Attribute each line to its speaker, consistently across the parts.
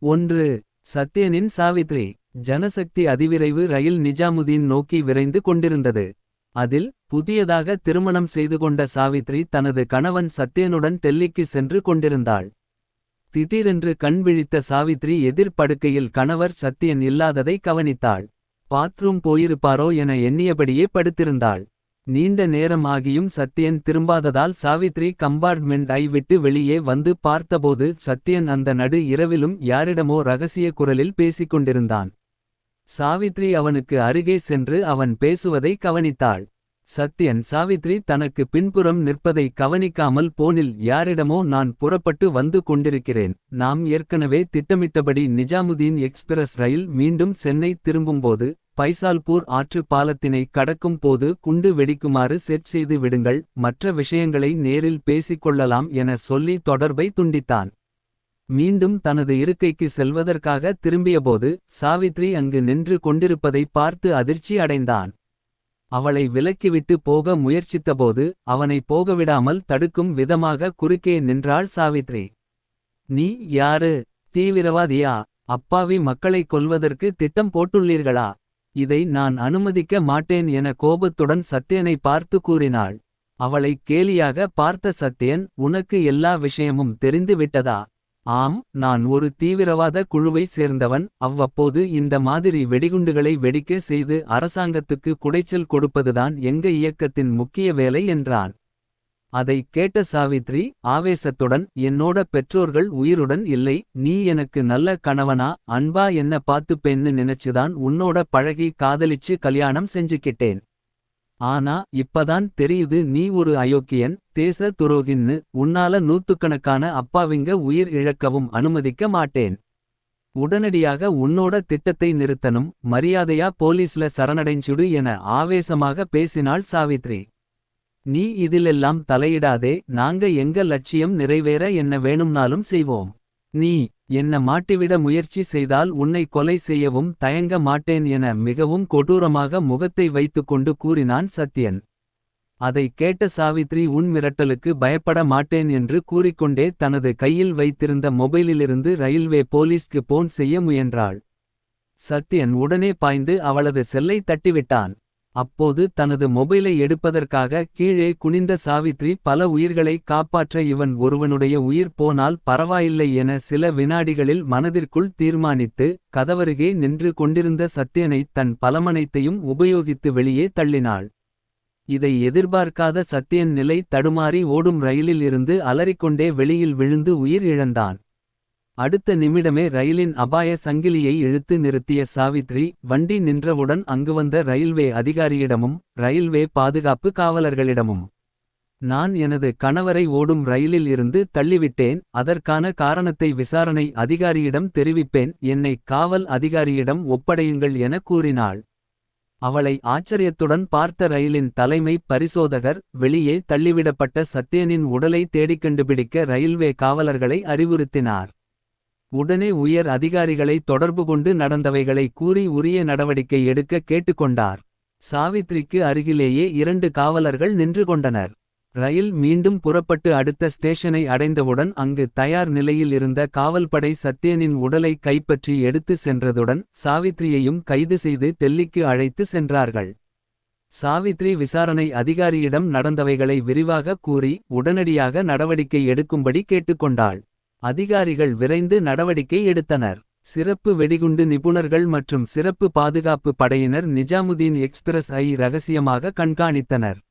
Speaker 1: 1. சத்யனின் சாவித்ரி. ஜனசக்தி அதிவிரைவு ரயில் நிஜாமுதீன் நோக்கி விரைந்து கொண்டிருந்தது. அதில் புதியதாக திருமணம் செய்து கொண்ட சாவித்ரி தனது கணவன் சத்யனுடன் டெல்லிக்கு சென்று கொண்டிருந்தாள். திடீரென்று கண் விழித்த சாவித்ரி எதிர்படுக்கையில் கணவர் சத்யன் இல்லாததை கவனித்தாள். பாத்ரூம் போயிருப்பாரோ என எண்ணியபடியே படுத்திருந்தாள். நீண்ட நேரம் ஆகியும் சத்யன் திரும்பாததால் சாவித்ரி கம்பார்ட்மெண்ட் ஐ விட்டு வெளியே வந்து பார்த்தபோது சத்யன் அந்த நடு இரவிலும் யாரிடமோ ரகசிய குரலில் பேசிக்கொண்டிருந்தான். சாவித்ரி அவனுக்கு அருகே சென்று அவன் பேசுவதை கவனித்தாள். சத்யன் சாவித்ரி தனக்கு பின்புறம் நிற்பதை கவனிக்காமல் போனில் யாரிடமோ நான் புறப்பட்டு வந்து கொண்டிருக்கிறேன். நாம் ஏற்கனவே திட்டமிட்டபடி நிஜாமுதீன் எக்ஸ்பிரஸ் ரயில் மீண்டும் சென்னை திரும்பும்போது பைசால்பூர் ஆற்று பாலத்தினை கடக்கும் போது குண்டு வெடிக்குமாறு செட் செய்து விடுங்கள். மற்ற விஷயங்களை நேரில் பேசிக்கொள்ளலாம் என சொல்லி தொடர்பை துண்டித்தான். மீண்டும் தனது இருக்கைக்கு செல்வதற்காக திரும்பியபோது சாவித்ரி அங்கு நின்று கொண்டிருப்பதை பார்த்து அதிர்ச்சி அடைந்தான். அவளை விலக்கிவிட்டு போக முயற்சித்தபோது அவனை போகவிடாமல் தடுக்கும் விதமாக குறுக்கே நின்றாள் சாவித்ரி. நீ யாரு? தீவிரவாதியா? அப்பாவி மக்களை கொல்வதற்கு திட்டம் போட்டுள்ளீர்களா? இதை நான் அனுமதிக்க மாட்டேன் என கோபத்துடன் சத்யனை பார்த்து கூறினாள். அவளை கேலியாக பார்த்த சத்யன், உனக்கு எல்லா விஷயமும் தெரிந்து விட்டதா? ஆம், நான் ஒரு தீவிரவாத குழுவை சேர்ந்தவன். அவ்வப்போது இந்த மாதிரி வெடிகுண்டுகளை வெடிக்க செய்து அரசாங்கத்துக்கு குடைச்சல் கொடுப்பதுதான் எங்க இயக்கத்தின் முக்கிய வேலை என்றான். அதை கேட்ட சாவித்ரி ஆவேசத்துடன், என்னோட பெற்றோர்கள் உயிருடன் இல்லை. நீ எனக்கு நல்ல கணவனா அன்பா என்ன பாத்துப்பேன்னு நினைச்சுதான் உன்னோட பழகி காதலிச்சு கல்யாணம் செஞ்சுக்கிட்டேன். ஆனா இப்பதான் தெரியுது நீ ஒரு அயோக்கியன், தேச துரோகின்னு. உன்னால நூத்துக்கணக்கான அப்பாவிங்க உயிர் இழக்கவும் அனுமதிக்க மாட்டேன். உடனடியாக உன்னோட திட்டத்தை நிறுத்தணும். மரியாதையா போலீஸ்ல சரணடைஞ்சுடு என ஆவேசமாக பேசினாள் சாவித்ரி. நீ இதிலெல்லாம் தலையிடாதே. நாங்க எங்க லட்சியம் நிறைவேற என்ன வேணும்னாலும் செய்வோம். நீ என்ன மாட்டிவிட முயற்சி செய்தால் உன்னை கொலை செய்யவும் தயங்க மாட்டேன் என மிகவும் கொடூரமாக முகத்தை வைத்துக்கொண்டு கூறினான் சத்யன். அதை கேட்ட சாவித்ரி உன் மிரட்டலுக்கு பயப்பட மாட்டேன் என்று கூறிக்கொண்டே தனது கையில் வைத்திருந்த மொபைலிலிருந்து ரயில்வே போலீஸ்க்கு போன் செய்ய முயன்றாள். சத்யன் உடனே பாய்ந்து அவளது செல்லை தட்டிவிட்டான். அப்போது தனது மொபைலை எடுப்பதற்காக கீழே குனிந்த சாவித்ரி, பல உயிர்களை காப்பாற்ற இவன் ஒருவனுடைய உயிர் போனால் பரவாயில்லை என சில வினாடிகளில் மனதிற்குள் தீர்மானித்து கதவருகே நின்று கொண்டிருந்த சத்யனை தன் பலமனைத்தையும் உபயோகித்து வெளியே தள்ளினாள். இதை எதிர்பார்க்காத சத்யன் நிலை தடுமாறி ஓடும் ரயிலில் இருந்து அலறிக்கொண்டே வெளியில் விழுந்து உயிர் இழந்தான். அடுத்த நிமிடமே ரயிலின் அபாய சங்கிலியை இழுத்து நிறுத்திய சாவித்ரி வண்டி நின்றவுடன் அங்கு வந்த ரயில்வே அதிகாரியிடமும் ரயில்வே பாதுகாப்பு காவலர்களிடமும், நான் எனது கணவரை ஓடும் ரயிலில் இருந்து தள்ளிவிட்டேன். அதற்கான காரணத்தை விசாரணை அதிகாரியிடம் தெரிவிப்பேன். என்னை காவல் அதிகாரியிடம் ஒப்படையுங்கள் என கூறினாள். அவளை ஆச்சரியத்துடன் பார்த்த ரயிலின் தலைமை பரிசோதகர் வெளியே தள்ளிவிடப்பட்ட சத்யனின் உடலை தேடிக் கண்டுபிடிக்க ரயில்வே காவலர்களை அறிவுறுத்தினார். உடனே உயர் அதிகாரிகளை தொடர்பு கொண்டு நடந்தவைகளை கூறி உரிய நடவடிக்கை எடுக்க கேட்டுக்கொண்டார். சாவித்ரிக்கு அருகிலேயே 2 காவலர்கள் நின்று கொண்டனர். ரயில் மீண்டும் புறப்பட்டு அடுத்த ஸ்டேஷனை அடைந்தவுடன் அங்கு தயார் நிலையில் இருந்த காவல்படை சத்யனின் உடலை கைப்பற்றி எடுத்து சென்றதுடன் சாவித்ரியையும் கைது செய்து டெல்லிக்கு அழைத்து சென்றார்கள். சாவித்ரி விசாரணை அதிகாரியிடம் நடந்தவைகளை விரிவாக கூறி உடனடியாக நடவடிக்கை எடுக்கும்படி கேட்டுக்கொண்டாள். அதிகாரிகள் விரைந்து நடவடிக்கை எடுத்தனர். சிறப்பு வெடிகுண்டு நிபுணர்கள் மற்றும் சிறப்பு பாதுகாப்பு படையினர் நிஜாமுதீன் எக்ஸ்பிரஸ் ஐ ரகசியமாக கண்காணித்தனர்.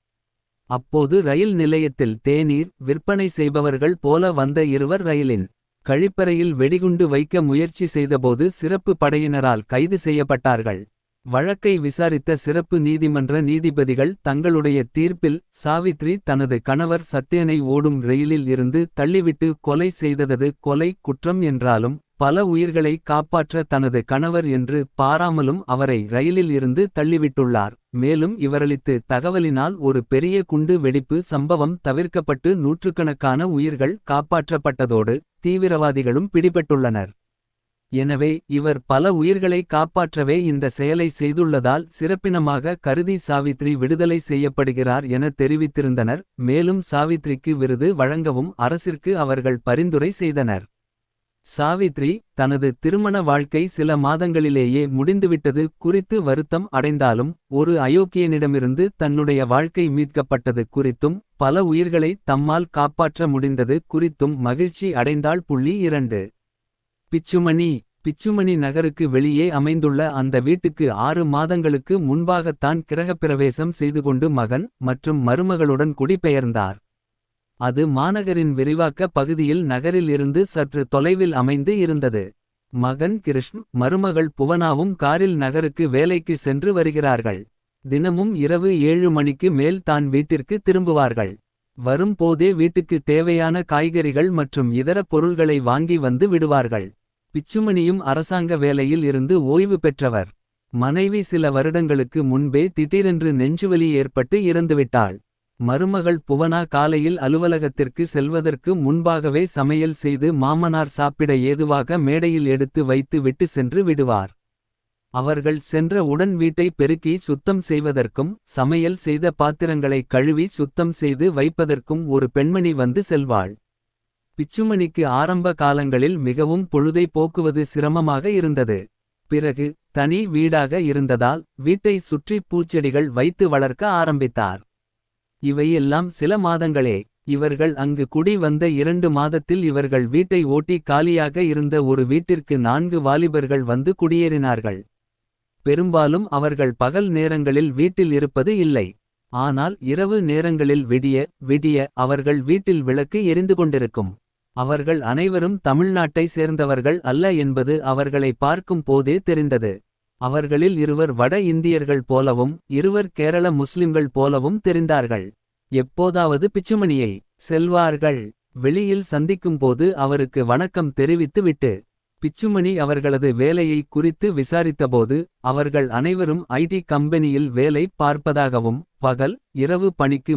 Speaker 1: அப்போது ரயில் நிலையத்தில் தேநீர் விற்பனை செய்பவர்கள் போல வந்த இருவர் ரயிலின் கழிப்பறையில் வெடிகுண்டு வைக்க முயற்சி செய்தபோது சிறப்பு படையினரால் கைது செய்யப்பட்டார்கள். வழக்கை விசாரித்த சிறப்பு நீதிமன்ற நீதிபதிகள் தங்களுடைய தீர்ப்பில் சாவித்ரி தனது கணவர் சத்யனை ஓடும் ரயிலில் இருந்து தள்ளிவிட்டு கொலை செய்தது கொலை குற்றம் என்றாலும் பல உயிர்களை காப்பாற்ற தனது கணவர் என்று பாராமலும் அவரை ரயிலில் இருந்து தள்ளிவிட்டுள்ளார். மேலும் இவரளித்து தகவலினால் ஒரு பெரிய குண்டு வெடிப்பு சம்பவம் தவிர்க்கப்பட்டு நூற்றுக்கணக்கான உயிர்கள் காப்பாற்றப்பட்டதோடு தீவிரவாதிகளும் பிடிபட்டுள்ளனர். எனவே இவர் பல உயிர்களை காப்பாற்றவே இந்த செயலை செய்துள்ளதால் சிறப்பினமாக கருதி சாவித்ரி விடுதலை செய்யப்படுகிறார் என தெரிவித்திருந்தனர். மேலும் சாவித்ரிக்கு விருது வழங்கவும் அரசிற்கு அவர்கள் பரிந்துரை செய்தனர். சாவித்ரி தனது திருமண வாழ்க்கை சில மாதங்களிலேயே முடிந்துவிட்டது குறித்து வருத்தம் அடைந்தாலும், ஒரு அயோக்கியனிடமிருந்து தன்னுடைய வாழ்க்கை மீட்கப்பட்டது குறித்தும், பல உயிர்களை தம்மால் காப்பாற்ற முடிந்தது குறித்தும் மகிழ்ச்சி அடைந்தாள். 2. பிச்சுமணி. பிச்சுமணி நகருக்கு வெளியே அமைந்துள்ள அந்த வீட்டுக்கு 6 மாதங்களுக்கு முன்பாகத்தான் கிரகப்பிரவேசம் செய்துகொண்டு மகன் மற்றும் மருமகளுடன் குடிபெயர்ந்தார். அது மாநகரின் விரிவாக்க பகுதியில் நகரில் இருந்து சற்று தொலைவில் அமைந்து இருந்தது. மகன் கிருஷ்ண் மருமகள் புவனாவும் காரில் நகருக்கு வேலைக்கு சென்று வருகிறார்கள். தினமும் இரவு 7 மணிக்கு மேல் தான் வீட்டிற்கு திரும்புவார்கள். வரும் போதே வீட்டுக்கு தேவையான காய்கறிகள் மற்றும் இதர பொருள்களை வாங்கி வந்து விடுவார்கள். பிச்சுமணியும் அரசாங்க வேலையில் இருந்து ஓய்வு பெற்றவர். மனைவி சில வருடங்களுக்கு முன்பே திடீரென்று நெஞ்சுவலி ஏற்பட்டு இறந்துவிட்டாள். மருமகள் புவனா காலையில் அலுவலகத்திற்கு செல்வதற்கு முன்பாகவே சமையல் செய்து மாமனார் சாப்பிட ஏதுவாக மேடையில் எடுத்து வைத்து விட்டு சென்று விடுவார். அவர்கள் சென்ற உடன் வீட்டை பெருக்கி சுத்தம் செய்வதற்கும், சமையல் செய்த பாத்திரங்களை கழுவி சுத்தம் செய்து வைப்பதற்கும் ஒரு பெண்மணி வந்து செல்வாள். பிச்சுமணிக்கு ஆரம்ப காலங்களில் மிகவும் பொழுதை போக்குவது சிரமமாக இருந்தது. பிறகு தனி வீடாக இருந்ததால் வீட்டை சுற்றி பூச்செடிகள் வைத்து வளர்க்க ஆரம்பித்தார். இவையெல்லாம் சில மாதங்களே. இவர்கள் அங்கு குடி வந்த 2 மாதத்தில் இவர்கள் வீட்டை ஓட்டி காலியாக இருந்த ஒரு வீட்டிற்கு 4 வாலிபர்கள் வந்து குடியேறினார்கள். பெரும்பாலும் அவர்கள் பகல் நேரங்களில் வீட்டில் இருப்பது இல்லை. ஆனால் இரவு நேரங்களில் விடிய அவர்கள் வீட்டில் விளக்கு எரிந்து கொண்டிருக்கும். அவர்கள் அனைவரும் தமிழ்நாட்டை சேர்ந்தவர்கள் அல்ல என்பது அவர்களை பார்க்கும் போதே தெரிந்தது. அவர்களில் இருவர் வட இந்தியர்கள் போலவும் இருவர் கேரள முஸ்லிம்கள் போலவும் தெரிந்தார்கள். எப்போதாவது பிச்சுமணியை செல்வார்கள். வெளியில் சந்திக்கும்போது அவருக்கு வணக்கம் தெரிவித்து விட்டு பிச்சுமணி அவர்களது வேலையை குறித்து விசாரித்தபோது, அவர்கள் அனைவரும் ஐடி கம்பெனியில் வேலை பார்ப்பதாகவும் பகல் இரவு பணிக்கு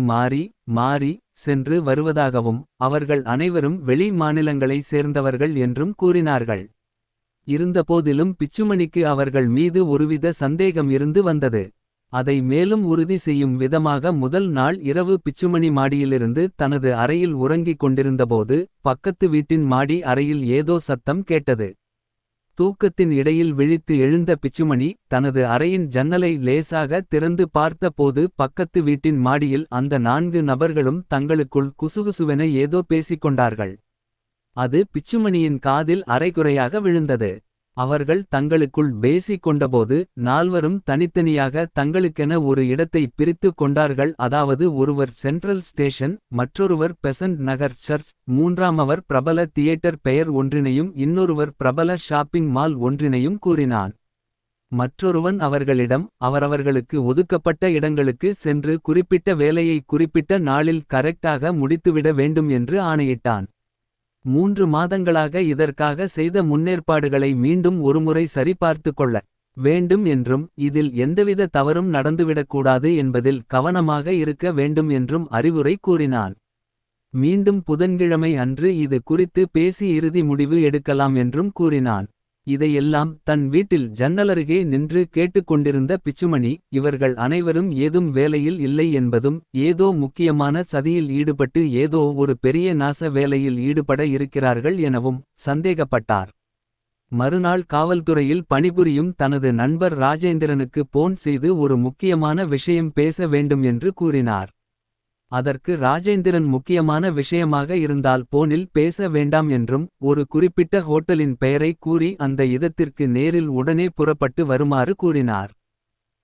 Speaker 1: மாறி சென்று வருவதாகவும் அவர்கள் அனைவரும் வெளி மாநிலங்களை சேர்ந்தவர்கள் என்றும் கூறினார்கள். இருந்தபோதிலும் பிச்சுமணிக்கு அவர்கள் மீது ஒருவித சந்தேகம் இருந்து வந்தது. அதை மேலும் உறுதி செய்யும் விதமாக முதல் நாள் இரவு பிச்சுமணி மாடியிலிருந்து தனது அறையில் உறங்கிக் கொண்டிருந்தபோது, பக்கத்து வீட்டின் மாடி அறையில் ஏதோ சத்தம் கேட்டது. தூக்கத்தின் இடையில் விழித்து எழுந்த பிச்சுமணி தனது அறையின் ஜன்னலை லேசாக திறந்து பார்த்த போது பக்கத்து வீட்டின் மாடியில் அந்த 4 நபர்களும் தங்களுக்குள் குசுகுசுவென ஏதோ பேசிக்கொண்டார்கள். அது பிச்சுமணியின் காதில் அரைகுறையாக விழுந்தது. அவர்கள் தங்களுக்குள் பேசிக் கொண்டபோது, 4வரும் தனித்தனியாக தங்களுக்கென ஒரு இடத்தை பிரித்து கொண்டார்கள். அதாவது ஒருவர் சென்ட்ரல் ஸ்டேஷன், மற்றொருவர் பெசன்ட் நகர் சர்ச், 3ஆமவர் பிரபல தியேட்டர் பெயர் ஒன்றினையும் இன்னொருவர் பிரபல ஷாப்பிங் மால் ஒன்றினையும் கூறினான். மற்றொருவன் அவர்களிடம் அவரவர்களுக்கு ஒதுக்கப்பட்ட இடங்களுக்கு சென்று குறிப்பிட்ட வேலையை குறிப்பிட்ட நாளில் கரெக்டாக முடித்துவிட வேண்டும் என்று ஆணையிட்டான். 3 மாதங்களாக இதற்காக செய்த முன்னேற்பாடுகளை மீண்டும் ஒருமுறை சரிபார்த்து கொள்ள வேண்டும் என்றும், இதில் எந்தவித தவறும் நடந்துவிடக்கூடாது என்பதில் கவனமாக இருக்க வேண்டும் என்றும் அறிவுரை கூறினான். மீண்டும் புதன்கிழமை அன்று இது குறித்து பேசி இறுதி முடிவு எடுக்கலாம் என்றும் கூறினான். இதையெல்லாம் தன் வீட்டில் ஜன்னலருகே நின்று கேட்டுக்கொண்டிருந்த பிச்சுமணி, இவர்கள் அனைவரும் ஏதும் வேலையில் இல்லை என்பதும், ஏதோ முக்கியமான சதியில் ஈடுபட்டு ஏதோ ஒரு பெரிய நாச வேலையில் ஈடுபட இருக்கிறார்கள் எனவும் சந்தேகப்பட்டார். மறுநாள் காவல்துறையில் பணிபுரியும் தனது நண்பர் ராஜேந்திரனுக்கு போன் செய்து ஒரு முக்கியமான விஷயம் பேச வேண்டும் என்று கூறினார். அதற்கு ராஜேந்திரன் முக்கியமான விஷயமாக இருந்தால் போனில் பேச வேண்டாம் என்றும், ஒரு குறிப்பிட்ட ஹோட்டலின் பெயரை கூறி அந்த இடத்திற்கு நேரில் உடனே புறப்பட்டு வருமாறு கூறினார்.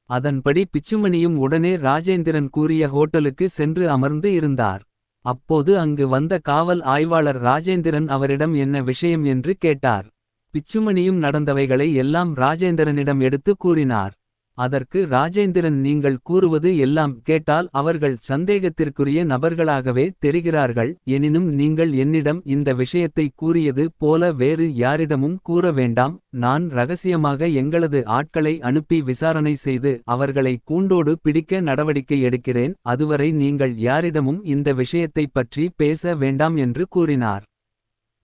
Speaker 1: அதன்படி பிச்சுமணியும் உடனே ராஜேந்திரன் கூறிய ஹோட்டலுக்கு சென்று அமர்ந்து இருந்தார். அப்போது அங்கு வந்த காவல் ஆய்வாளர் ராஜேந்திரன் அவரிடம் என்ன விஷயம் என்று கேட்டார். பிச்சுமணியும் நடந்தவைகளை எல்லாம் ராஜேந்திரனிடம் எடுத்து கூறினார். அதற்கு ராஜேந்திரன், நீங்கள் கூறுவது எல்லாம் கேட்டால் அவர்கள் சந்தேகத்திற்குரிய நபர்களாகவே தெரிகிறார்கள். எனினும் நீங்கள் என்னிடம் இந்த விஷயத்தை கூறியது போல வேறு யாரிடமும் கூற வேண்டாம். நான் ரகசியமாக எங்களது ஆட்களை அனுப்பி விசாரணை செய்து அவர்களை கூண்டோடு பிடிக்க நடவடிக்கை எடுக்கிறேன். அதுவரை நீங்கள் யாரிடமும் இந்த விஷயத்தைப் பற்றி பேச வேண்டாம் என்று கூறினார்.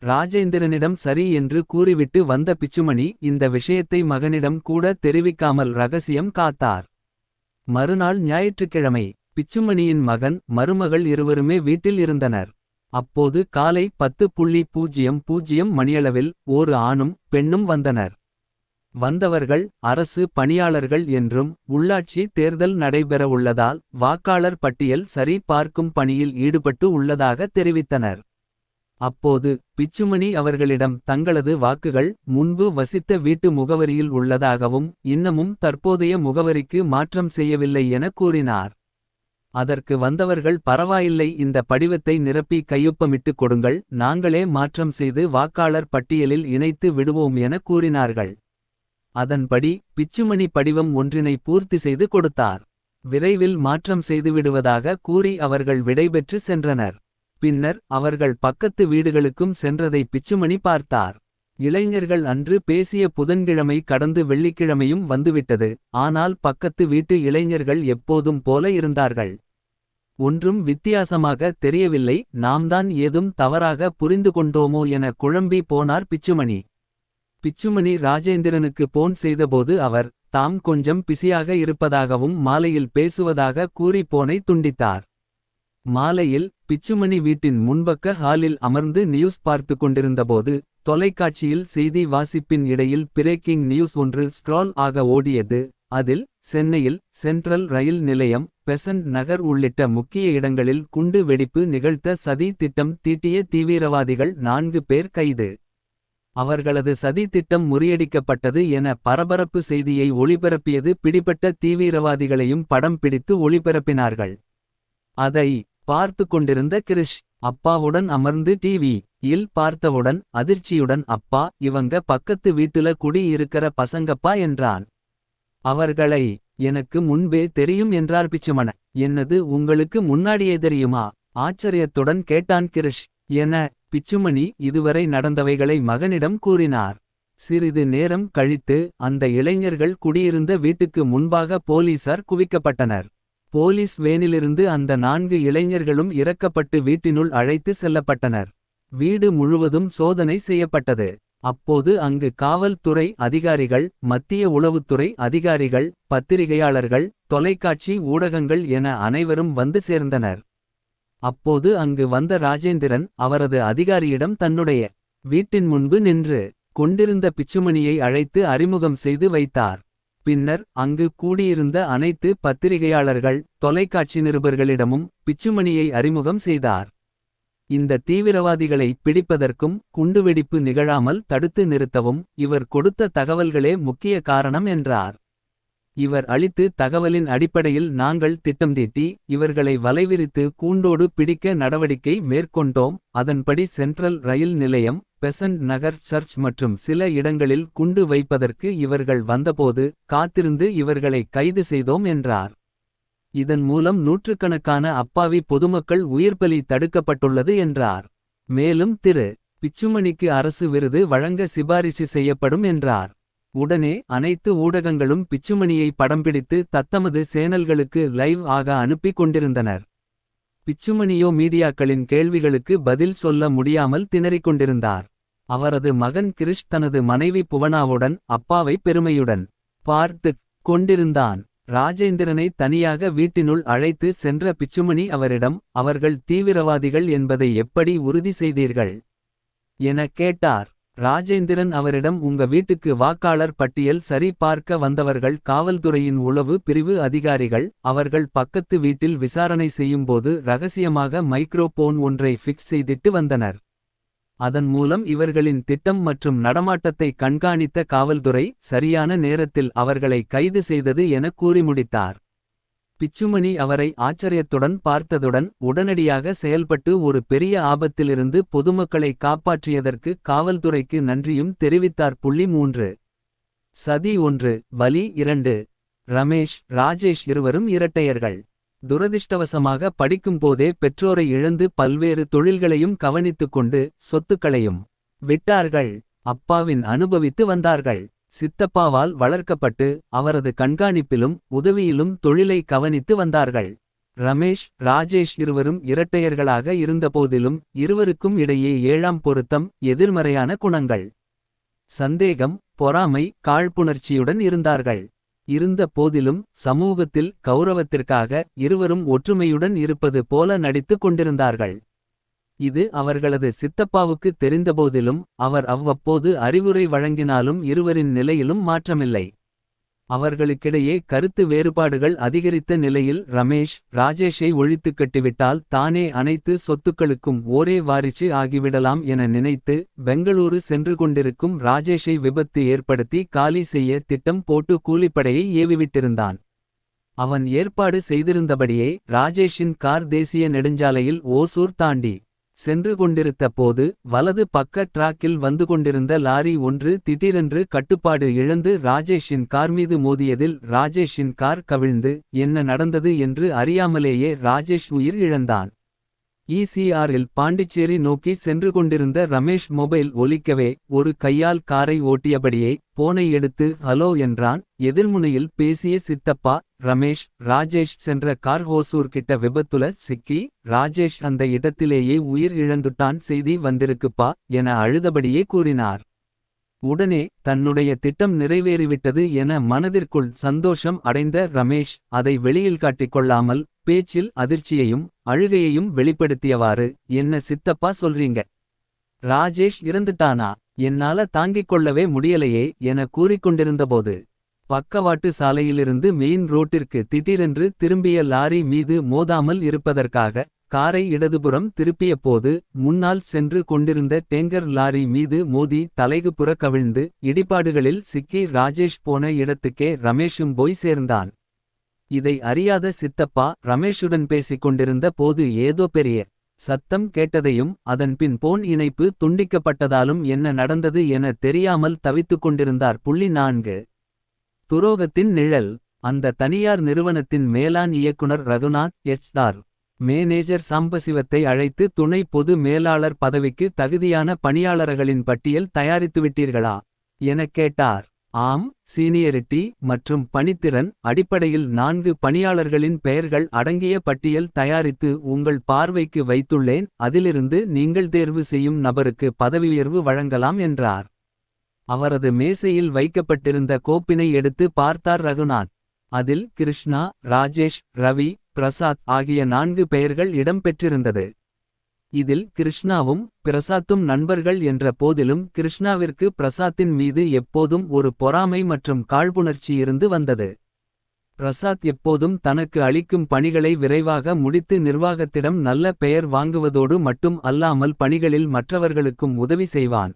Speaker 1: ராஜேந்திரனிடம் சரி என்று கூறிவிட்டு வந்த பிச்சுமணி இந்த விஷயத்தை மகனிடம் கூட தெரிவிக்காமல் ரகசியம் காத்தார். மறுநாள் ஞாயிற்றுக்கிழமை. பிச்சுமணியின் மகன் மருமகள் இருவருமே வீட்டில் இருந்தனர். அப்போது காலை 10:00 மணியளவில் ஓரு ஆணும் பெண்ணும் வந்தனர். வந்தவர்கள் அரசு பணியாளர்கள் என்றும் உள்ளாட்சி தேர்தல் நடைபெற உள்ளதால் வாக்காளர் பட்டியல் சரி பார்க்கும் பணியில் ஈடுபட்டு உள்ளதாக தெரிவித்தனர். அப்போது பிச்சுமணி அவர்களிடம் தங்களது வாக்குகள் முன்பு வசித்த வீட்டு முகவரியில் உள்ளதாகவும் இன்னமும் தற்போதைய முகவரிக்கு மாற்றம் செய்யவில்லை என கூறினார். அதற்கு வந்தவர்கள் பரவாயில்லை, இந்த படிவத்தை நிரப்பி கையொப்பமிட்டு கொடுங்கள், நாங்களே மாற்றம் செய்து வாக்காளர் பட்டியலில் இணைத்து விடுவோம் என கூறினார்கள். அதன்படி பிச்சுமணி படிவம் ஒன்றினை பூர்த்தி செய்து கொடுத்தார். விரைவில் மாற்றம் செய்துவிடுவதாக கூறி அவர்கள் விடைபெற்று சென்றனர். பின்னர் அவர்கள் பக்கத்து வீடுகளுக்கும் சென்றதை பிச்சுமணி பார்த்தார். இளைஞர்கள் அன்று பேசிய புதன்கிழமை கடந்து வெள்ளிக்கிழமையும் வந்துவிட்டது. ஆனால் பக்கத்து வீட்டு இளைஞர்கள் எப்போதும் போல இருந்தார்கள். ஒன்றும் வித்தியாசமாக தெரியவில்லை. நாம்தான் ஏதும் தவறாக புரிந்து கொண்டோமோ என குழம்பி போனார் பிச்சுமணி. பிச்சுமணி ராஜேந்திரனுக்கு போன் செய்தபோது அவர் தாம் கொஞ்சம் பிஸியாக இருப்பதாகவும் மாலையில் பேசுவதாக கூறி போனை துண்டித்தார். மாலையில் பிச்சுமணி வீட்டின் முன்பக்க ஹாலில் அமர்ந்து நியூஸ் பார்த்து கொண்டிருந்தபோது தொலைக்காட்சியில் செய்தி வாசிப்பின் இடையில் பிரேக்கிங் நியூஸ் ஒன்று ஸ்க்ரால் ஆக ஓடியது. அதில் சென்னையில் சென்ட்ரல் ரயில் நிலையம், பெசன்ட் நகர் உள்ளிட்ட முக்கிய இடங்களில் குண்டு வெடிப்பு நிகழ்த்த சதி திட்டம் தீட்டிய தீவிரவாதிகள் 4 பேர் கைது. அவர்களது சதி திட்டம் முறியடிக்கப்பட்டது என பரபரப்பு செய்தியை ஒளிபரப்பியது. பிடிபட்ட தீவிரவாதிகளையும் படம் பிடித்து ஒளிபரப்பினார்கள். அதை பார்த்து கொண்டிருந்த கிரிஷ் அப்பாவுடன் அமர்ந்து டிவி இல் பார்த்தவுடன் அதிர்ச்சியுடன், அப்பா, இவங்க பக்கத்து வீட்டுல குடி இருக்கிற பசங்கப்பா என்றான். அவர்களை எனக்கு முன்பே தெரியும் என்றார் பிச்சுமண. என்னது, உங்களுக்கு முன்னாடியே தெரியுமா? ஆச்சரியத்துடன் கேட்டான் கிரிஷ். என பிச்சுமணி இதுவரை நடந்தவைகளை மகனிடம் கூறினார். சிறிது நேரம் கழித்து அந்த இளைஞர்கள் குடியிருந்த வீட்டுக்கு முன்பாக போலீசார் குவிக்கப்பட்டனர். போலீஸ் வேனிலிருந்து அந்த 4 இளைஞர்களும் இறக்கப்பட்டு வீட்டினுள் அழைத்து செல்லப்பட்டனர். வீடு முழுவதும் சோதனை செய்யப்பட்டது. அப்போது அங்கு காவல்துறை அதிகாரிகள், மத்திய உளவுத்துறை அதிகாரிகள், பத்திரிகையாளர்கள், தொலைக்காட்சி ஊடகங்கள் என அனைவரும் வந்து சேர்ந்தனர். அப்போது அங்கு வந்த ராஜேந்திரன் அவரது அதிகாரியிடம் தன்னுடைய வீட்டின் முன்பு நின்று கொண்டிருந்த பிச்சுமணியை அழைத்து அறிமுகம் செய்து வைத்தார். பின்னர் அங்கு கூடியிருந்த அனைத்து பத்திரிகையாளர்கள், தொலைக்காட்சி நிருபர்களிடமும் பிச்சுமணியை அறிமுகம் செய்தார். இந்த தீவிரவாதிகளை பிடிப்பதற்கும் குண்டுவெடிப்பு நிகழாமல் தடுத்து நிறுத்தவும் இவர் கொடுத்த தகவல்களே முக்கிய காரணம் என்றார். இவர் அளித்து தகவலின் அடிப்படையில் நாங்கள் திட்டம் தீட்டி இவர்களை வலைவிரித்து கூண்டோடு பிடிக்க நடவடிக்கை மேற்கொண்டோம். அதன்படி சென்ட்ரல் ரயில் நிலையம், பெசன்ட் நகர், சர்ச் மற்றும் சில இடங்களில் குண்டு வைப்பதற்கு இவர்கள் வந்தபோது காத்திருந்து இவர்களை கைது செய்தோம் என்றார். இதன் மூலம் நூற்றுக்கணக்கான அப்பாவி பொதுமக்கள் உயிர்பலி தடுக்கப்பட்டுள்ளது என்றார். மேலும் திரு பிச்சுமணிக்கு அரசு விருது வழங்க சிபாரிசு செய்யப்படும் என்றார். உடனே அனைத்து ஊடகங்களும் பிச்சுமணியை படம்பிடித்து தத்தமது சேனல்களுக்கு லைவ் ஆக அனுப்பி கொண்டிருந்தனர். பிச்சுமணியோ மீடியாக்களின் கேள்விகளுக்கு பதில் சொல்ல முடியாமல் திணறிக் கொண்டிருந்தார். அவரது மகன் கிரிஷ் தனது மனைவி புவனாவுடன் அப்பாவை பெருமையுடன் பார்த்து கொண்டிருந்தான். ராஜேந்திரனை தனியாக வீட்டினுள் அழைத்து சென்ற பிச்சுமணி அவரிடம் அவர்கள் தீவிரவாதிகள் என்பதை எப்படி உறுதி செய்தீர்கள் என கேட்டார். ராஜேந்திரன் அவரிடம் உங்க வீட்டுக்கு வாக்காளர் பட்டியல் சரி பார்க்க வந்தவர்கள் காவல்துறையின் உளவு பிரிவு அதிகாரிகள். அவர்கள் பக்கத்து வீட்டில் விசாரணை செய்யும்போது ரகசியமாக மைக்ரோபோன் ஒன்றை ஃபிக்ஸ் செய்திட்டு வந்தனர். அதன் மூலம் இவர்களின் திட்டம் மற்றும் நடமாட்டத்தை கண்காணித்த காவல்துறை சரியான நேரத்தில் அவர்களை கைது செய்தது என கூறி முடித்தார். பிச்சுமணி அவரை ஆச்சரியத்துடன் பார்த்ததுடன் உடனடியாக செயல்பட்டு ஒரு பெரிய ஆபத்திலிருந்து பொதுமக்களை காப்பாற்றியதற்கு காவல்துறைக்கு நன்றியும் தெரிவித்தார். 3 சதி 1 வலி 2. ரமேஷ், ராஜேஷ் இருவரும் இரட்டையர்கள். துரதிர்ஷ்டவசமாக படிக்கும்போதே பெற்றோரை இழந்து பல்வேறு தொழில்களையும் கவனித்துக் கொண்டு சொத்துக்களையும் விட்டார்கள். அப்பாவின் அனுபவித்து வந்தார்கள். சித்தப்பாவால் வளர்க்கப்பட்டு அவரது கண்காணிப்பிலும் உதவியிலும் தொழிலை கவனித்து வந்தார்கள். ரமேஷ், ராஜேஷ் இருவரும் இரட்டையர்களாக இருந்தபோதிலும் இருவருக்கும் இடையே 7ஆம் பொருத்தம், எதிர்மறையான குணங்கள், சந்தேகம், பொறாமை, காழ்ப்புணர்ச்சியுடன் இருந்தார்கள். இருந்த போதிலும் சமூகத்தில் கௌரவத்திற்காக இருவரும் ஒற்றுமையுடன் இருப்பது போல நடித்துக் கொண்டிருந்தார்கள். இது அவர்களது சித்தப்பாவுக்கு தெரிந்தபோதிலும் அவர் அவ்வப்போது அறிவுரை வழங்கினாலும் இருவரின் நிலையிலும் மாற்றமில்லை. அவர்களுக்கிடையே கருத்து வேறுபாடுகள் அதிகரித்த நிலையில் ரமேஷ் ராஜேஷை ஒழித்துக் கட்டிவிட்டால் தானே அனைத்து சொத்துக்களுக்கும் ஒரே வாரிசு ஆகிவிடலாம் என நினைத்து பெங்களூரு சென்று கொண்டிருக்கும் ராஜேஷை விபத்து ஏற்படுத்தி காலி செய்ய திட்டம் போட்டு கூலிப்படையை ஏவிவிட்டிருந்தான். அவன் ஏற்பாடு செய்திருந்தபடியே ராஜேஷின் கார் தேசிய நெடுஞ்சாலையில் ஓசூர் தாண்டி சென்று கொண்டிருந்த போது வலது பக்க டிராக்கில் வந்து கொண்டிருந்த லாரி ஒன்று திடீரென்று கட்டுப்பாடு இழந்து ராஜேஷின் கார் மீது மோதியதில் ராஜேஷின் கார் கவிழ்ந்து என்ன நடந்தது என்று அறியாமலேயே ராஜேஷ் உயிர் இழந்தான். ஈசிஆரில் பாண்டிச்சேரி நோக்கி சென்று கொண்டிருந்த ரமேஷ் மொபைல் ஒலிக்கவே ஒரு கையால் காரை ஓட்டியபடியே போனை எடுத்து ஹலோ என்றான். எதிர்முனையில் பேசிய சித்தப்பா ரமேஷ் ராஜேஷ் சென்ற கார் ஹோசூர் கிட்ட விபத்துல சிக்கி ராஜேஷ் அந்த இடத்திலேயே உயிர் இழந்துட்டான் செய்தி வந்திருக்குப்பா என அழுதபடியே கூறினார். உடனே தன்னுடைய திட்டம் நிறைவேறிவிட்டது என மனதிற்குள் சந்தோஷம் அடைந்த ரமேஷ் அதை வெளியில் காட்டிக்கொள்ளாமல் பேச்சில் அதிர்ச்சியையும் அழுகையையும் வெளிப்படுத்தியவாறு என்ன சித்தப்பா சொல்றீங்க, ராஜேஷ் இறந்துட்டானா, என்னால தாங்கிக் கொள்ளவே முடியலையே என கூறிக்கொண்டிருந்தபோது பக்கவாட்டு சாலையிலிருந்து மெயின் ரோட்டிற்கு திடீரென்று திரும்பிய லாரி மீது மோதாமல் இருப்பதற்காக காரை இடதுபுறம் திருப்பிய போது முன்னால் சென்று கொண்டிருந்த டேங்கர் லாரி மீது மோதி தலைகுப்புற கவிழ்ந்து இடிபாடுகளில் சிக்கி ராஜேஷ் போன இடத்துக்கே ரமேஷும் போய் சேர்ந்தான். இதை அறியாத சித்தப்பா ரமேஷுடன் பேசிக் கொண்டிருந்த போது ஏதோ பெரிய சத்தம் கேட்டதையும் அதன் பின் போன் இணைப்பு துண்டிக்கப்பட்டதாலும் என்ன நடந்தது என தெரியாமல் தவித்துக் கொண்டிருந்தார். 4 துரோகத்தின் நிழல். அந்த தனியார் நிறுவனத்தின் மேலாண் இயக்குனர் ரகுநாத் எச்.ஆர். மேனேஜர் சாம்பசிவத்தை அழைத்து துணை பொது மேலாளர் பதவிக்கு தகுதியான பணியாளர்களின் பட்டியல் தயாரித்துவிட்டீர்களா எனக் கேட்டார். ஆம், சீனியரிட்டி மற்றும் பணித்திறன் அடிப்படையில் 4 பணியாளர்களின் பெயர்கள் அடங்கிய பட்டியல் தயாரித்து உங்கள் பார்வைக்கு வைத்துள்ளேன். அதிலிருந்து நீங்கள் தேர்வு செய்யும் நபருக்கு பதவி உயர்வு வழங்கலாம் என்றார். அவரது மேசையில் வைக்கப்பட்டிருந்த கோப்பினை எடுத்து பார்த்தார் ரகுநாத். அதில் கிருஷ்ணா, ராஜேஷ், ரவி, பிரசாத் ஆகிய 4 பெயர்கள் இடம்பெற்றிருந்தது. இதில் கிருஷ்ணாவும் பிரசாத்தும் நண்பர்கள் என்ற போதிலும் கிருஷ்ணாவிற்கு பிரசாத்தின் மீது எப்போதும் ஒரு பொறாமை மற்றும் காழ்ப்புணர்ச்சி இருந்து வந்தது. பிரசாத் எப்போதும் தனக்கு அளிக்கும் பணிகளை விரைவாக முடித்து நிர்வாகத்திடம் நல்ல பெயர் வாங்குவதோடு மட்டும் அல்லாமல் பணிகளில் மற்றவர்களுக்கும் உதவி செய்வான்.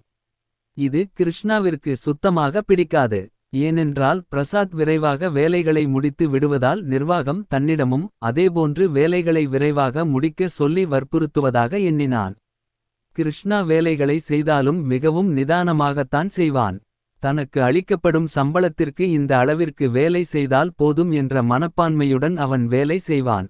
Speaker 1: இது கிருஷ்ணாவிற்கு சுத்தமாக பிடிக்காது. ஏனென்றால் பிரசாத் விரைவாக வேலைகளை முடித்து விடுவதால் நிர்வாகம் தன்னிடமும் அதேபோன்று வேலைகளை விரைவாக முடிக்க சொல்லி வற்புறுத்துவதாக எண்ணினான். கிருஷ்ணா வேலைகளை செய்தாலும் மிகவும் நிதானமாகத்தான் செய்வான். தனக்கு அளிக்கப்படும் சம்பளத்திற்கு இந்த அளவிற்கு வேலை செய்தால் போதும் என்ற மனப்பான்மையுடன் அவன் வேலை செய்வான்.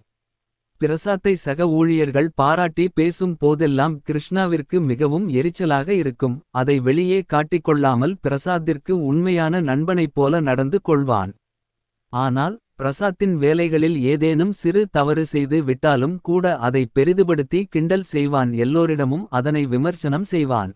Speaker 1: பிரசாத்தை சக ஊழியர்கள் பாராட்டி பேசும் போதெல்லாம் கிருஷ்ணாவிற்கு மிகவும் எரிச்சலாக இருக்கும். அதை வெளியே காட்டிக்கொள்ளாமல் பிரசாத்திற்கு உண்மையான நண்பனைப் போல நடந்து கொள்வான். ஆனால் பிரசாத்தின் வேலைகளில் ஏதேனும் சிறு தவறு செய்து விட்டாலும் கூட அதை பெரிதுபடுத்தி கிண்டல் செய்வான். எல்லோரிடமும் அதனை விமர்சனம் செய்வான்.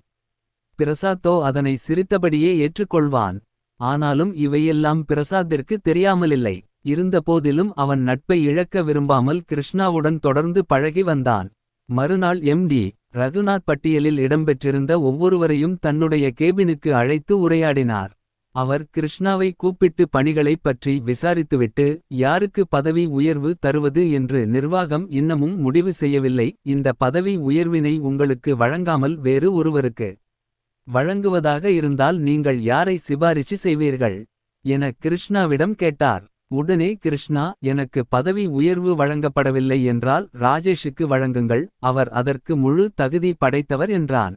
Speaker 1: பிரசாத்தோ அதனை சிரித்தபடியே ஏற்றுக்கொள்வான். ஆனாலும் இவையெல்லாம் பிரசாத்திற்கு தெரியாமலில்லை. இருந்தபோதிலும் அவன் நட்பை இழக்க விரும்பாமல் கிருஷ்ணாவுடன் தொடர்ந்து பழகி வந்தான். மறுநாள் எம்.டி. ரகுநாத் பட்டியலில் இடம்பெற்றிருந்த ஒவ்வொருவரையும் தன்னுடைய கேபினுக்கு அழைத்து உரையாடினார். அவர் கிருஷ்ணாவை கூப்பிட்டு பணிகளைப் பற்றி விசாரித்துவிட்டு யாருக்கு பதவி உயர்வு தருவது என்று நிர்வாகம் இன்னமும் முடிவு செய்யவில்லை. இந்த பதவி உயர்வினை உங்களுக்கு வழங்காமல் வேறு ஒருவருக்கு வழங்குவதாக இருந்தால் நீங்கள் யாரை சிபாரிசு செய்வீர்கள் என கிருஷ்ணாவிடம் கேட்டார். உடனே கிருஷ்ணா எனக்கு பதவி உயர்வு வழங்கப்படவில்லை என்றால் ராஜேஷுக்கு வழங்குங்கள், அவர் அதற்கு முழு தகுதி படைத்தவர் என்றான்.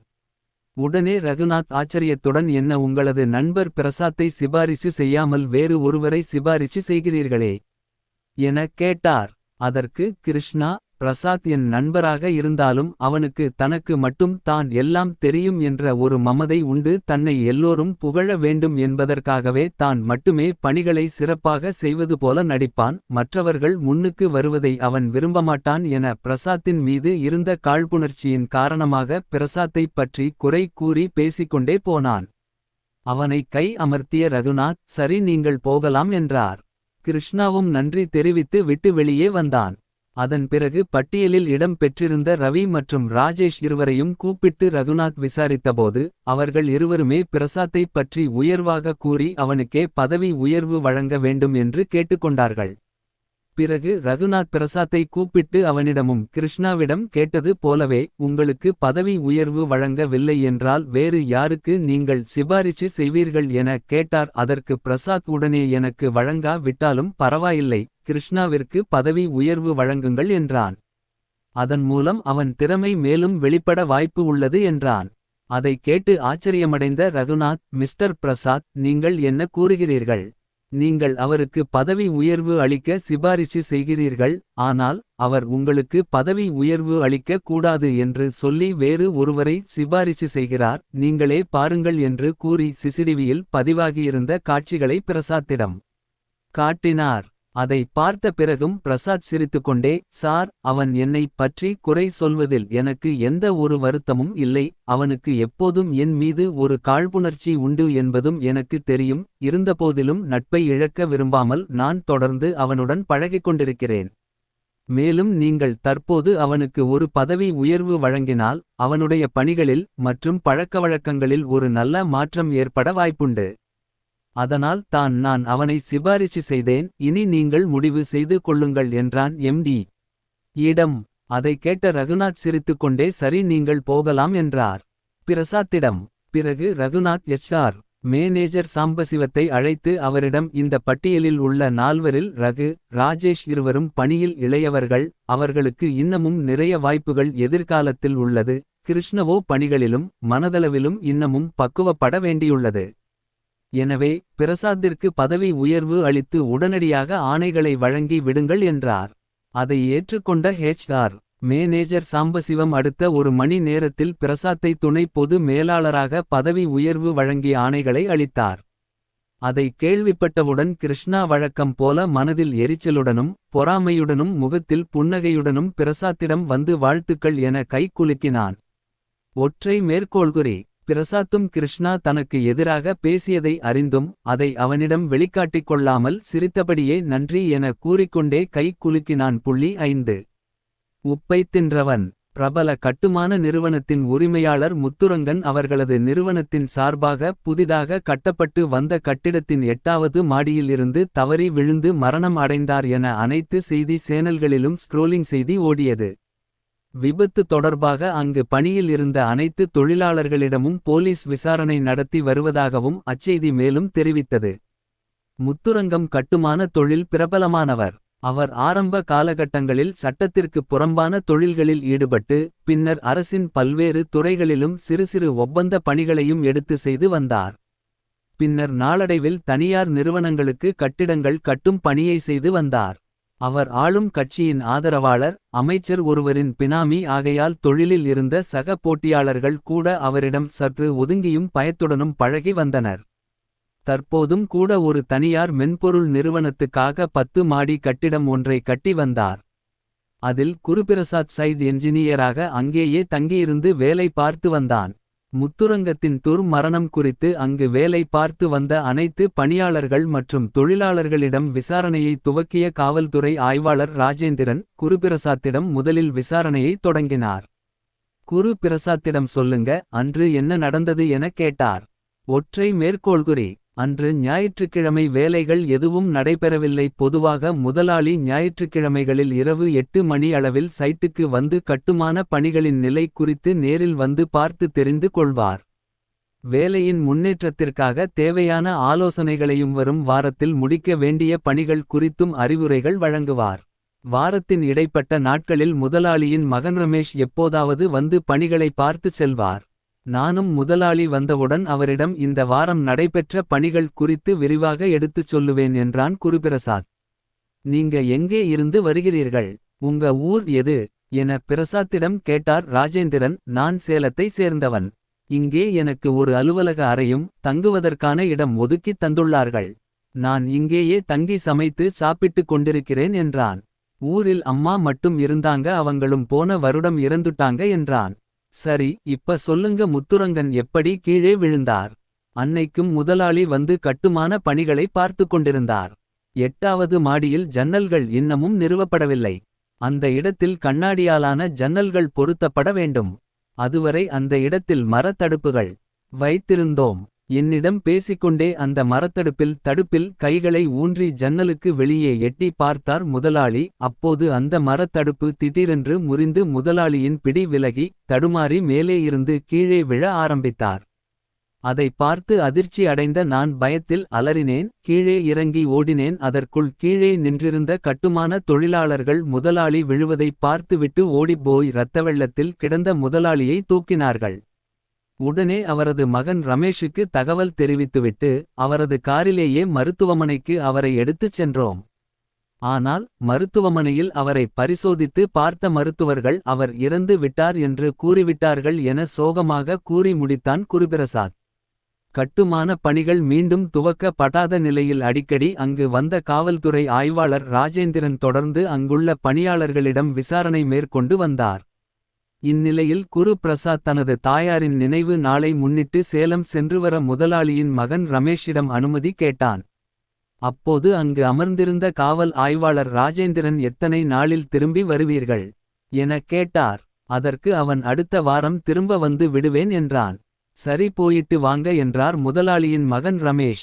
Speaker 1: உடனே ரகுநாத் ஆச்சரியத்துடன் என்ன உங்களது நண்பர் பிரசாத்தை சிபாரிசு செய்யாமல் வேறு ஒருவரை சிபாரிசு செய்கிறீர்களே என கேட்டார். அதற்கு கிருஷ்ணா பிரசாத் என் நண்பராக இருந்தாலும் அவனுக்கு தனக்கு மட்டும் தான் எல்லாம் தெரியும் என்ற ஒரு மமதை உண்டு. தன்னை எல்லோரும் புகழ வேண்டும் என்பதற்காகவே தான் மட்டுமே பணிகளை சிறப்பாக செய்வது போல நடிப்பான். மற்றவர்கள் முன்னுக்கு வருவதை அவன் விரும்பமாட்டான் என பிரசாத்தின் மீது இருந்த காழ்ப்புணர்ச்சியின் காரணமாக பிரசாத்தைப் பற்றி குறை கூறி பேசிக்கொண்டே போனான். அவனை கை அமர்த்திய ரகுநாத் சரி நீங்கள் போகலாம் என்றார். கிருஷ்ணாவும் நன்றி தெரிவித்து விட்டு வெளியே வந்தான். அதன் பிறகு பட்டியலில் இடம் பெற்றிருந்த ரவி மற்றும் ராஜேஷ் இருவரையும் கூப்பிட்டு ரகுநாத் விசாரித்தபோது அவர்கள் இருவருமே பிரசாத்தைப் பற்றி உயர்வாக கூறி அவனுக்கே பதவி உயர்வு வழங்க வேண்டும் என்று கேட்டுக்கொண்டார்கள். பிறகு ரகுநாத் பிரசாத்தை கூப்பிட்டு அவனிடமும் கிருஷ்ணாவிடம் கேட்டது போலவே உங்களுக்கு பதவி உயர்வு வழங்கவில்லை என்றால் வேறு யாருக்கு நீங்கள் சிபாரிசு செய்வீர்கள் என கேட்டார். அதற்கு பிரசாத் உடனே எனக்கு வழங்கா விட்டாலும் பரவாயில்லை, கிருஷ்ணாவிற்கு பதவி உயர்வு வழங்குங்கள் என்றான். அதன் மூலம் அவன் திறமை மேலும் வெளிப்பட வாய்ப்பு உள்ளது என்றான். அதை கேட்டு ஆச்சரியமடைந்த ரகுநாத், மிஸ்டர் பிரசாத், நீங்கள் என்ன கூறுகிறீர்கள்? நீங்கள் அவருக்கு பதவி உயர்வு அளிக்க சிபாரிசு செய்கிறீர்கள், ஆனால் அவர் உங்களுக்கு பதவி உயர்வு அளிக்க கூடாது என்று சொல்லி வேறு ஒருவரை சிபாரிசு செய்கிறார், நீங்களே பாருங்கள் என்று கூறி சிசிடிவியில் பதிவாகியிருந்த காட்சிகளை பிரசாத்திடம் காட்டினார். அதை பார்த்த பிறகும் பிரசாத் சிரித்துக்கொண்டே, சார், அவன் என்னைப் பற்றி குறை சொல்வதில் எனக்கு எந்த ஒரு வருத்தமும் இல்லை, அவனுக்கு எப்போதும் என் மீது ஒரு காழ்ப்புணர்ச்சி உண்டு என்பதும் எனக்கு தெரியும், இருந்தபோதிலும் நட்பை இழக்க விரும்பாமல் நான் தொடர்ந்து அவனுடன் பழகிக் கொண்டிருக்கிறேன். மேலும் நீங்கள் தற்போது அவனுக்கு ஒரு பதவி உயர்வு வழங்கினால் அவனுடைய பணிகளில் மற்றும் பழக்கவழக்கங்களில் ஒரு நல்ல மாற்றம் ஏற்பட வாய்ப்புண்டு. அதனால் நான் அவனை சிபாரிசு செய்தேன், இனி நீங்கள் முடிவு செய்து கொள்ளுங்கள் என்றான் எம்.டி. யிடம். அதை கேட்ட ரகுநாத் சிரித்துக்கொண்டே சரி, நீங்கள் போகலாம் என்றார் பிரசாத்திடம். பிறகு ரகுநாத் எச்.ஆர். மேனேஜர் சாம்பசிவத்தை அழைத்து அவரிடம் இந்த பட்டியலில் உள்ள 4வரில் ரகு, ராஜேஷ் இருவரும் பணியில் இளையவர்கள், அவர்களுக்கு இன்னமும் நிறைய வாய்ப்புகள் எதிர்காலத்தில் உள்ளது, கிருஷ்ணவோ பணிகளிலும் மனதளவிலும் இன்னமும் பக்குவப்பட வேண்டியுள்ளது. எனவே பிரசாத்திற்கு பதவி உயர்வு அளித்து உடனடியாக ஆணைகளை வழங்கி விடுங்கள் என்றார். அதை ஏற்றுக்கொண்ட ஹெச்.ஆர். மேனேஜர் சாம்பசிவம் அடுத்த ஒரு மணி நேரத்தில் பிரசாத்தை துணை பொது மேலாளராக பதவி உயர்வு வழங்கி ஆணைகளை அளித்தார். அதை கேள்விப்பட்டவுடன் கிருஷ்ணா வழக்கம் போல மனதில் எரிச்சலுடனும் பொறாமையுடனும் முகத்தில் புன்னகையுடனும் பிரசாத்திடம் வந்து வாழ்த்துக்கள் என கை குலுக்கினான். ஒற்றை மேற்கோள்குறி. பிரசாத்தும் கிருஷ்ணா தனக்கு எதிராக பேசியதை அறிந்தும் அதை அவனிடம் வெளிக்காட்டிக் கொள்ளாமல் சிரித்தபடியே நன்றி என கூறிக்கொண்டே கை குலுக்கினான். 5. உப்பை தின்றவன். பிரபல கட்டுமான நிறுவனத்தின் உரிமையாளர் முத்துரங்கன் அவர்களது நிறுவனத்தின் சார்பாக புதிதாக கட்டப்பட்டு வந்த கட்டிடத்தின் 8வது மாடியில் இருந்து தவறி விழுந்து மரணம் அடைந்தார் என அனைத்து செய்தி சேனல்களிலும் ஸ்க்ரோலிங் செய்தி ஓடியது. விபத்து தொடர்பாக அங்கு பணியில் இருந்த அனைத்து தொழிலாளர்களிடமும் போலீஸ் விசாரணை நடத்தி வருவதாகவும் அச்செய்தி மேலும் தெரிவித்தது. முத்துரங்கம் கட்டுமான தொழில் பிரபலமானவர். அவர் ஆரம்ப காலகட்டங்களில் சட்டத்திற்கு புறம்பான தொழில்களில் ஈடுபட்டு பின்னர் அரசின் பல்வேறு துறைகளிலும் சிறு சிறு ஒப்பந்த பணிகளையும் எடுத்து செய்து வந்தார். பின்னர் நாளடைவில் தனியார் நிறுவனங்களுக்கு கட்டிடங்கள் கட்டும் பணியை செய்து வந்தார். அவர் ஆளும் கட்சியின் ஆதரவாளர், அமைச்சர் ஒருவரின் பினாமி ஆகையால் தொழிலில் இருந்த சக போட்டியாளர்கள் கூட அவரிடம் சற்று ஒதுங்கியும் பயத்துடனும் பழகி வந்தனர். தற்போதும் கூட ஒரு தனியார் மென்பொருள் நிறுவனத்துக்காக 10 மாடி கட்டிடம் ஒன்றை கட்டி வந்தார். அதில் குருபிரசாத் சைட் என்ஜினியராக அங்கேயே தங்கியிருந்து வேலை பார்த்து வந்தான். முத்துரங்கத்தின் மரணம் குறித்து அங்கு வேலை பார்த்து வந்த அனைத்து பணியாளர்கள் மற்றும் தொழிலாளர்களிடம் விசாரணையை துவக்கிய காவல்துறை ஆய்வாளர் ராஜேந்திரன் குருபிரசாத்திடம் முதலில் விசாரணையை தொடங்கினார். குருபிரசாத்திடம் சொல்லுங்க, அன்று என்ன நடந்தது என கேட்டார். ஒற்றை மேற்கோள்குறி. அன்று ஞாயிற்றுக்கிழமை வேலைகள் எதுவும் நடைபெறவில்லை. பொதுவாக முதலாளி ஞாயிற்றுக்கிழமைகளில் இரவு 8 மணி அளவில் சைட்டுக்கு வந்து கட்டுமான பணிகளின் நிலை குறித்து நேரில் வந்து பார்த்து தெரிந்து கொள்வார். வேலையின் முன்னேற்றத்திற்காக தேவையான ஆலோசனைகளையும் வரும் வாரத்தில் முடிக்க வேண்டிய பணிகள் குறித்தும் அறிவுரைகள் வழங்குவார். வாரத்தின் இடைப்பட்ட நாட்களில் முதலாளியின் மகன் ரமேஷ் எப்போதாவது வந்து பணிகளை பார்த்து செல்வார். நானும் முதலாளி வந்தவுடன் அவரிடம் இந்த வாரம் நடைபெற்ற பணிகள் குறித்து விரிவாக எடுத்துச் சொல்லுவேன் என்றான் குருபிரசாத். நீங்க எங்கே இருந்து வருகிறீர்கள், உங்க ஊர் எது என பிரசாத்திடம் கேட்டார் ராஜேந்திரன். நான் சேலத்தை சேர்ந்தவன். இங்கே எனக்கு ஒரு அலுவலக அறையும் தங்குவதற்கான இடம் ஒதுக்கித் தந்துள்ளார்கள். நான் இங்கேயே தங்கி சமைத்து சாப்பிட்டுக் கொண்டிருக்கிறேன் என்றான். ஊரில் அம்மா மட்டும் இருந்தாங்க, அவங்களும் போன வருடம் இறந்துட்டாங்க என்றான். சரி, இப்ப சொல்லுங்க, முத்துரங்கன் எப்படி கீழே விழுந்தார்? அன்னைக்கும் முதலாளி வந்து கட்டுமான பணிகளை பார்த்து கொண்டிருந்தார். 8வது மாடியில் ஜன்னல்கள் இன்னமும் நிறுவப்படவில்லை. அந்த இடத்தில் கண்ணாடியாலான ஜன்னல்கள் பொருத்தப்பட வேண்டும். அதுவரை அந்த இடத்தில் மரத்தடுப்புகள் வைத்திருந்தோம். என்னிடம் பேசிக்கொண்டே அந்த மரத்தடுப்பில் தடுப்பில் கைகளை ஊன்றி ஜன்னலுக்கு வெளியே எட்டி பார்த்தார் முதலாளி. அப்போது அந்த மரத்தடுப்பு திடீரென்று முறிந்து முதலாளியின் பிடி விலகி தடுமாறி மேலே இருந்து கீழே விழ ஆரம்பித்தார். அதை பார்த்து அதிர்ச்சி அடைந்த நான் பயத்தில் அலறினேன். கீழே இறங்கி ஓடினேன். அதற்குள் கீழே நின்றிருந்த கட்டுமான தொழிலாளர்கள் முதலாளி விழுவதை பார்த்துவிட்டு ஓடிப்போய் இரத்தவெள்ளத்தில் கிடந்த முதலாளியை தூக்கினார்கள். உடனே அவரது மகன் ரமேஷுக்கு தகவல் தெரிவித்துவிட்டு அவரது காரிலேயே மருத்துவமனைக்கு அவரை எடுத்துச் சென்றோம். ஆனால் மருத்துவமனையில் அவரை பரிசோதித்து பார்த்த மருத்துவர்கள் அவர் இறந்து விட்டார் என்று கூறிவிட்டார்கள் என சோகமாக கூறி முடித்தான் குருபிரசாத். கட்டுமான பணிகள் மீண்டும் துவக்க படாத நிலையில் அடிக்கடி அங்கு வந்த காவல்துறை ஆய்வாளர் ராஜேந்திரன் தொடர்ந்து அங்குள்ள பணியாளர்களிடம் விசாரணை மேற்கொண்டு வந்தார். இந்நிலையில் குரு பிரசாத் தனது தாயாரின் நினைவு நாளை முன்னிட்டு சேலம் சென்றுவர முதலாளியின் மகன் ரமேஷிடம் அனுமதி கேட்டான். அப்போது அங்கு அமர்ந்திருந்த காவல் ஆய்வாளர் ராஜேந்திரன் எத்தனை நாளில் திரும்பி வருவீர்கள் என கேட்டார். அதற்கு அவன் அடுத்த வாரம் திரும்ப வந்து விடுவேன் என்றான். சரி, போயிட்டு வாங்க என்றார் முதலாளியின் மகன் ரமேஷ்.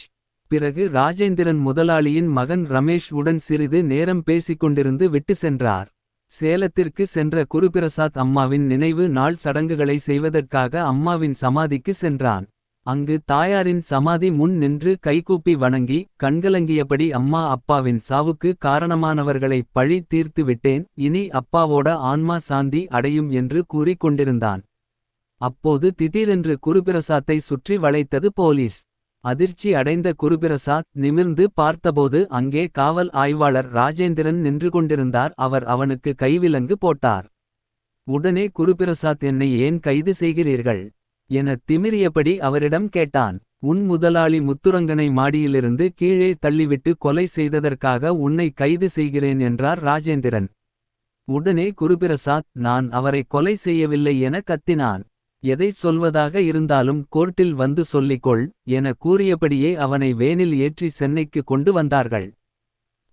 Speaker 1: பிறகு ராஜேந்திரன் முதலாளியின் மகன் ரமேஷ் உடன் சிறிது நேரம் பேசிக்கொண்டிருந்து விட்டு சென்றார். சேலத்திற்கு சென்ற குருபிரசாத் அம்மாவின் நினைவு நாள் சடங்குகளை செய்வதற்காக அம்மாவின் சமாதிக்கு சென்றான். அங்கு தாயாரின் சமாதி முன் நின்று கைகூப்பி வணங்கி கண்கலங்கியபடி அம்மா, அப்பாவின் சாவுக்கு காரணமானவர்களை பழி தீர்த்து விட்டேன், இனி அப்பாவோட ஆன்மா சாந்தி அடையும் என்று கூறிக் கொண்டிருந்தான். அப்போது திடீரென்று குருபிரசாத்தை சுற்றி வளைத்தது போலீஸ். அதிர்ச்சி அடைந்த குருபிரசாத் நிமிர்ந்து பார்த்தபோது அங்கே காவல் ஆய்வாளர் ராஜேந்திரன் நின்று கொண்டிருந்தார். அவர் அவனுக்கு கைவிலங்கு போட்டார். உடனே குருபிரசாத், என்னை ஏன் கைது செய்கிறீர்கள் என திமிரியபடி அவரிடம் கேட்டான். உன் முதலாளி முத்துரங்கனை மாடியிலிருந்து கீழே தள்ளிவிட்டு கொலை செய்ததற்காக உன்னை கைது செய்கிறேன் என்றார் ராஜேந்திரன். உடனே குருபிரசாத், நான் அவரை கொலை செய்யவில்லை என கத்தினான். எதைச் சொல்வதாக இருந்தாலும் கோர்ட்டில் வந்து சொல்லிக்கொள் என கூறியபடியே அவனை வேனில் ஏற்றி சென்னைக்கு கொண்டு வந்தார்கள்.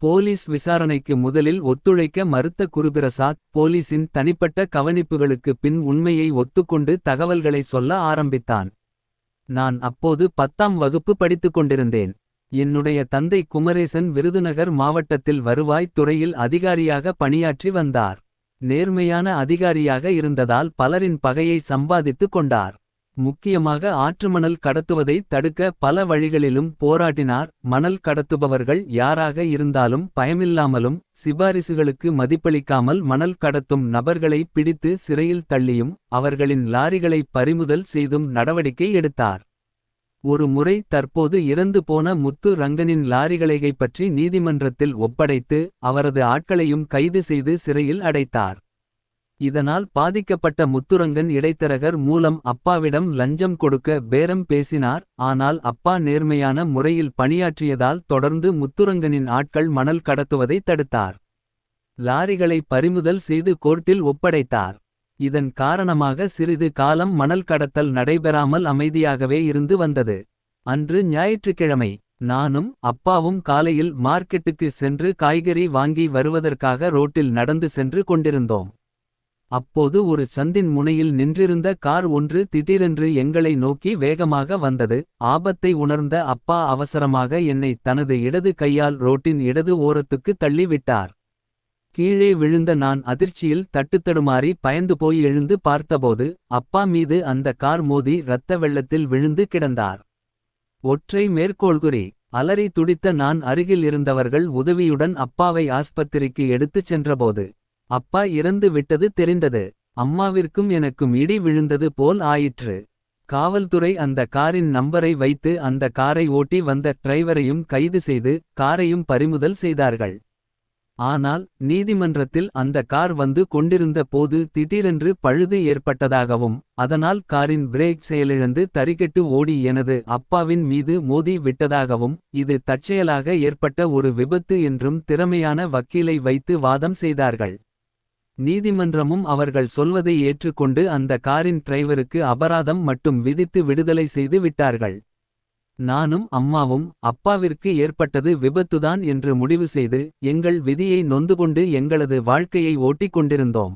Speaker 1: போலீஸ் விசாரணைக்கு முதலில் ஒத்துழைக்க மறுத்த குருபிரசாத் போலீசின் தனிப்பட்ட கவனிப்புகளுக்கு பின் உண்மையை ஒத்துக்கொண்டு தகவல்களை சொல்ல ஆரம்பித்தான். நான் அப்போது 10ஆம் வகுப்பு படித்துக் கொண்டிருந்தேன். என்னுடைய தந்தை குமரேசன் விருதுநகர் மாவட்டத்தில் வருவாய் துறையில் அதிகாரியாக பணியாற்றி வந்தார். நேர்மையான அதிகாரியாக இருந்ததால் பலரின் பகையை சம்பாதித்துக் கொண்டார். முக்கியமாக ஆற்றுமணல் கடத்துவதை தடுக்க பல வழிகளிலும் போராடினார். மணல் கடத்துபவர்கள் யாராக இருந்தாலும் பயமில்லாமலும் சிபாரிசுகளுக்கு மதிப்பளிக்காமல் மணல் கடத்தும் நபர்களை பிடித்து சிறையில் தள்ளியும் அவர்களின் லாரிகளை பறிமுதல் செய்தும் நடவடிக்கை எடுத்தார். ஒரு முறை தற்போது இறந்து போன முத்து ரங்கனின் லாரிகளை கைப்பற்றி நீதிமன்றத்தில் ஒப்படைத்து அவரது ஆட்களையும் கைது செய்து சிறையில் அடைத்தார். இதனால் பாதிக்கப்பட்ட முத்துரங்கன் இடைத்தரகர் மூலம் அப்பாவிடம் லஞ்சம் கொடுக்க பேரம் பேசினார். ஆனால் அப்பா நேர்மையான முறையில் பணியாற்றியதால் தொடர்ந்து முத்துரங்கனின் ஆட்கள் மணல் கடத்துவதை தடுத்தார். லாரிகளை பறிமுதல் செய்து கோர்ட்டில் ஒப்படைத்தார். இதன் காரணமாக சிறிது காலம் மணல் கடத்தல் நடைபெறாமல் அமைதியாகவே இருந்து வந்தது. அன்று ஞாயிற்றுக்கிழமை. நானும் அப்பாவும் காலையில் மார்க்கெட்டுக்கு சென்று காய்கறி வாங்கி வருவதற்காக ரோட்டில் நடந்து சென்று கொண்டிருந்தோம். அப்போது ஒரு சந்தின் முனையில் நின்றிருந்த கார் ஒன்று திடீரென்று எங்களை நோக்கி வேகமாக வந்தது. ஆபத்தை உணர்ந்த அப்பா அவசரமாக என்னை தனது இடது கையால் ரோட்டின் இடது ஓரத்துக்கு தள்ளிவிட்டார். கீழே விழுந்த நான் அதிர்ச்சியில் தட்டுத்தடுமாறி பயந்து போய் எழுந்து பார்த்தபோது அப்பா மீது அந்த கார் மோதி இரத்த வெள்ளத்தில் விழுந்து கிடந்தார். ஒற்றை மேற்கோள்குறி. அலறி துடித்த நான் அருகில் இருந்தவர்கள் உதவியுடன் அப்பாவை ஆஸ்பத்திரிக்கு எடுத்துச் சென்றபோது அப்பா இறந்து விட்டது தெரிந்தது. அம்மாவிற்கும் எனக்கும் இடி விழுந்தது போல் ஆயிற்று. காவல்துறை அந்த காரின் நம்பரை வைத்து அந்த காரை ஓட்டி வந்த டிரைவரையும் கைது செய்து காரையும் பறிமுதல் செய்தார்கள். ஆனால் நீதிமன்றத்தில் அந்த கார் வந்து கொண்டிருந்த போது திடீரென்று பழுது ஏற்பட்டதாகவும் அதனால் காரின் பிரேக் செயலிழந்து தறிகெட்டு ஓடி எனது அப்பாவின் மீது மோதி விட்டதாகவும் இது தற்செயலாக ஏற்பட்ட ஒரு விபத்து என்றும் திறமையான வக்கீலை வைத்து வாதம் செய்தார்கள். நீதிமன்றமும் அவர்கள் சொல்வதை ஏற்றுக்கொண்டு அந்த காரின் டிரைவருக்கு அபராதம் மட்டும் விதித்து விடுதலை செய்து விட்டார்கள். நானும் அம்மாவும் அப்பாவிற்கு ஏற்பட்டது விபத்துதான் என்று முடிவு செய்து எங்கள் விதியை நொந்துகொண்டு எங்களது வாழ்க்கையை ஓட்டிக் கொண்டிருந்தோம்.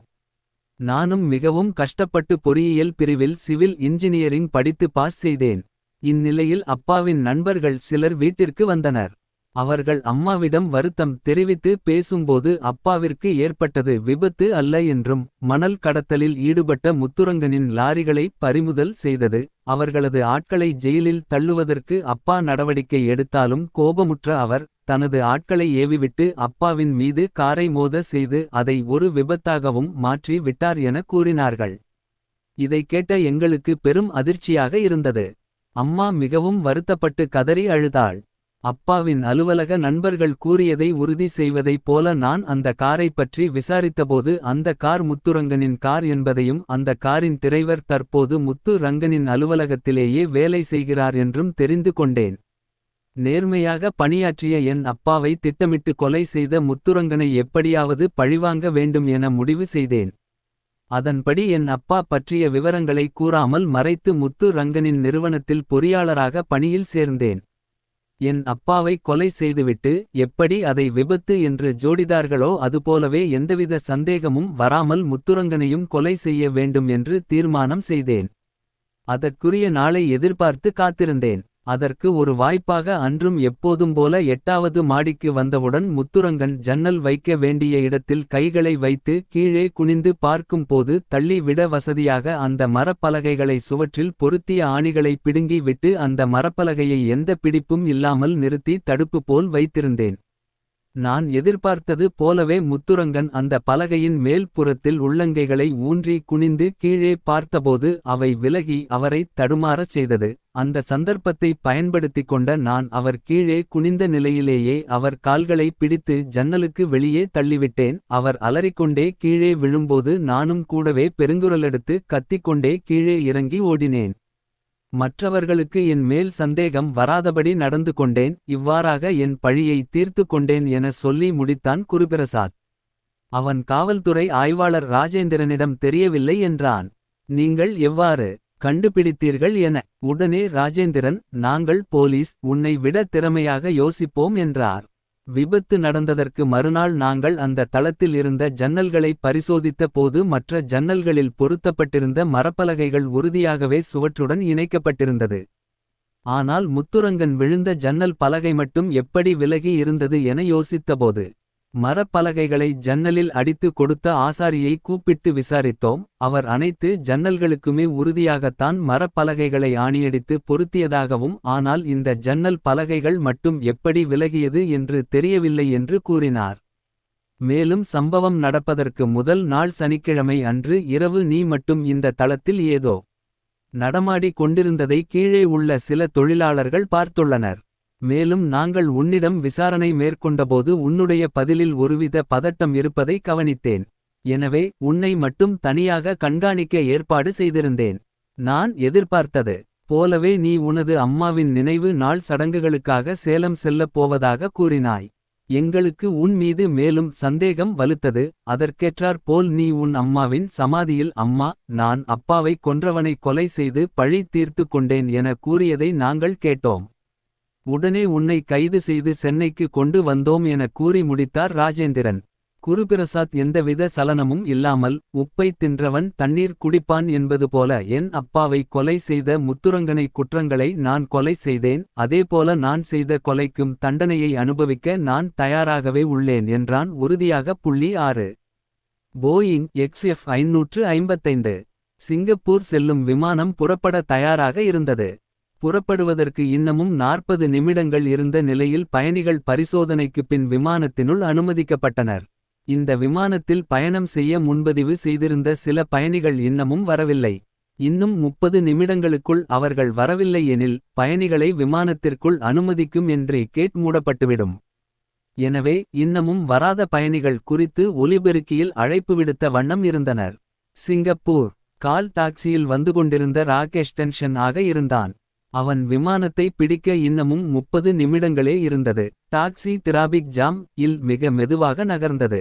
Speaker 1: நானும் மிகவும் கஷ்டப்பட்டு பொறியியல் பிரிவில் சிவில் இன்ஜினியரிங் படித்து பாஸ் செய்தேன். இந்நிலையில் அப்பாவின் நண்பர்கள் சிலர் வீட்டிற்கு வந்தனர். அவர்கள் அம்மாவிடம் வருத்தம் தெரிவித்து பேசும்போது அப்பாவிற்கு ஏற்பட்டது விபத்து அல்ல என்றும் மணல் கடத்தலில் ஈடுபட்ட முத்துரங்கனின் லாரிகளை பறிமுதல் செய்தது. அவர்களது ஆட்களை ஜெயிலில் தள்ளுவதற்கு அப்பா நடவடிக்கை எடுத்தாலும் கோபமுற்ற அவர் தனது ஆட்களை ஏவிவிட்டு அப்பாவின் மீது காரை மோத செய்து அதை ஒரு விபத்தாகவும் மாற்றி விட்டார் என கூறினார்கள். இதை கேட்ட எங்களுக்கு பெரும் அதிர்ச்சியாக இருந்தது. அம்மா மிகவும் வருத்தப்பட்டு கதறி அழுதாள். அப்பாவின் அலுவலக நண்பர்கள் கூறியதை உறுதி செய்வதைப் போல நான் அந்த காரை பற்றி விசாரித்தபோது அந்த கார் முத்துரங்கனின் கார் என்பதையும் அந்த காரின் டிரைவர் தற்போது முத்து ரங்கனின் அலுவலகத்திலேயே வேலை செய்கிறார் என்றும் தெரிந்து கொண்டேன். நேர்மையாக பணியாற்றிய என் அப்பாவை திட்டமிட்டு கொலை செய்த முத்துரங்கனை எப்படியாவது பழிவாங்க வேண்டும் என முடிவு செய்தேன். அதன்படி என் அப்பா பற்றிய விவரங்களை கூறாமல் மறைத்து முத்து ரங்கனின் நிறுவனத்தில் பொறியாளராக பணியில் சேர்ந்தேன். என் அப்பாவை கொலை செய்துவிட்டு எப்படி அதை விபத்து என்று ஜோடிதார்களோ அதுபோலவே எந்தவித சந்தேகமும் வராமல் முத்துரங்கனையும் கொலை செய்ய வேண்டும் என்று தீர்மானம் செய்தேன். அதற்குரிய நாளை எதிர்பார்த்து காத்திருந்தேன். அதற்கு ஒரு வாய்ப்பாக அன்றும் எப்போதும் போல 8வது மாடிக்கு வந்தவுடன் முத்துரங்கன் ஜன்னல் வைக்க வேண்டிய இடத்தில் கைகளை வைத்து கீழே குனிந்து பார்க்கும் போது தள்ளி விட வசதியாக அந்த மரப்பலகைகளை சுவற்றில் பொருத்திய ஆணிகளை பிடுங்கி விட்டு அந்த மரப்பலகையை எந்த பிடிப்பும் இல்லாமல் நிறுத்தி தடுப்பு போல் வைத்திருந்தேன். நான் எதிர்பார்த்தது போலவே முத்துரங்கன் அந்த பலகையின் மேல் புறத்தில் உள்ளங்கைகளை ஊன்றி குனிந்து கீழே பார்த்தபோது அவை விலகி அவரை தடுமாறச் செய்தது. அந்த சந்தர்ப்பத்தை பயன்படுத்திக் கொண்ட நான் அவர் கீழே குனிந்த நிலையிலேயே அவர் கால்களை பிடித்து ஜன்னலுக்கு வெளியே தள்ளிவிட்டேன். அவர் அலறிக்கொண்டே கீழே விழும்போது நானும் கூடவே பெருங்குரலெடுத்து கத்திக்கொண்டே கீழே இறங்கி ஓடினேன். மற்றவர்களுக்கு என் மேல் சந்தேகம் வராதபடி நடந்து கொண்டேன். இவ்வாறாக என் பழியை தீர்த்து கொண்டேன் என சொல்லி முடித்தான் குருபிரசாத். அவன் காவல்துறை ஆய்வாளர் ராஜேந்திரனிடம் தெரியவில்லை என்றான். நீங்கள் எவ்வாறு கண்டுபிடித்தீர்கள் என. உடனே ராஜேந்திரன் நாங்கள் போலீஸ் உன்னை விட திறமையாக யோசிப்போம் என்றார். விபத்து நடந்ததற்கு மறுநாள் நாங்கள் அந்த தளத்தில் இருந்த ஜன்னல்களை பரிசோதித்த போது மற்ற ஜன்னல்களில் பொருத்தப்பட்டிருந்த மரப்பலகைகள் உறுதியாகவே சுவற்றுடன் இணைக்கப்பட்டிருந்தது. ஆனால் முத்துரங்கன் விழுந்த ஜன்னல் பலகை மட்டும் எப்படி விலகி இருந்தது என யோசித்தபோது மரப்பலகைகளை ஜன்னலில் அடித்து கொடுத்த ஆசாரியை கூப்பிட்டு விசாரித்தோம். அவர் அனைத்து ஜன்னல்களுக்குமே உறுதியாகத்தான் மரப்பலகைகளை ஆணியடித்து பொருத்தியதாகவும் ஆனால் இந்த ஜன்னல் பலகைகள் மட்டும் எப்படி விலகியது என்று தெரியவில்லை என்று கூறினார். மேலும் சம்பவம் நடப்பதற்கு முதல் நாள் சனிக்கிழமை அன்று இரவு நீ மட்டும் இந்த தளத்தில் ஏதோ நடமாடி கொண்டிருந்ததை கீழே உள்ள சில தொழிலாளர்கள் பார்த்துள்ளனர். மேலும் நாங்கள் உன்னிடம் விசாரணை மேற்கொண்டபோது உன்னுடைய பதிலில் ஒருவித பதட்டம் இருப்பதை கவனித்தேன். எனவே உன்னை மட்டும் தனியாக கண்காணிக்க ஏற்பாடு செய்திருந்தேன். நான் எதிர்பார்த்தது போலவே நீ உனது அம்மாவின் நினைவு நாள் சடங்குகளுக்காக சேலம் செல்லப் போவதாக கூறினாய். எங்களுக்கு உன் மீது மேலும் சந்தேகம் வலுத்தது. அதற்கேற்றாற் போல் நீ உன் அம்மாவின் சமாதியில் அம்மா நான் அப்பாவை கொன்றவனை கொலை செய்து பழி தீர்த்து கொண்டேன் என கூறியதை நாங்கள் கேட்டோம். உடனே உன்னை கைது செய்து சென்னைக்கு கொண்டு வந்தோம் என கூறி முடித்தார் ராஜேந்திரன். குருபிரசாத் எந்தவித சலனமும் இல்லாமல் உப்பை தின்றவன் தண்ணீர் குடிப்பான் என்பது போல என் அப்பாவை கொலை செய்த முத்துரங்கனை குற்றங்களை நான் கொலை செய்தேன். அதேபோல நான் செய்த கொலைக்கும் தண்டனையை அனுபவிக்க நான் தயாராகவே உள்ளேன் என்றான் உறுதியாக. 6 போயிங் XF 555 சிங்கப்பூர் செல்லும் விமானம் புறப்பட தயாராக இருந்தது. புறப்படுவதற்கு இன்னமும் 40 நிமிடங்கள் இருந்த நிலையில் பயணிகள் பரிசோதனைக்கு பின் விமானத்தினுள் அனுமதிக்கப்பட்டனர். இந்த விமானத்தில் பயணம் செய்ய முன்பதிவு செய்திருந்த சில பயணிகள் இன்னமும் வரவில்லை. இன்னும் 30 நிமிடங்களுக்குள் அவர்கள் வரவில்லை எனில் பயணிகளை விமானத்திற்குள் அனுமதிக்கும் என்றே கேட் மூடப்பட்டுவிடும். எனவே இன்னமும் வராத பயணிகள் குறித்து ஒலிபெருக்கியில் அழைப்பு விடுத்த வண்ணம் இருந்தனர். சிங்கப்பூர் கால் டாக்சியில் வந்து கொண்டிருந்த ராகேஷ் டென்ஷன் ஆக இருந்தான். அவன் விமானத்தை பிடிக்க இன்னமும் 30 நிமிடங்களே இருந்தது. டாக்ஸி டிராபிக் ஜாம் இல் மிக மெதுவாக நகர்ந்தது.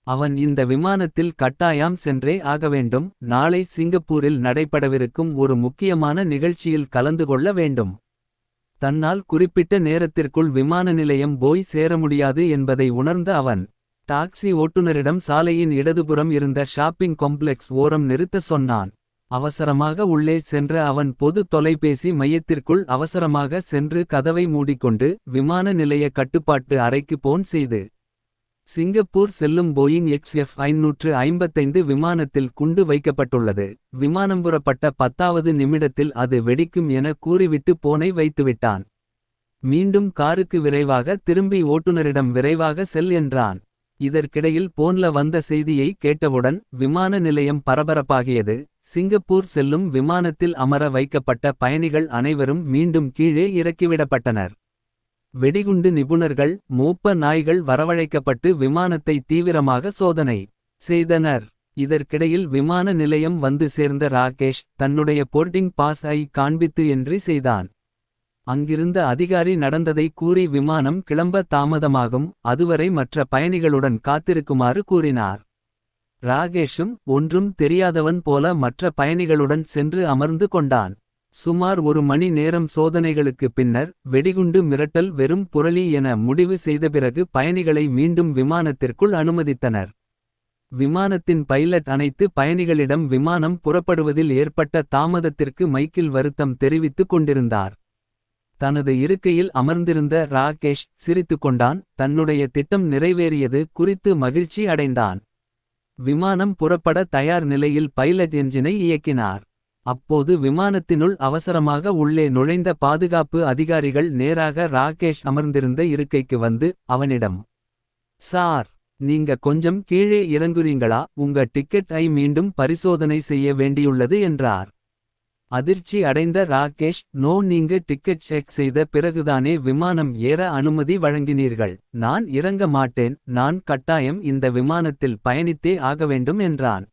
Speaker 1: அவன் இந்த விமானத்தில் கட்டாயம் சென்றே ஆக வேண்டும். நாளை சிங்கப்பூரில் நடைபெறவிருக்கும் ஒரு முக்கியமான நிகழ்ச்சியில் கலந்து கொள்ள வேண்டும். தன்னால் குறிப்பிட்ட நேரத்திற்குள் விமான நிலையம் போய் சேர முடியாது என்பதை உணர்ந்த அவன் டாக்ஸி ஓட்டுநரிடம் சாலையின் இடதுபுறம் இருந்த ஷாப்பிங் காம்ப்ளெக்ஸ் ஓரம் நிறுத்த சொன்னான். அவசரமாக உள்ளே சென்ற அவன் பொது தொலைபேசி மையத்திற்குள் அவசரமாக சென்று கதவை மூடிக்கொண்டு விமான நிலைய கட்டுப்பாட்டு அறைக்கு போன் செய்து. சிங்கப்பூர் செல்லும் போயிங் XF-555 விமானத்தில் குண்டு வைக்கப்பட்டுள்ளது. விமானம் புறப்பட்ட 10வது நிமிடத்தில் அது வெடிக்கும் என கூறிவிட்டு போனை வைத்துவிட்டான். மீண்டும் காருக்கு விரைவாக திரும்பி ஓட்டுநரிடம் விரைவாக செல் என்றான். இதற்கிடையில் போன்ல வந்த செய்தியை கேட்டவுடன் விமான நிலையம் பரபரப்பாகியது. சிங்கப்பூர் செல்லும் விமானத்தில் அமர வைக்கப்பட்ட பயணிகள் அனைவரும் மீண்டும் கீழே இறக்கிவிடப்பட்டனர். வெடிகுண்டு நிபுணர்கள் மோப்ப நாய்கள் வரவழைக்கப்பட்டு விமானத்தை தீவிரமாக சோதனை செய்தனர். இதற்கிடையில் விமான நிலையம் வந்து சேர்ந்த ராகேஷ் தன்னுடைய போர்டிங் பாஸ் ஐ காண்பித்து என்ட்ரி செய்தான். அங்கிருந்த அதிகாரி நடந்ததை கூறி விமானம் கிளம்ப தாமதமாகும் அதுவரை மற்ற பயணிகளுடன் காத்திருக்குமாறு கூறினார். ராகேஷும் ஒன்றும் தெரியாதவன் போல மற்ற பயணிகளுடன் சென்று அமர்ந்து கொண்டான். சுமார் 1 மணி நேரம் சோதனைகளுக்கு பின்னர் வெடிகுண்டு மிரட்டல் வெறும் புரளி என முடிவு செய்த பிறகு பயணிகளை மீண்டும் விமானத்திற்குள் அனுமதித்தனர். விமானத்தின் பைலட் அனைத்து பயணிகளிடம் விமானம் புறப்படுவதில் ஏற்பட்ட தாமதத்திற்கு மைக்கில் வருத்தம் தெரிவித்துக் கொண்டிருந்தார். தனது இருக்கையில் அமர்ந்திருந்த ராகேஷ் சிரித்துக்கொண்டான். தன்னுடைய திட்டம் நிறைவேறியது குறித்து மகிழ்ச்சி அடைந்தான். விமானம் புறப்பட தயார் நிலையில் பைலட் என்ஜினை இயக்கினார். அப்போது விமானத்தினுள் அவசரமாக உள்ளே நுழைந்த பாதுகாப்பு அதிகாரிகள் நேராக ராகேஷ் அமர்ந்திருந்த இருக்கைக்கு வந்து அவனிடம் சார், நீங்க கொஞ்சம் கீழே இறங்குறீங்களா, உங்க டிக்கெட் ஐ மீண்டும் பரிசோதனை செய்ய வேண்டியுள்ளது என்றார். அதிர்ச்சி அடைந்த ராகேஷ் நோ, நீங்க டிக்கெட் செக் செய்த பிறகுதானே விமானம் ஏற அனுமதி வழங்கினீர்கள். நான் இறங்க மாட்டேன், நான் கட்டாயம் இந்த விமானத்தில் பயணித்தே ஆக வேண்டும் என்றான்.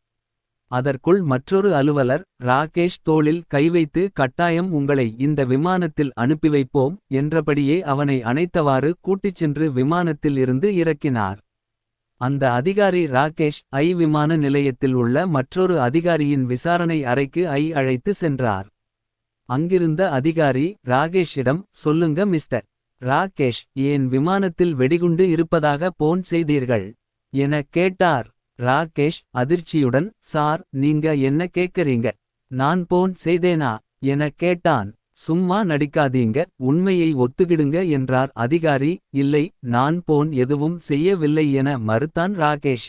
Speaker 1: அதற்குள் மற்றொரு அலுவலர் ராகேஷ் தோளில் கைவைத்து கட்டாயம் உங்களை இந்த விமானத்தில் அனுப்பி வைப்போம் என்றபடியே அவனை அணைத்தவாறு கூட்டிச் சென்று விமானத்தில் இருந்து இறக்கினார். அந்த அதிகாரி ராகேஷ் ஐ விமான நிலையத்தில் உள்ள மற்றொரு அதிகாரியின் விசாரணை அறைக்கு அழைத்து சென்றார். அங்கிருந்த அதிகாரி ராகேஷிடம் சொல்லுங்க மிஸ்டர் ராகேஷ், ஏன் விமானத்தில் வெடிகுண்டு இருப்பதாக போன் செய்தீர்கள் என கேட்டார். ராகேஷ் அதிர்ச்சியுடன் சார், நீங்க என்ன கேட்கறீங்க, நான் போன் செய்தேனா என கேட்டான். சும்மா நடிக்காதீங்க, உண்மையை ஒத்துக்கிடுங்க என்றார் அதிகாரி. இல்லை, நான் போன் எதுவும் செய்யவில்லை என மறுத்தான் ராகேஷ்.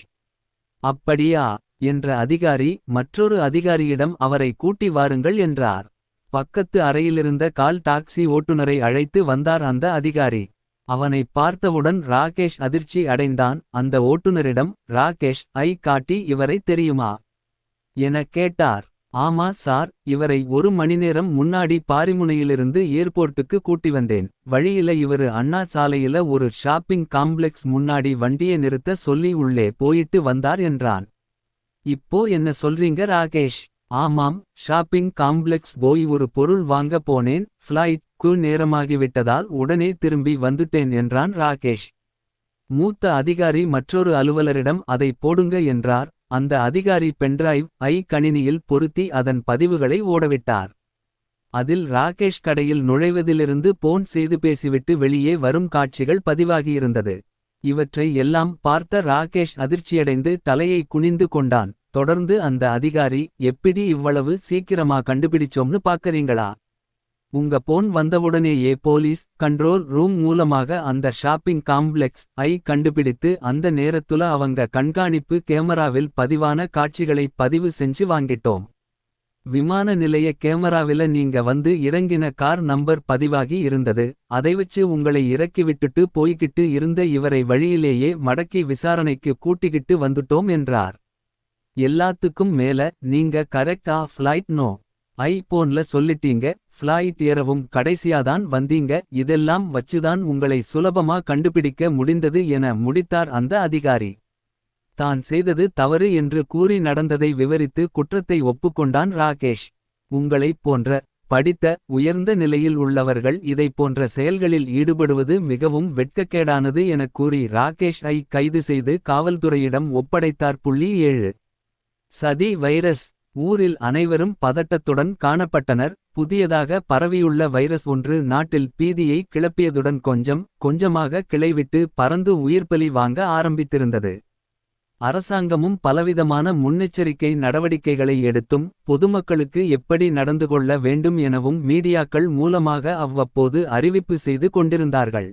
Speaker 1: அப்படியா என்ற அதிகாரி மற்றொரு அதிகாரியிடம் அவரை கூட்டி வாருங்கள் என்றார். பக்கத்து அறையிலிருந்த கால் டாக்ஸி ஓட்டுநரை அழைத்து வந்தார் அந்த அதிகாரி. அவனை பார்த்தவுடன் ராகேஷ் அதிர்ச்சி அடைந்தான். அந்த ஓட்டுநரிடம் ராகேஷ் ஐ காட்டி இவரை தெரியுமா என கேட்டார். ஆமா சார், இவரை 1 மணி நேரம் முன்னாடி பாரிமுனையிலிருந்து ஏர்போர்ட்டுக்கு கூட்டி வந்தேன். வழியில இவரு அண்ணா சாலையில ஒரு ஷாப்பிங் காம்ப்ளெக்ஸ் முன்னாடி வண்டியை நிறுத்த சொல்லி உள்ளே போயிட்டு வந்தார் என்றான். இப்போ என்ன சொல்றீங்க ராகேஷ்? ஆமாம், ஷாப்பிங் காம்ப்ளெக்ஸ் போய் ஒரு பொருள் வாங்க போனேன். ஃப்ளைட்க்கு நேரமாகிவிட்டதால் உடனே திரும்பி வந்துட்டேன் என்றான் ராகேஷ். மூத்த அதிகாரி மற்றொரு அலுவலரிடம் அதை போடுங்க என்றார். அந்த அதிகாரி பென்டிரைவ் ஐ கணினியில் பொருத்தி அதன் பதிவுகளை ஓடவிட்டார். அதில் ராகேஷ் கடையில் நுழைவதிலிருந்து போன் செய்து பேசிவிட்டு வெளியே வரும் காட்சிகள் பதிவாகியிருந்தது. இவற்றை எல்லாம் பார்த்த ராகேஷ் அதிர்ச்சியடைந்து தலையை குனிந்து கொண்டான். தொடர்ந்து அந்த அதிகாரி எப்பிடி இவ்வளவு சீக்கிரமா கண்டுபிடிச்சோம்னு பாக்கறீங்களா? உங்க போன் வந்தவுடனேயே போலீஸ் கண்ட்ரோல் ரூம் மூலமாக அந்த ஷாப்பிங் காம்ப்ளெக்ஸ் ஐ கண்டுபிடித்து அந்த நேரத்துல அவங்க கண்காணிப்பு கேமராவில் பதிவான காட்சிகளை பதிவு செஞ்சு வாங்கிட்டோம். விமான நிலைய கேமராவில நீங்க வந்து இறங்கின கார் நம்பர் பதிவாகி இருந்தது. அதை வச்சு உங்களை இறக்கிவிட்டுட்டு போய்கிட்டு இருந்த இவரை வழியிலேயே மடக்கி விசாரணைக்கு கூட்டிக்கிட்டு வந்துட்டோம் என்றார். எல்லாத்துக்கும் மேல நீங்க கரெக்டா ஃப்ளைட் நோ ஐ போன்ல சொல்லிட்டீங்க. ஃப்ளைட் ஏறவும் கடைசியாதான் வந்தீங்க. இதெல்லாம் வச்சுதான் உங்களை சுலபமா கண்டுபிடிக்க முடிந்தது என முடித்தார் அந்த அதிகாரி. தான் செய்தது தவறு என்று கூறி நடந்ததை விவரித்து குற்றத்தை ஒப்புக்கொண்டான் ராகேஷ். உங்களைப் போன்ற படித்த உயர்ந்த நிலையில் உள்ளவர்கள் இதைப் போன்ற செயல்களில் ஈடுபடுவது மிகவும் வெட்கக்கேடானது எனக் கூறி ராகேஷ் ஐ கைது செய்து காவல்துறையிடம் ஒப்படைத்தார். 7 சதி வைரஸ் ஊரில் அனைவரும் பதட்டத்துடன் காணப்பட்டனர். புதியதாக பரவியுள்ள வைரஸ் ஒன்று நாட்டில் பீதியை கிளப்பியதுடன் கொஞ்சம் கொஞ்சமாக கிளைவிட்டு பறந்து உயிர்பலி வாங்க ஆரம்பித்திருந்தது. அரசாங்கமும் பலவிதமான முன்னெச்சரிக்கை நடவடிக்கைகளை எடுத்தும் பொதுமக்களுக்கு எப்படி நடந்து கொள்ள வேண்டும் எனவும் மீடியாக்கள் மூலமாக அவ்வப்போது அறிவிப்பு செய்து கொண்டிருந்தார்கள்.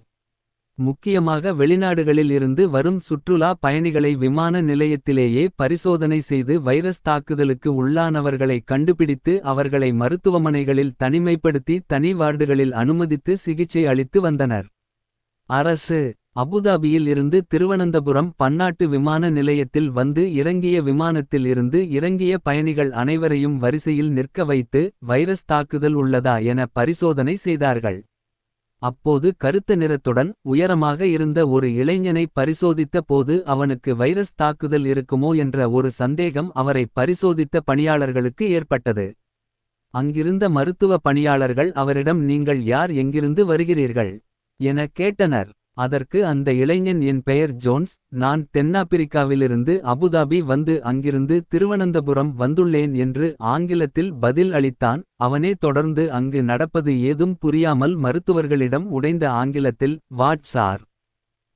Speaker 1: முக்கியமாக வெளிநாடுகளில் இருந்து வரும் சுற்றுலா பயணிகளை விமான நிலையத்திலேயே பரிசோதனை செய்து வைரஸ் தாக்குதலுக்கு உள்ளானவர்களை கண்டுபிடித்து அவர்களை மருத்துவமனைகளில் தனிமைப்படுத்தி தனி வார்டுகளில் அனுமதித்து சிகிச்சை அளித்து வந்தனர். அரசு அபுதாபியில் இருந்து திருவனந்தபுரம் பன்னாட்டு விமான நிலையத்தில் வந்து இறங்கிய விமானத்தில் இருந்து இறங்கிய பயணிகள் அனைவரையும் வரிசையில் நிற்க வைத்து வைரஸ் தாக்குதல் உள்ளதா என பரிசோதனை செய்தார்கள். அப்போது கருத்த நிறத்துடன் உயரமாக இருந்த ஒரு இளைஞனை பரிசோதித்த போது அவனுக்கு வைரஸ் தாக்குதல் இருக்குமோ என்ற ஒரு சந்தேகம் அவரை பரிசோதித்த பணியாளர்களுக்கு ஏற்பட்டது. அங்கிருந்த மருத்துவ பணியாளர்கள் அவரிடம் நீங்கள் யார், எங்கிருந்து வருகிறீர்கள் என கேட்டனர். அதற்கு அந்த இளைஞன் என் பெயர் ஜோன்ஸ், நான் தென்னாப்பிரிக்காவிலிருந்து அபுதாபி வந்து அங்கிருந்து திருவனந்தபுரம் வந்துள்ளேன் என்று ஆங்கிலத்தில் பதில் அளித்தான். அவனே தொடர்ந்து அங்கு நடப்பது ஏதும் புரியாமல் மருத்துவர்களிடம் உடைந்த ஆங்கிலத்தில் what sir,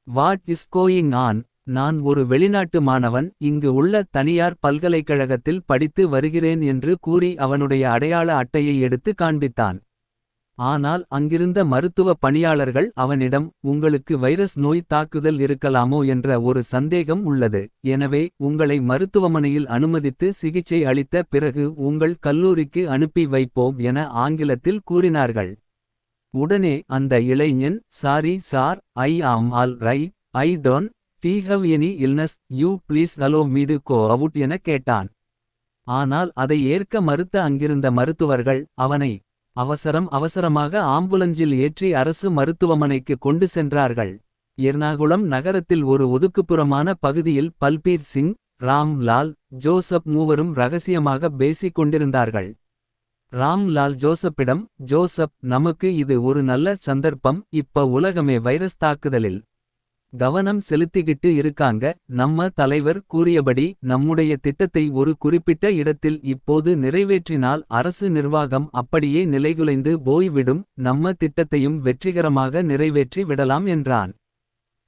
Speaker 1: what is going on, நான் ஒரு வெளிநாட்டு மாணவன், இங்கு உள்ள தனியார் பல்கலைக்கழகத்தில் படித்து வருகிறேன் என்று கூறி அவனுடைய அடையாள அட்டையை எடுத்து காண்பித்தான். ஆனால் அங்கிருந்த மருத்துவ பணியாளர்கள் அவனிடம் உங்களுக்கு வைரஸ் நோய் தாக்குதல் இருக்கலாமோ என்ற ஒரு சந்தேகம் உள்ளது, எனவே உங்களை மருத்துவமனையில் அனுமதித்து சிகிச்சை அளித்த பிறகு உங்கள் கல்லூரிக்கு அனுப்பி வைப்போம் என ஆங்கிலத்தில் கூறினார்கள். உடனே அந்த இளைஞன் sorry sir, I am all right, I don't have any illness, you please allow me to go out என கேட்டான். ஆனால் அதை ஏற்க மறுத்த அங்கிருந்த மருத்துவர்கள் அவனை அவசரமாக ஆம்புலன்ஸில் ஏற்றி அரசு மருத்துவமனைக்கு கொண்டு சென்றார்கள். எர்ணாகுளம் நகரத்தில் ஒரு ஒதுக்குப்புறமான பகுதியில் பல்பீர் சிங், ராம் லால், ஜோசப் மூவரும் ரகசியமாக பேசிக் கொண்டிருந்தார்கள். ராம் லால் ஜோசப்பிடம், ஜோசப், நமக்கு இது ஒரு நல்ல சந்தர்ப்பம், இப்ப உலகமே வைரஸ் தாக்குதலில் கவனம் செலுத்திக்கிட்டு இருக்காங்க. நம்ம தலைவர் கூறியபடி நம்முடைய திட்டத்தை ஒரு குறிப்பிட்ட இடத்தில் இப்போது நிறைவேற்றினால் அரசு நிர்வாகம் அப்படியே நிலைகுலைந்து போய்விடும். நம்ம திட்டத்தையும் வெற்றிகரமாக நிறைவேற்றி விடலாம் என்றான்.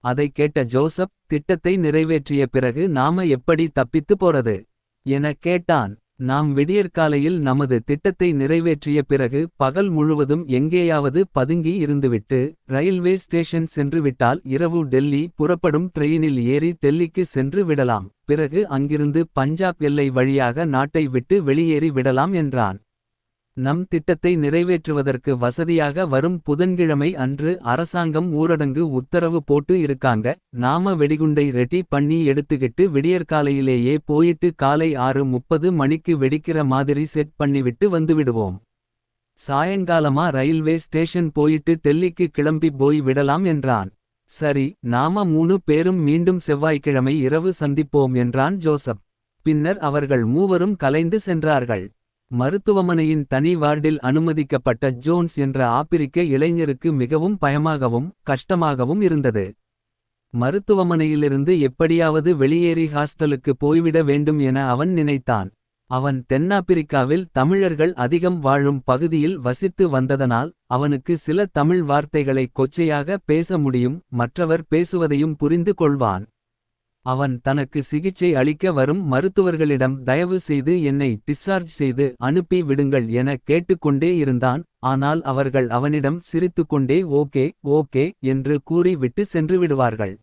Speaker 1: அதை கேட்ட ஜோசப், திட்டத்தை நிறைவேற்றிய பிறகு நாம எப்படி தப்பித்து போறது என கேட்டான். நாம் விடியற்காலையில் நமது திட்டத்தை நிறைவேற்றிய பிறகு பகல் முழுவதும் எங்கேயாவது பதுங்கி இருந்துவிட்டு ரயில்வே ஸ்டேஷன் சென்று விட்டால் இரவு டெல்லி புறப்படும் ட்ரெயினில் ஏறி டெல்லிக்கு சென்று விடலாம். பிறகு அங்கிருந்து பஞ்சாப் எல்லை வழியாக நாட்டை விட்டு வெளியேறி விடலாம் என்றான். நம் திட்டத்தை நிறைவேற்றுவதற்கு வசதியாக வரும் புதன்கிழமை அன்று அரசாங்கம் ஊரடங்கு உத்தரவு போட்டு இருக்காங்க. நாம வெடிகுண்டை ரெடி பண்ணி எடுத்துக்கிட்டு விடியற்காலையிலேயே போயிட்டு காலை 6:30 மணிக்கு வெடிக்கிற மாதிரி செட் பண்ணிவிட்டு வந்துவிடுவோம். சாயங்காலமா ரயில்வே ஸ்டேஷன் போயிட்டு டெல்லிக்கு கிளம்பி போய் விடலாம் என்றான். சரி, நாம 3 பேரும் மீண்டும் செவ்வாய்க்கிழமை இரவு சந்திப்போம் என்றான் ஜோசப். பின்னர் அவர்கள் மூவரும் கலைந்து சென்றார்கள். மருத்துவமனையின் தனி வார்டில் அனுமதிக்கப்பட்ட ஜோன்ஸ் என்ற ஆப்பிரிக்க இளைஞருக்கு மிகவும் பயமாகவும் கஷ்டமாகவும் இருந்தது. மருத்துவமனையிலிருந்து எப்படியாவது வெளியேறி ஹாஸ்டலுக்கு போய்விட வேண்டும் என அவன் நினைத்தான். அவன் தென்னாப்பிரிக்காவில் தமிழர்கள் அதிகம் வாழும் பகுதியில் வசித்து வந்ததனால் அவனுக்கு சில தமிழ் வார்த்தைகளை கொச்சையாக பேச முடியும். மற்றவர் பேசுவதையும் புரிந்து கொள்வான். அவன் தனக்கு சிகிச்சை அளிக்க வரும் மருத்துவர்களிடம் தயவு செய்து என்னை டிஸ்சார்ஜ் செய்து அனுப்பி விடுங்கள் என கேட்டுக்கொண்டே இருந்தான். ஆனால் அவர்கள் அவனிடம் சிரித்துக்கொண்டே ஓகே ஓகே என்று கூறி விட்டு சென்று விடுவார்கள்.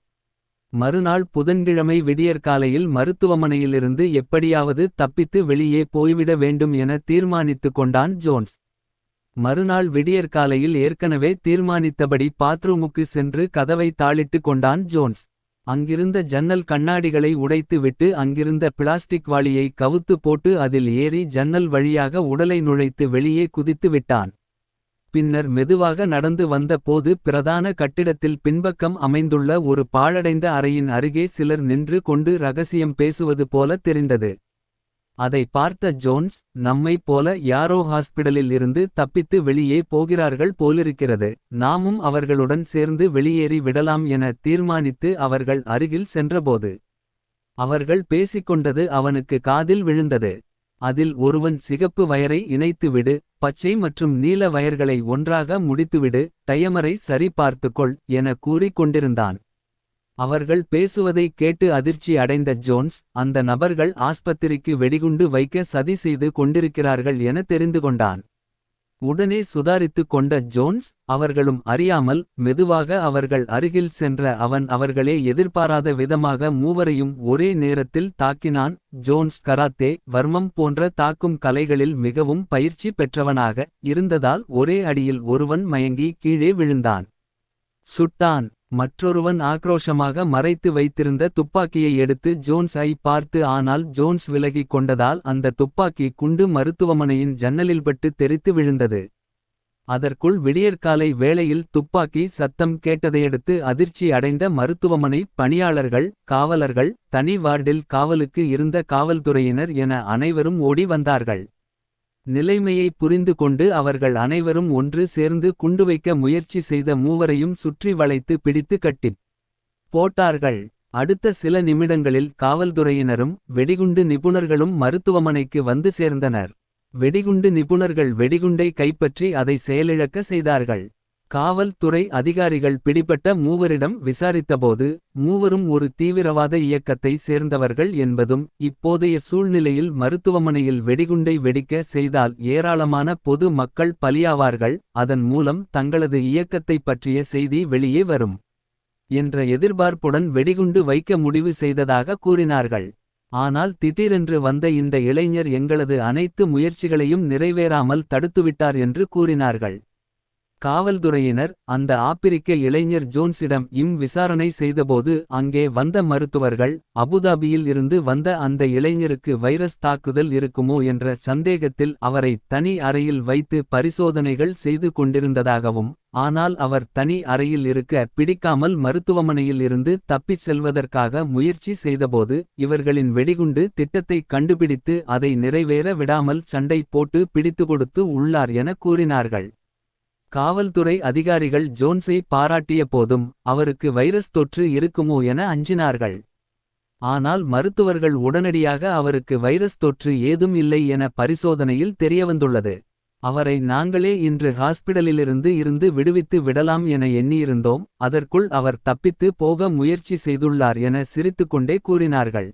Speaker 1: மறுநாள் புதன்கிழமை விடியற்காலையில் மருத்துவமனையிலிருந்து எப்படியாவது தப்பித்து வெளியே போய்விட வேண்டும் என தீர்மானித்து கொண்டான் ஜோன்ஸ். மறுநாள் விடியற்காலையில் ஏற்கனவே தீர்மானித்தபடி பாத்ரூமுக்கு சென்று கதவை தாளிட்டு கொண்டான் ஜோன்ஸ். அங்கிருந்த ஜன்னல் கண்ணாடிகளை உடைத்து விட்டு அங்கிருந்த பிளாஸ்டிக் வாளியை கவுத்து போட்டு அதில் ஏறி ஜன்னல் வழியாக உடலை நுழைத்து வெளியே குதித்து விட்டான். பின்னர் மெதுவாக நடந்து வந்த போது பிரதான கட்டிடத்தில் பின்பக்கம் அமைந்துள்ள ஒரு பாழடைந்த அறையின் அருகே சிலர் நின்று கொண்டு ரகசியம் பேசுவது போல தெரிந்தது. அதை பார்த்த ஜோன்ஸ், நம்மைப் போல யாரோ ஹாஸ்பிடலில் இருந்து தப்பித்து வெளியே போகிறார்கள் போலிருக்கிறது, நாமும் அவர்களுடன் சேர்ந்து வெளியேறி விடலாம் என தீர்மானித்து அவர்கள் அருகில் சென்றபோது அவர்கள் பேசிக்கொண்டது அவனுக்கு காதில் விழுந்தது. அதில் ஒருவன் சிகப்பு வயரை இணைத்துவிடு, பச்சை மற்றும் நீல வயர்களை ஒன்றாக முடித்துவிடு, டயமரை சரி பார்த்துக்கொள் என கூறிக் கொண்டிருந்தான். அவர்கள் பேசுவதைக் கேட்டு அதிர்ச்சி அடைந்த ஜோன்ஸ், அந்த நபர்கள் ஆஸ்பத்திரிக்கு வெடிகுண்டு வைக்க சதி செய்து கொண்டிருக்கிறார்கள் என தெரிந்து கொண்டான். உடனே சுதாரித்துக் கொண்ட ஜோன்ஸ், அவர்களும் அறியாமல் மெதுவாக அவர்கள் அருகில் சென்ற அவன் அவர்களே எதிர்பாராத விதமாக மூவரையும் ஒரே நேரத்தில் தாக்கினான். ஜோன்ஸ் கராத்தே, வர்மம் போன்ற தாக்கும் கலைகளில் மிகவும் பயிற்சி பெற்றவனாக இருந்ததால் ஒரே அடியில் ஒருவன் மயங்கி கீழே விழுந்தான். சுட்டான். மற்றொருவன் ஆக்ரோஷமாக மறைத்து வைத்திருந்த துப்பாக்கியை எடுத்து ஜோன்ஸ் ஐ பார்த்து, ஆனால் ஜோன்ஸ் விலகிக் கொண்டதால் அந்த துப்பாக்கி குண்டு மருத்துவமனையின் ஜன்னலில்பட்டு தெறித்து விழுந்தது. அதற்குள் விடியற்காலை வேளையில் துப்பாக்கி சத்தம் கேட்டதையடுத்து அதிர்ச்சி அடைந்த மருத்துவமனை பணியாளர்கள், காவலர்கள், தனி வார்டில் காவலுக்கு இருந்த காவல்துறையினர் என அனைவரும் ஓடி வந்தார்கள். நிலைமையை புரிந்து கொண்டு அவர்கள் அனைவரும் ஒன்று சேர்ந்து குண்டுவைக்க முயற்சி செய்த மூவரையும் சுற்றி வளைத்து பிடித்து கட்டிப் போட்டார்கள். அடுத்த சில நிமிடங்களில் காவல்துறையினரும் வெடிகுண்டு நிபுணர்களும் மருத்துவமனைக்கு வந்து சேர்ந்தனர். வெடிகுண்டு நிபுணர்கள் வெடிகுண்டை கைப்பற்றி அதை செயலிழக்க செய்தார்கள். காவல்துறை அதிகாரிகள் பிடிபட்ட மூவரிடம் விசாரித்தபோது, மூவரும் ஒரு தீவிரவாத இயக்கத்தை சேர்ந்தவர்கள் என்பதும், இப்போதைய சூழ்நிலையில் மருத்துவமனையில் வெடிகுண்டை வெடிக்க செய்தால் ஏராளமான பொது மக்கள் பலியாவார்கள், அதன் மூலம் தங்களது இயக்கத்தைப் பற்றிய செய்தி வெளியே வரும் என்ற எதிர்பார்ப்புடன் வெடிகுண்டு வைக்க முடிவு செய்ததாக கூறினார்கள். ஆனால் திடீரென்று வந்த இந்த இளைஞர் எங்களது அனைத்து முயற்சிகளையும் நிறைவேறாமல் தடுத்துவிட்டார் என்று கூறினார்கள். காவல்துறையினர் அந்த ஆப்பிரிக்க இளைஞர் ஜோன்ஸிடம் விசாரணை செய்தபோது, அங்கே வந்த மருத்துவர்கள் அபுதாபியில் இருந்து வந்த அந்த இளைஞருக்கு வைரஸ் தாக்குதல் இருக்குமோ என்ற சந்தேகத்தில் அவரை தனி அறையில் வைத்து பரிசோதனைகள் செய்து கொண்டிருந்ததாகவும், ஆனால் அவர் தனி அறையில் இருக்க பிடிக்காமல் மருத்துவமனையில் இருந்து தப்பிச் செல்வதற்காக முயற்சி செய்தபோது இவர்களின் வெடிகுண்டு திட்டத்தை கண்டுபிடித்து அதை நிறைவேற விடாமல் சண்டை போட்டு பிடித்துக்கொடுத்து உள்ளார் என கூறினார்கள். காவல்துறை அதிகாரிகள் ஜோன்ஸை பாராட்டிய போதும் அவருக்கு வைரஸ் தொற்று இருக்குமோ என அஞ்சினார்கள். ஆனால் மருத்துவர்கள் உடனடியாக அவருக்கு வைரஸ் தொற்று ஏதும் இல்லை என பரிசோதனையில் தெரியவந்துள்ளது. அவரை நாங்களே இன்று ஹாஸ்பிடலிலிருந்து விடுவித்து விடலாம் என எண்ணியிருந்தோம், அதற்குள் அவர் தப்பித்து போக முயற்சி செய்துள்ளார் என சிரித்துக்கொண்டே கூறினார்கள்.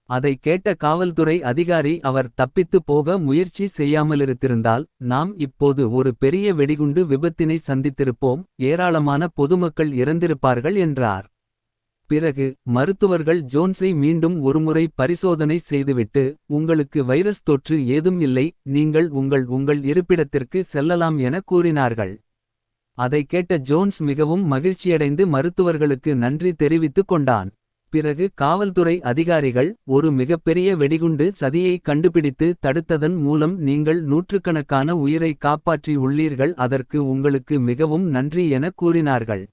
Speaker 1: அதை கேட்ட காவல்துறை அதிகாரி, அவர் தப்பித்து போக முயற்சி செய்யாமலிருந்திருந்தால் நாம் இப்போது ஒரு பெரிய வெடிகுண்டு விபத்தினை சந்தித்திருப்போம், ஏராளமான பொதுமக்கள் இறந்திருப்பார்கள் என்றார். பிறகு மருத்துவர்கள் ஜோன்ஸை மீண்டும் ஒருமுறை பரிசோதனை செய்துவிட்டு, உங்களுக்கு வைரஸ் தொற்று ஏதும் இல்லை, நீங்கள் உங்கள் இருப்பிடத்திற்கு செல்லலாம் என கூறினார்கள். அதை கேட்ட ஜோன்ஸ் மிகவும் மகிழ்ச்சியடைந்து மருத்துவர்களுக்கு நன்றி தெரிவித்துக் கொண்டான். பிறகு காவல்துறை அதிகாரிகள், ஒரு மிகப்பெரிய வெடிகுண்டு சதியை கண்டுபிடித்து தடுத்ததன் மூலம் நீங்கள் நூற்றுக்கணக்கான உயிரை காப்பாற்றி உள்ளீர்கள், அதற்கு உங்களுக்கு மிகவும் நன்றி என கூறினார்கள்.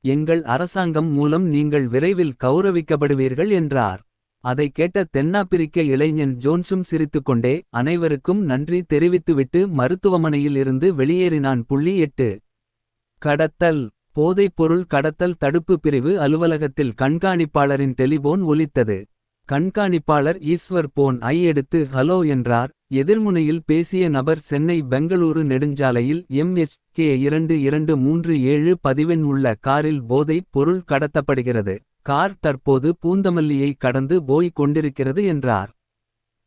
Speaker 1: எங்கள் அரசாங்கம் மூலம் நீங்கள் விரைவில் கௌரவிக்கப்படுவீர்கள் என்றார். அதை கேட்ட தென்னாப்பிரிக்க இளைஞன் ஜோன்ஸும் சிரித்துக்கொண்டே அனைவருக்கும் நன்றி தெரிவித்துவிட்டு மருத்துவமனையில் இருந்து வெளியேறினான். 8. கடத்தல். போதைப்பொருள் கடத்தல் தடுப்பு பிரிவு அலுவலகத்தில் கண்காணிப்பாளரின் டெலிபோன் ஒலித்தது. கண்காணிப்பாளர் ஈஸ்வர் போன் ஐ எடுத்து ஹலோ என்றார். எதிர்முனையில் பேசிய நபர் சென்னை பெங்களூரு நெடுஞ்சாலையில் MHK 2237 பதிவெண் உள்ள காரில் போதைப் பொருள் கடத்தப்படுகிறது. கார் தற்போது பூந்தமல்லியை கடந்து போய் கொண்டிருக்கிறது என்றார்.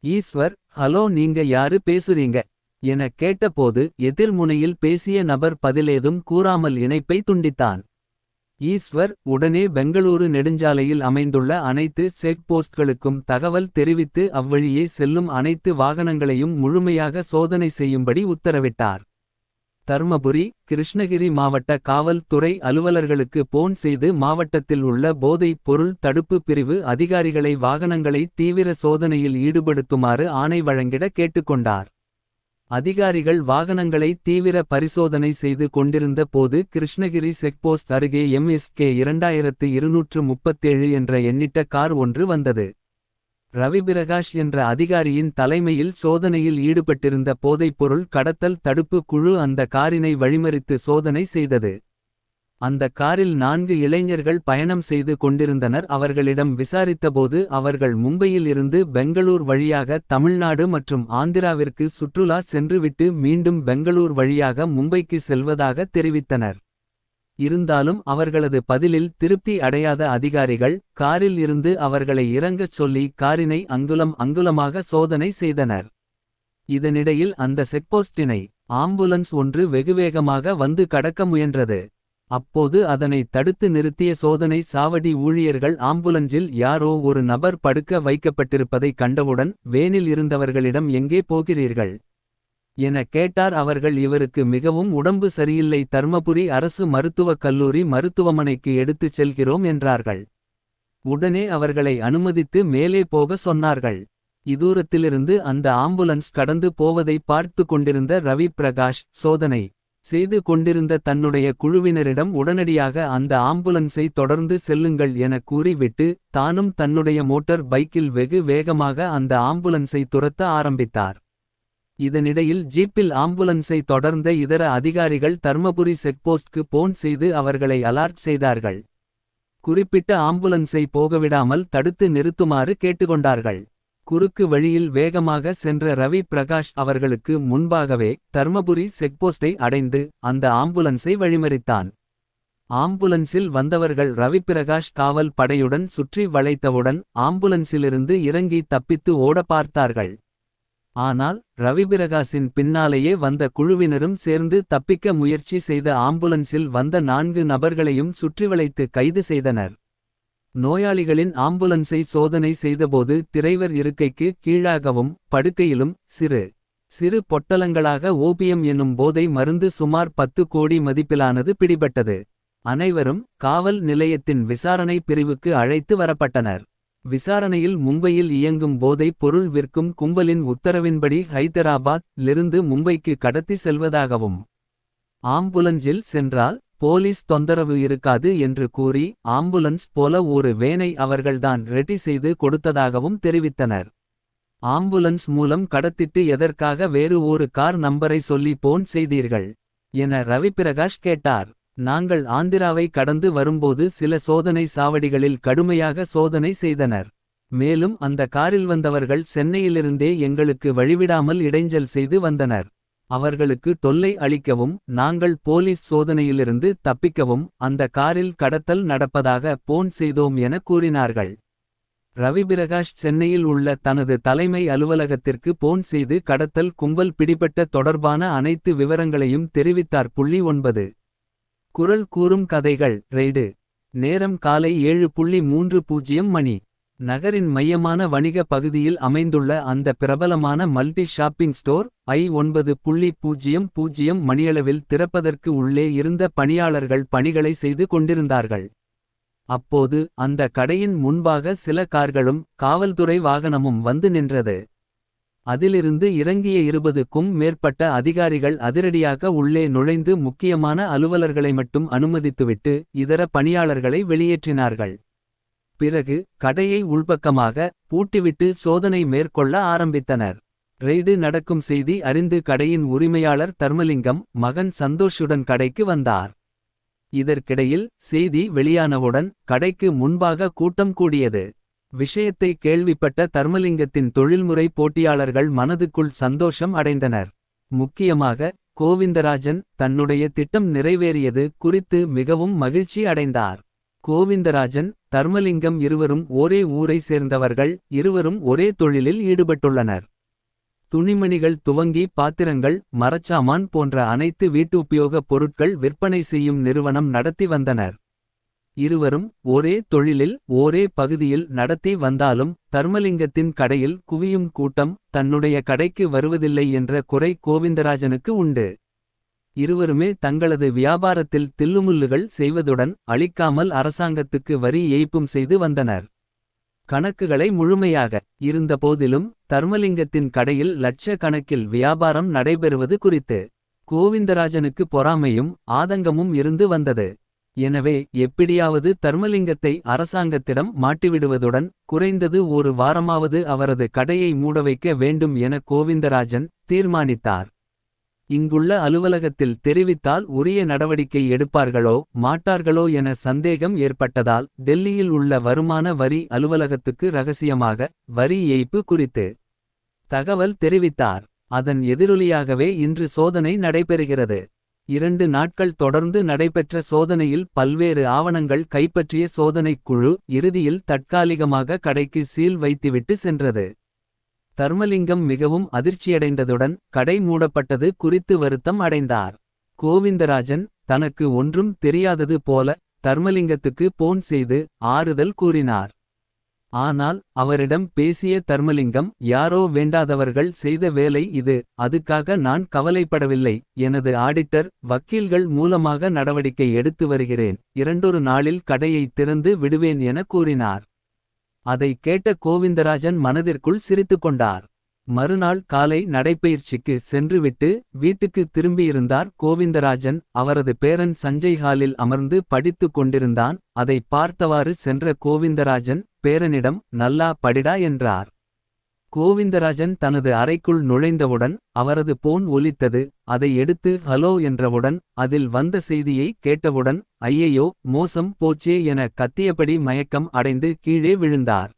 Speaker 1: ஈஸ்வர், ஹலோ, நீங்க யாரு பேசுறீங்க என கேட்டபோது எதிர்முனையில் பேசிய நபர் பதிலேதும் கூறாமல் இணைப்பை துண்டித்தான். ஈஸ்வர் உடனே பெங்களூரு நெடுஞ்சாலையில் அமைந்துள்ள அனைத்து செக் போஸ்ட்களுக்கும் தகவல் தெரிவித்து அவ்வழியே செல்லும் அனைத்து வாகனங்களையும் முழுமையாக சோதனை செய்யும்படி உத்தரவிட்டார். தர்மபுரி, கிருஷ்ணகிரி மாவட்ட காவல் துறை அலுவலர்களுக்கு போன் செய்து மாவட்டத்தில் உள்ள போதைப் பொருள் தடுப்பு பிரிவு அதிகாரிகளை வாகனங்களை தீவிர சோதனையில் ஈடுபடுத்துமாறு ஆணை வழங்கிட கேட்டுக்கொண்டார். அதிகாரிகள் வாகனங்களை தீவிர பரிசோதனை செய்து கொண்டிருந்த போது கிருஷ்ணகிரி செக்போஸ்ட் அருகே MSK 2237 என்ற எண்ணிட்ட கார் ஒன்று வந்தது. ரவிபிரகாஷ் என்ற அதிகாரியின் தலைமையில் சோதனையில் ஈடுபட்டிருந்த போதைப்பொருள் கடத்தல் தடுப்பு குழு அந்த காரினை வழிமறித்து சோதனை செய்தது. அந்த காரில் 4 இளைஞர்கள் பயணம் செய்து கொண்டிருந்தனர். அவர்களிடம் விசாரித்தபோது அவர்கள் மும்பையில் இருந்து பெங்களூர் வழியாக தமிழ்நாடு மற்றும் ஆந்திராவிற்கு சுற்றுலா சென்றுவிட்டு மீண்டும் பெங்களூர் வழியாக மும்பைக்கு செல்வதாக தெரிவித்தனர். இருந்தாலும் அவர்களது பதிலில் திருப்தி அடையாத அதிகாரிகள் காரில் இருந்து அவர்களை இறங்கச் சொல்லி காரினை அங்குலம் அங்குலமாக சோதனை செய்தனர். இதனிடையில் அந்த செக்போஸ்டினை ஆம்புலன்ஸ் ஒன்று வெகுவேகமாக வந்து கடக்க முயன்றது. அப்போது அதனை தடுத்து நிறுத்திய சோதனை சாவடி ஊழியர்கள் ஆம்புலன்ஸில் யாரோ ஒரு நபர் படுக்க வைக்கப்பட்டிருப்பதை கண்டவுடன் வேனில் இருந்தவர்களிடம் எங்கே போகிறீர்கள் என கேட்டார். அவர்கள் இவருக்கு மிகவும் உடம்பு சரியில்லை, தர்மபுரி அரசு மருத்துவக் கல்லூரி மருத்துவமனைக்கு எடுத்துச் செல்கிறோம் என்றார்கள். உடனே அவர்களை அனுமதித்து மேலே போக சொன்னார்கள். இதூரத்திலிருந்து அந்த ஆம்புலன்ஸ் கடந்து போவதை பார்த்து கொண்டிருந்த ரவி பிரகாஷ் சோதனை செய்து கொண்டிருந்த தன்னுடைய குழுவினரிடம் உடனடியாக அந்த ஆம்புலன்ஸை தொடர்ந்து செல்லுங்கள் என கூறிவிட்டு தானும் தன்னுடைய மோட்டார் பைக்கில் வெகு வேகமாக அந்த ஆம்புலன்ஸை துரத்த ஆரம்பித்தார். இதனிடையில் ஜீப்பில் ஆம்புலன்ஸை தொடர்ந்த இதர அதிகாரிகள் தர்மபுரி செக்போஸ்ட்க்கு போன் செய்து அவர்களை அலர்ட் செய்தார்கள். குறிப்பிட்ட ஆம்புலன்ஸை போகவிடாமல் தடுத்து நிறுத்துமாறு கேட்டுக்கொண்டார்கள். குறுக்கு வழியில் வேகமாக சென்ற ரவி பிரகாஷ் அவர்களுக்கு முன்பாகவே தர்மபுரி செக்போஸ்டை அடைந்து அந்த ஆம்புலன்ஸை வழிமறித்தான். ஆம்புலன்ஸில் வந்தவர்கள் ரவிப்பிரகாஷ் காவல் படையுடன் சுற்றி வளைத்தவுடன் ஆம்புலன்ஸிலிருந்து இறங்கி தப்பித்து ஓட பார்த்தார்கள். ஆனால் ரவிபிரகாஷின் பின்னாலேயே வந்த குழுவினரும் சேர்ந்து தப்பிக்க முயற்சி செய்த ஆம்புலன்ஸில் வந்த 4 நபர்களையும் சுற்றிவளைத்து கைது செய்தனர். நோயாளிகளின் ஆம்புலன்ஸை சோதனை செய்தபோது டிரைவர் இருக்கைக்கு கீழாகவும் படுக்கையிலும் சிறு சிறு பொட்டலங்களாக ஓபியம் என்னும் போதை மருந்து சுமார் 10 கோடி மதிப்பிலானது பிடிபட்டது. அனைவரும் காவல் நிலையத்தின் விசாரணை பிரிவுக்கு அழைத்து வரப்பட்டனர். விசாரணையில் மும்பையில் இயங்கும் போதைப் பொருள் விற்கும் கும்பலின் உத்தரவின்படி ஹைதராபாத் லிருந்து மும்பைக்கு கடத்தி செல்வதாகவும் ஆம்புலன்ஸில் சென்றால் போலீஸ் தொந்தரவு இருக்காது என்று கூறி ஆம்புலன்ஸ் போல ஒரு வேனை அவர்கள்தான் ரெடி செய்து கொடுத்ததாகவும் தெரிவித்தனர். ஆம்புலன்ஸ் மூலம் கடத்திட்டு எதற்காக வேறு ஒரு கார் நம்பரை சொல்லி போன் செய்தீர்கள் என ரவிப்பிரகாஷ் கேட்டார். நாங்கள் ஆந்திராவை கடந்து வரும்போது சில சோதனை சாவடிகளில் கடுமையாக சோதனை செய்தனர். மேலும் அந்த காரில் வந்தவர்கள் சென்னையிலிருந்தே எங்களுக்கு வழிவிடாமல் இடைஞ்சல் செய்து வந்தனர். அவர்களுக்கு தொல்லை அளிக்கவும் நாங்கள் போலீஸ் சோதனையிலிருந்து தப்பிக்கவும் அந்த காரில் கடத்தல் நடப்பதாக போன் செய்தோம் என கூறினார்கள். ரவிபிரகாஷ் சென்னையில் உள்ள தனது தலைமை அலுவலகத்திற்கு போன் செய்து கடத்தல் கும்பல் பிடிபட்ட தொடர்பான அனைத்து விவரங்களையும் தெரிவித்தார். 9 குரல் கூறும் கதைகள் ரெய்டு. நேரம் காலை 7:30 மணி. நகரின் மையமான வணிக பகுதியில் அமைந்துள்ள அந்த பிரபலமான மல்டி ஷாப்பிங் ஸ்டோர் I 9:00 மணியளவில் திறப்பதற்கு உள்ளே இருந்த பணியாளர்கள் பணிகளை செய்து கொண்டிருந்தார்கள். அப்போது அந்த கடையின் முன்பாக சில கார்களும் காவல்துறை வாகனமும் வந்து நின்றது. அதிலிருந்து இறங்கிய 20க்கும் மேற்பட்ட அதிகாரிகள் அதிரடியாக உள்ளே நுழைந்து முக்கியமான அலுவலர்களை மட்டும் அனுமதித்துவிட்டு இதர பணியாளர்களை வெளியேற்றினார்கள். பிறகு கடையை உள்பக்கமாக பூட்டிவிட்டு சோதனை மேற்கொள்ள ஆரம்பித்தனர். ரெய்டு நடக்கும் செய்தி அறிந்து கடையின் உரிமையாளர் தர்மலிங்கம் மகன் சந்தோஷுடன் கடைக்கு வந்தார். இதற்கிடையில் செய்தி வெளியானவுடன் கடைக்கு முன்பாக கூட்டம் கூடியது. விஷயத்தை கேள்விப்பட்ட தர்மலிங்கத்தின் தொழில்முறை போட்டியாளர்கள் மனதுக்குள் சந்தோஷம் அடைந்தனர். முக்கியமாக கோவிந்தராஜன் தன்னுடைய திட்டம் நிறைவேறியது குறித்து மிகவும் மகிழ்ச்சி அடைந்தார். கோவிந்தராஜன் தர்மலிங்கம் இருவரும் ஒரே ஊரை சேர்ந்தவர்கள். இருவரும் ஒரே தொழிலில் ஈடுபட்டுள்ளனர். துணிமணிகள் துவங்கி பாத்திரங்கள் மரச்சாமான் போன்ற அனைத்து வீட்டுபயோகப் பொருட்கள் விற்பனை செய்யும் நிறுவனம் நடத்தி வந்தனர். இருவரும் ஒரே தொழிலில் ஒரே பகுதியில் நடத்தி வந்தாலும் தர்மலிங்கத்தின் கடையில் குவியும் கூட்டம் தன்னுடைய கடைக்கு வருவதில்லை என்ற குறை கோவிந்தராஜனுக்கு உண்டு. இருவருமே தங்களது வியாபாரத்தில் தில்லுமுல்லுகள் செய்வதுடன் அளிக்காமல் அரசாங்கத்துக்கு வரி ஏய்ப்பும் செய்து வந்தனர். கணக்குகளை முழுமையாக இருந்த போதிலும் தர்மலிங்கத்தின் கடையில் லட்ச கணக்கில் வியாபாரம் நடைபெறுவது குறித்து கோவிந்தராஜனுக்கு பொறாமையும் ஆதங்கமும் இருந்து வந்தது. எனவே எப்படியாவது தர்மலிங்கத்தை அரசாங்கத்திடம் மாட்டிவிடுவதுடன் குறைந்தது ஒரு வாரமாவது அவரது கடையை மூடவைக்க வேண்டும் என கோவிந்தராஜன் தீர்மானித்தார். இங்குள்ள அலுவலகத்தில் தெரிவித்தால் உரிய நடவடிக்கை எடுப்பார்களோ மாட்டார்களோ என சந்தேகம் ஏற்பட்டதால் டெல்லியில் உள்ள வருமான வரி அலுவலகத்துக்கு ரகசியமாக வரி ஏய்ப்பு குறித்து தகவல் தெரிவித்தார். அதன் எதிரொலியாகவே இன்று சோதனை நடைபெறுகிறது. 2 நாட்கள் தொடர்ந்து நடைபெற்ற சோதனையில் பல்வேறு ஆவணங்கள் கைப்பற்றிய சோதனைக் குழு இறுதியில் தற்காலிகமாக கடைக்கு சீல் வைத்துவிட்டு சென்றது. தர்மலிங்கம் மிகவும் அதிர்ச்சியடைந்ததுடன் கடை மூடப்பட்டது குறித்து வருத்தம் அடைந்தார். கோவிந்தராஜன் தனக்கு ஒன்றும் தெரியாதது போல தர்மலிங்கத்துக்கு போன் செய்து ஆறுதல் கூறினார். ஆனால் அவரிடம் பேசிய தர்மலிங்கம் யாரோ வேண்டாதவர்கள் செய்த வேலை இது, அதுக்காக நான் கவலைப்படவில்லை. எனது ஆடிட்டர் வக்கீல்கள் மூலமாக நடவடிக்கை எடுத்து வருகிறேன். 2 நாளில் கடையை திறந்து விடுவேன் என கூறினார். அதை கேட்ட கோவிந்தராஜன் மனதிற்குள் சிரித்துக்கொண்டார். மறுநாள் காலை நடைப்பயிற்சிக்கு சென்றுவிட்டு வீட்டுக்கு திரும்பியிருந்தார் கோவிந்தராஜன். அவரது பேரன் சஞ்சய் ஹாலில் அமர்ந்து படித்துக் கொண்டிருந்தான். அதை பார்த்தவாறு சென்ற கோவிந்தராஜன் பேரனிடம் நல்லா படிடா என்றார். கோவிந்தராஜன் தனது அறைக்குள் நுழைந்தவுடன் அவரது போன் ஒலித்தது. அதை எடுத்து ஹலோ என்றவுடன் அதில் வந்த செய்தியை கேட்டவுடன் ஐயையோ மோசம் போச்சே என கத்தியபடி மயக்கம் அடைந்து கீழே விழுந்தார்.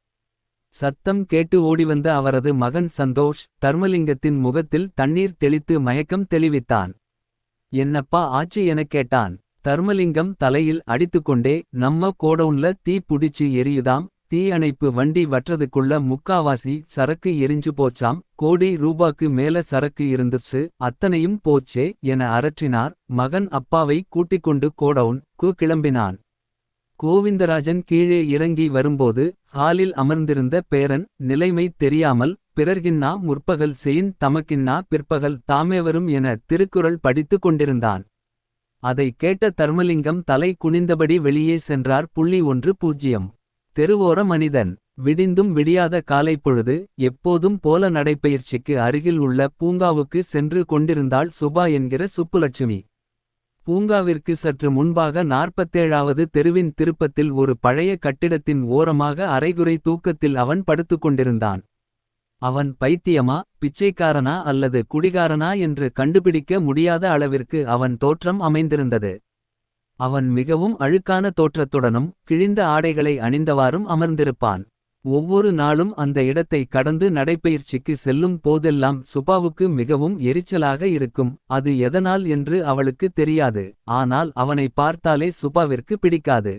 Speaker 1: சத்தம் கேட்டு ஓடிவந்த அவரது மகன் சந்தோஷ் தர்மலிங்கத்தின் முகத்தில் தண்ணீர் தெளித்து மயக்கம் தெளிவித்தான். என்னப்பா ஆச்சு எனக் கேட்டான். தர்மலிங்கம் தலையில் அடித்துக்கொண்டே நம்ம கோடவுன்ல தீ புடிச்சு எரியுதாம். தீ அணைப்பு வண்டி வற்றதுக்குள்ள முக்காவாசி சரக்கு எரிஞ்சு போச்சாம். கோடி ரூபாக்கு மேல சரக்கு இருந்துச்சு, அத்தனையும் போச்சே என அரற்றினார். மகன் அப்பாவை கூட்டிக்கொண்டு கோடவுன் கிளம்பினான். கோவிந்தராஜன் கீழே இறங்கி வரும்போது ஹாலில் அமர்ந்திருந்த பேரன் நிலைமை தெரியாமல் பிறர்கின்னா முற்பகல் செயின் தமக்கின்னா பிற்பகல் தாமேவரும் என திருக்குறள் படித்து கொண்டிருந்தான். அதை கேட்ட தர்மலிங்கம் தலை குனிந்தபடி வெளியே சென்றார். 10 தெருவோர மனிதன். விடிந்தும் விடியாத காலைப்பொழுது எப்போதும் போல நடைப்பயிற்சிக்கு அருகில் உள்ள பூங்காவுக்கு சென்று கொண்டிருந்தாள் சுபா என்கிற சுப்புலட்சுமி. பூங்காவிற்கு சற்று முன்பாக 47வது தெருவின் திருப்பத்தில் ஒரு பழைய கட்டிடத்தின் ஓரமாக அரைகுறை தூக்கத்தில் அவன் படுத்துக்கொண்டிருந்தான். அவன் பைத்தியமா பிச்சைக்காரனா அல்லது குடிகாரனா என்று கண்டுபிடிக்க முடியாத அளவிற்கு அவன் தோற்றம் அமைந்திருந்தது. அவன் மிகவும் அழுக்கான தோற்றத்துடனும் கிழிந்த ஆடைகளை அணிந்தவாறும் அமர்ந்திருப்பான். ஒவ்வொரு நாளும் அந்த இடத்தை கடந்து நடைப்பயிற்சிக்கு செல்லும் போதெல்லாம் சுபாவுக்கு மிகவும் எரிச்சலாக இருக்கும். அது எதனால் என்று அவளுக்கு தெரியாது. ஆனால் அவனை பார்த்தாலே சுபாவிற்கு பிடிக்காது.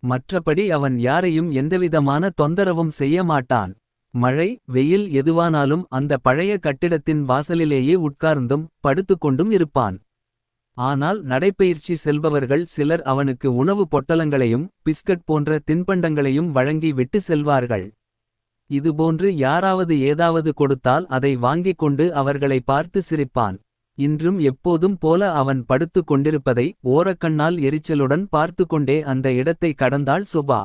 Speaker 1: மற்றபடி அவன் யாரையும் எந்தவிதமான தொந்தரவும் செய்ய மாட்டான். மழை வெயில் எதுவானாலும் அந்த பழைய கட்டிடத்தின் வாசலிலேயே உட்கார்ந்தும் படுத்துக்கொண்டும் இருப்பான். ஆனால் நடைப்பயிற்சி செல்பவர்கள் சிலர் அவனுக்கு உணவு பொட்டலங்களையும் பிஸ்கட் போன்ற தின்பண்டங்களையும் வழங்கி விட்டு செல்வார்கள். இதுபோன்று யாராவது ஏதாவது கொடுத்தால் அதை வாங்கிக் கொண்டு அவர்களை பார்த்து சிரிப்பான். இன்றும் எப்போதும் போல அவன் படுத்து கொண்டிருப்பதை ஓரக்கண்ணால் எரிச்சலுடன் பார்த்து கொண்டே அந்த இடத்தை கடந்தாள் சுபா.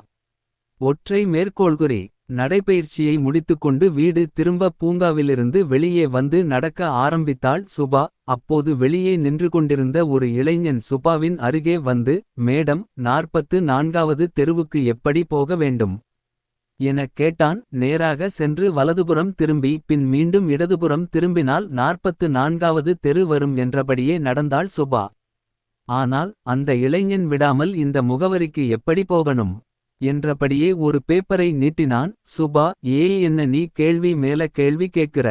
Speaker 1: ஒற்றை மேற்கோள்குறி. நடைப்பயிற்சியை முடித்துக்கொண்டு வீடு திரும்ப பூங்காவிலிருந்து வெளியே வந்து நடக்க ஆரம்பித்தாள் சுபா. அப்போது வெளியே நின்று கொண்டிருந்த ஒரு இளைஞன் சுபாவின் அருகே வந்து மேடம் 44வது தெருவுக்கு எப்படி போக வேண்டும் எனக் கேட்டான். நேராக சென்று வலதுபுறம் திரும்பி பின் மீண்டும் இடதுபுறம் திரும்பினால் 44வது தெரு வரும் என்றபடியே நடந்தாள் சுபா. ஆனால் அந்த இளைஞன் விடாமல் இந்த முகவரிக்கு எப்படி போகணும் என்றபடியே ஒரு பேப்பரை நீட்டினான். சுபா என்ன நீ கேள்வி மேல கேள்வி கேட்கிற?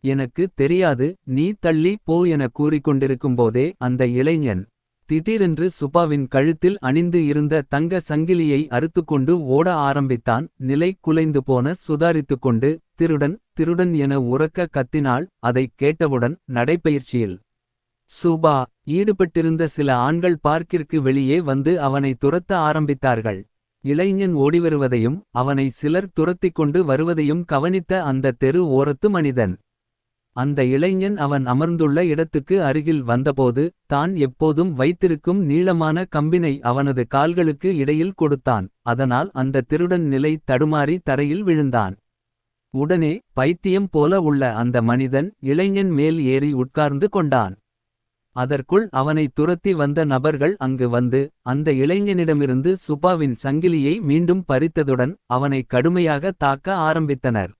Speaker 1: எனக்கு தெரியாது, நீ தள்ளி போ என கூறிக்கொண்டிருக்கும்போதே அந்த இளைஞன் திடீரென்று சுபாவின் கழுத்தில் அணிந்து இருந்த தங்க சங்கிலியை அறுத்துக்கொண்டு ஓட ஆரம்பித்தான். நிலை குலைந்து போன சுதாரித்துக்கொண்டு திருடன் திருடன் என உரக்க கத்தினாள். அதைக் கேட்டவுடன் நடைப்பயிற்சியில் சுபா ஈடுபட்டிருந்த சில ஆண்கள் பார்க்கிற்கு வெளியே வந்து அவனை துரத்த ஆரம்பித்தார்கள். இளைஞன் ஓடிவருவதையும் அவனை சிலர் துரத்திக் கொண்டு வருவதையும் கவனித்த அந்த தெரு ஓரத்து மனிதன் அந்த இளைஞன் அவன் அமர்ந்துள்ள இடத்துக்கு அருகில் வந்தபோது தான் எப்போதும் வைத்திருக்கும் நீளமான கம்பினை அவனது கால்களுக்கு இடையில் கொடுத்தான். அதனால் அந்த திருடன் நிலை தடுமாறி தரையில் விழுந்தான். உடனே பைத்தியம் போல உள்ள அந்த மனிதன் இளைஞன் மேல் ஏறி உட்கார்ந்து கொண்டான். அதற்குள் அவனை துரத்தி வந்த நபர்கள் அங்கு வந்து அந்த இளைஞனிடமிருந்து சுபாவின் சங்கிலியை மீண்டும் பறித்ததுடன் அவனை கடுமையாக தாக்க ஆரம்பித்தனர்.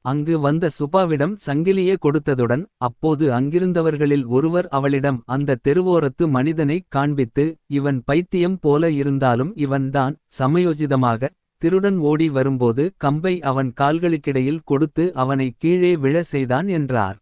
Speaker 1: அங்கு வந்த சுபாவிடம் சங்கிலியே கொடுத்ததுடன் அப்போது அங்கிருந்தவர்களில் ஒருவர் அவளிடம் அந்த தெருவோரத்து மனிதனைக் காண்பித்து, இவன் பைத்தியம் போல இருந்தாலும் இவன்தான் சமயோஜிதமாக திருடன் ஓடி வரும்போது கம்பை அவன் கால்களுக்கிடையில் கொடுத்து அவனை கீழே விழ செய்தான் என்றார்.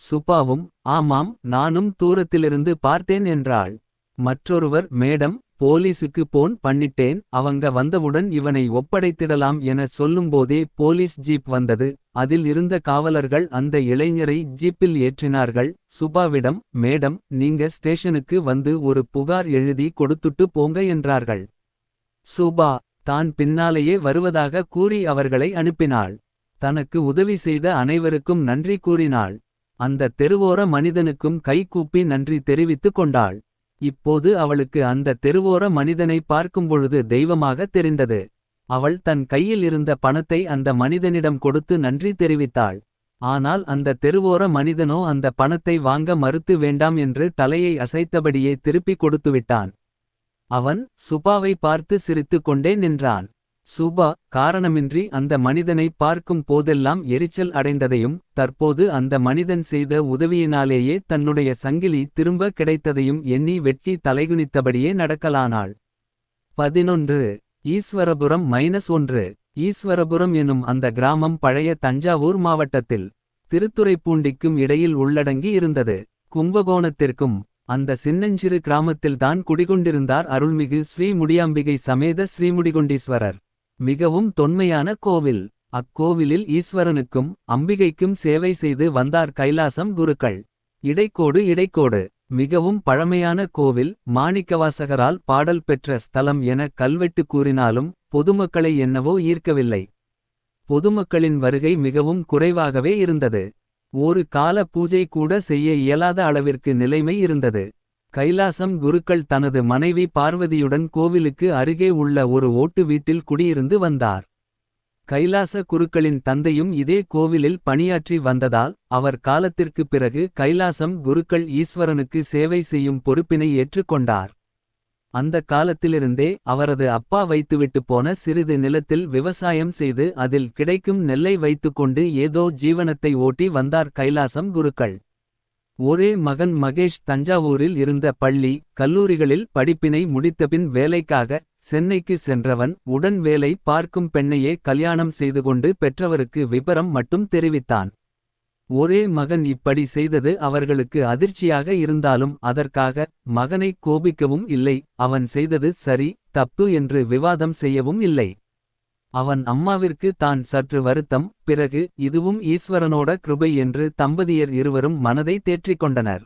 Speaker 1: சுபாவும், ஆமாம், நானும் தூரத்திலிருந்து பார்த்தேன் என்றாள். மற்றொருவர், மேடம், போலீசுக்கு போன் பண்ணிட்டேன், அவங்க வந்தவுடன் இவனை ஒப்படைத்திடலாம் என சொல்லும்போதே போலீஸ் ஜீப் வந்தது. அதில் இருந்த காவலர்கள் அந்த இளைஞரை ஜீப்பில் ஏற்றினார்கள். சுபாவிடம், மேடம், நீங்க ஸ்டேஷனுக்கு வந்து ஒரு புகார் எழுதி கொடுத்துட்டு போங்க என்றார்கள். சுபா தான் பின்னாலேயே வருவதாக கூறி அவர்களை அனுப்பினாள். தனக்கு உதவி செய்த அனைவருக்கும் நன்றி கூறினாள். அந்த தெருவோர மனிதனுக்கும் கை கூப்பி நன்றி தெரிவித்துக் கொண்டாள். இப்போது அவளுக்கு அந்த தெருவோர மனிதனை பார்க்கும்பொழுது தெய்வமாக தெரிந்தது. அவள் தன் கையில் இருந்த பணத்தை அந்த மனிதனிடம் கொடுத்து நன்றி தெரிவித்தாள். ஆனால் அந்த தெருவோர மனிதனோ அந்த பணத்தை வாங்க மறுத்து வேண்டாம் என்று தலையை அசைத்தபடியே திருப்பி கொடுத்துவிட்டான். அவன் சுபாவை பார்த்து சிரித்துக் கொண்டே நின்றான். சுபா காரணமின்றி அந்த மனிதனை பார்க்கும் போதெல்லாம் எரிச்சல் அடைந்ததையும், தற்போது அந்த மனிதன் செய்த உதவியினாலேயே தன்னுடைய சங்கிலி திரும்ப கிடைத்ததையும் எண்ணி வெட்கி தலைகுனித்தபடியே நடக்கலானாள். 11. ஈஸ்வரபுரம் -1. ஈஸ்வரபுரம் எனும் அந்த கிராமம் பழைய தஞ்சாவூர் மாவட்டத்தில் திருத்துறைப்பூண்டிக்கும் இடையில் உள்ளடங்கி இருந்தது. கும்பகோணத்திற்கும் அந்த சின்னஞ்சிறு கிராமத்தில்தான் குடிகொண்டிருந்தார் அருள்மிகு ஸ்ரீ முடியாம்பிகை சமேத ஸ்ரீமுடிகொண்டீஸ்வரர். மிகவும் தொன்மையான கோவில். அக்கோவிலில் ஈஸ்வரனுக்கும் அம்பிகைக்கும் சேவை செய்து வந்தார் கைலாசம் குருக்கள். இடைக்கோடு மிகவும் பழமையான கோவில். மாணிக்கவாசகரால் பாடல் பெற்ற ஸ்தலம் என கல்வெட்டு கூறினாலும் பொதுமக்களை என்னவோ ஈர்க்கவில்லை. பொதுமக்களின் வருகை மிகவும் குறைவாகவே இருந்தது. ஒரு கால பூஜை கூட செய்ய இயலாத அளவிற்கு நிலைமை இருந்தது. கைலாசம் குருக்கள் தனது மனைவி பார்வதியுடன் கோவிலுக்கு அருகே உள்ள ஒரு ஓட்டு வீட்டில் குடியிருந்து வந்தார். கைலாச குருக்களின் தந்தையும் இதே கோவிலில் பணியாற்றி வந்ததால் அவர் காலத்திற்குப் பிறகு கைலாசம் குருக்கள் ஈஸ்வரனுக்கு சேவை செய்யும் பொறுப்பினை ஏற்றுக்கொண்டார். அந்த காலத்திலிருந்தே அவரது அப்பா வைத்துவிட்டு போன சிறிது நிலத்தில் விவசாயம் செய்து அதில் கிடைக்கும் நெல்லை வைத்துக்கொண்டு ஏதோ ஜீவனத்தை ஓட்டி வந்தார் கைலாசம் குருக்கள். ஒரே மகன் மகேஷ் தஞ்சாவூரில் இருந்த பள்ளி, கல்லூரிகளில் படிப்பினை முடித்தபின் வேலைக்காக சென்னைக்கு சென்றவன் உடன் வேலை பார்க்கும் பெண்ணையே கல்யாணம் செய்துகொண்டு பெற்றவருக்கு விபரம் மட்டும் தெரிவித்தான். ஒரே மகன் இப்படி செய்தது அவர்களுக்கு அதிர்ச்சியாக இருந்தாலும் அதற்காக மகனை கோபிக்கவும் இல்லை. அவன் செய்தது சரி தப்பு என்று விவாதம் செய்யவும் இல்லை. அவன் அம்மாவிற்கு தான் சற்று வருத்தம். பிறகு இதுவும் ஈஸ்வரனோட கிருபை என்று தம்பதியர் இருவரும் மனதை தேற்றிக்கொண்டனர்.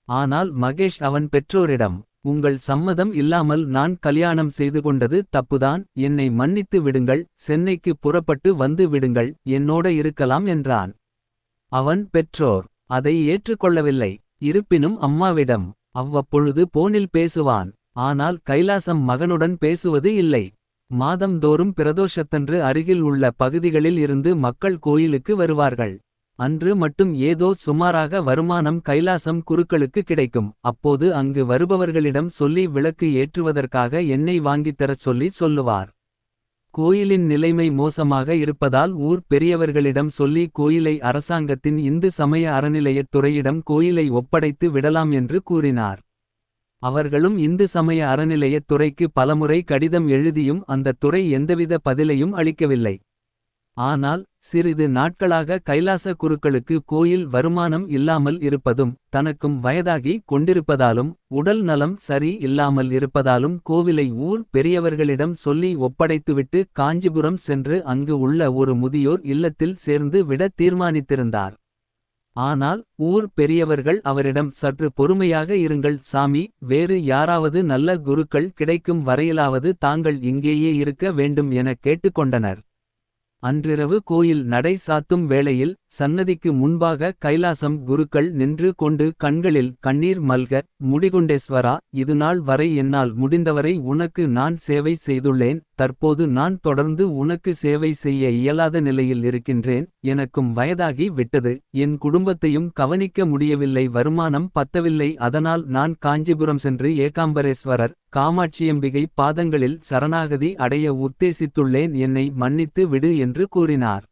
Speaker 1: ஆனால் மகேஷ் அவன் பெற்றோரிடம், உங்கள் சம்மதம் இல்லாமல் நான் கல்யாணம் செய்து கொண்டது தப்புதான், என்னை மன்னித்து விடுங்கள், சென்னைக்கு புறப்பட்டு வந்து விடுங்கள், என்னோட இருக்கலாம் என்றான். அவன் பெற்றோர் அதை ஏற்றுக்கொள்ளவில்லை. இருப்பினும் அம்மாவிடம் அவ்வப்பொழுது போனில் பேசுவான். ஆனால் கைலாசம் மகனுடன் பேசுவது இல்லை. மாதம்தோறும் பிரதோஷத்தன்று அருகில் உள்ள பகுதிகளில் இருந்து மக்கள் கோயிலுக்கு வருவார்கள். அன்று மட்டும் ஏதோ சுமாராக வருமானம் கைலாசம் குருக்களுக்கு கிடைக்கும். அப்போது அங்கு வருபவர்களிடம் சொல்லி விளக்கு ஏற்றுவதற்காக எண்ணெய் வாங்கித்தரச் சொல்லுவார். கோயிலின் நிலைமை மோசமாக இருப்பதால் ஊர் பெரியவர்களிடம் சொல்லி கோயிலை அரசாங்கத்தின் இந்து சமய அறநிலையத் துறையிடம் கோயிலை ஒப்படைத்து விடலாம் என்று கூறினார். அவர்களும் இந்து சமய அறநிலையத் துறைக்கு பலமுறை கடிதம் எழுதியும் அந்த துறை எந்தவித பதிலையும் அளிக்கவில்லை. ஆனால் சிறிது நாட்களாக கைலாச குருக்களுக்கு கோயில் வருமானம் இல்லாமல் இருப்பதும் தனக்கும் வயதாகி கொண்டிருப்பதாலும் உடல் நலம் சரி இல்லாமல் இருப்பதாலும் கோவிலை ஊர் பெரியவர்களிடம் சொல்லி ஒப்படைத்துவிட்டு காஞ்சிபுரம் சென்று அங்கு உள்ள ஒரு முதியோர் இல்லத்தில் சேர்ந்து விட தீர்மானித்திருந்தார். ஆனால் ஊர் பெரியவர்கள் அவரிடம் சற்று பொறுமையாக இருங்கள் சாமி, வேறு யாராவது நல்ல குருக்கள் கிடைக்கும் வரையிலாவது தாங்கள் இங்கேயே இருக்க வேண்டும் என கேட்டுக்கொண்டனர். அன்றிரவு கோயில் நடை சாத்தும் வேளையில் சன்னதிக்கு முன்பாக கைலாசம் குருக்கள் நின்று கொண்டு கண்களில் கண்ணீர் மல்க, முடிகொண்டேஸ்வரா, இதுநாள் வரை என்னால் முடிந்தவரை உனக்கு நான் சேவை செய்துள்ளேன். தற்போது நான் தொடர்ந்து உனக்கு சேவை செய்ய இயலாத நிலையில் இருக்கின்றேன். எனக்கும் வயதாகி விட்டது. என் குடும்பத்தையும் கவனிக்க முடியவில்லை. வருமானம் பத்தவில்லை. அதனால் நான் காஞ்சிபுரம் சென்று ஏகாம்பரேஸ்வரர் காமாட்சியம்பிகை பாதங்களில் சரணாகதி அடைய உத்தேசித்துள்ளேன். என்னை மன்னித்து விடு என்று கூறினார்.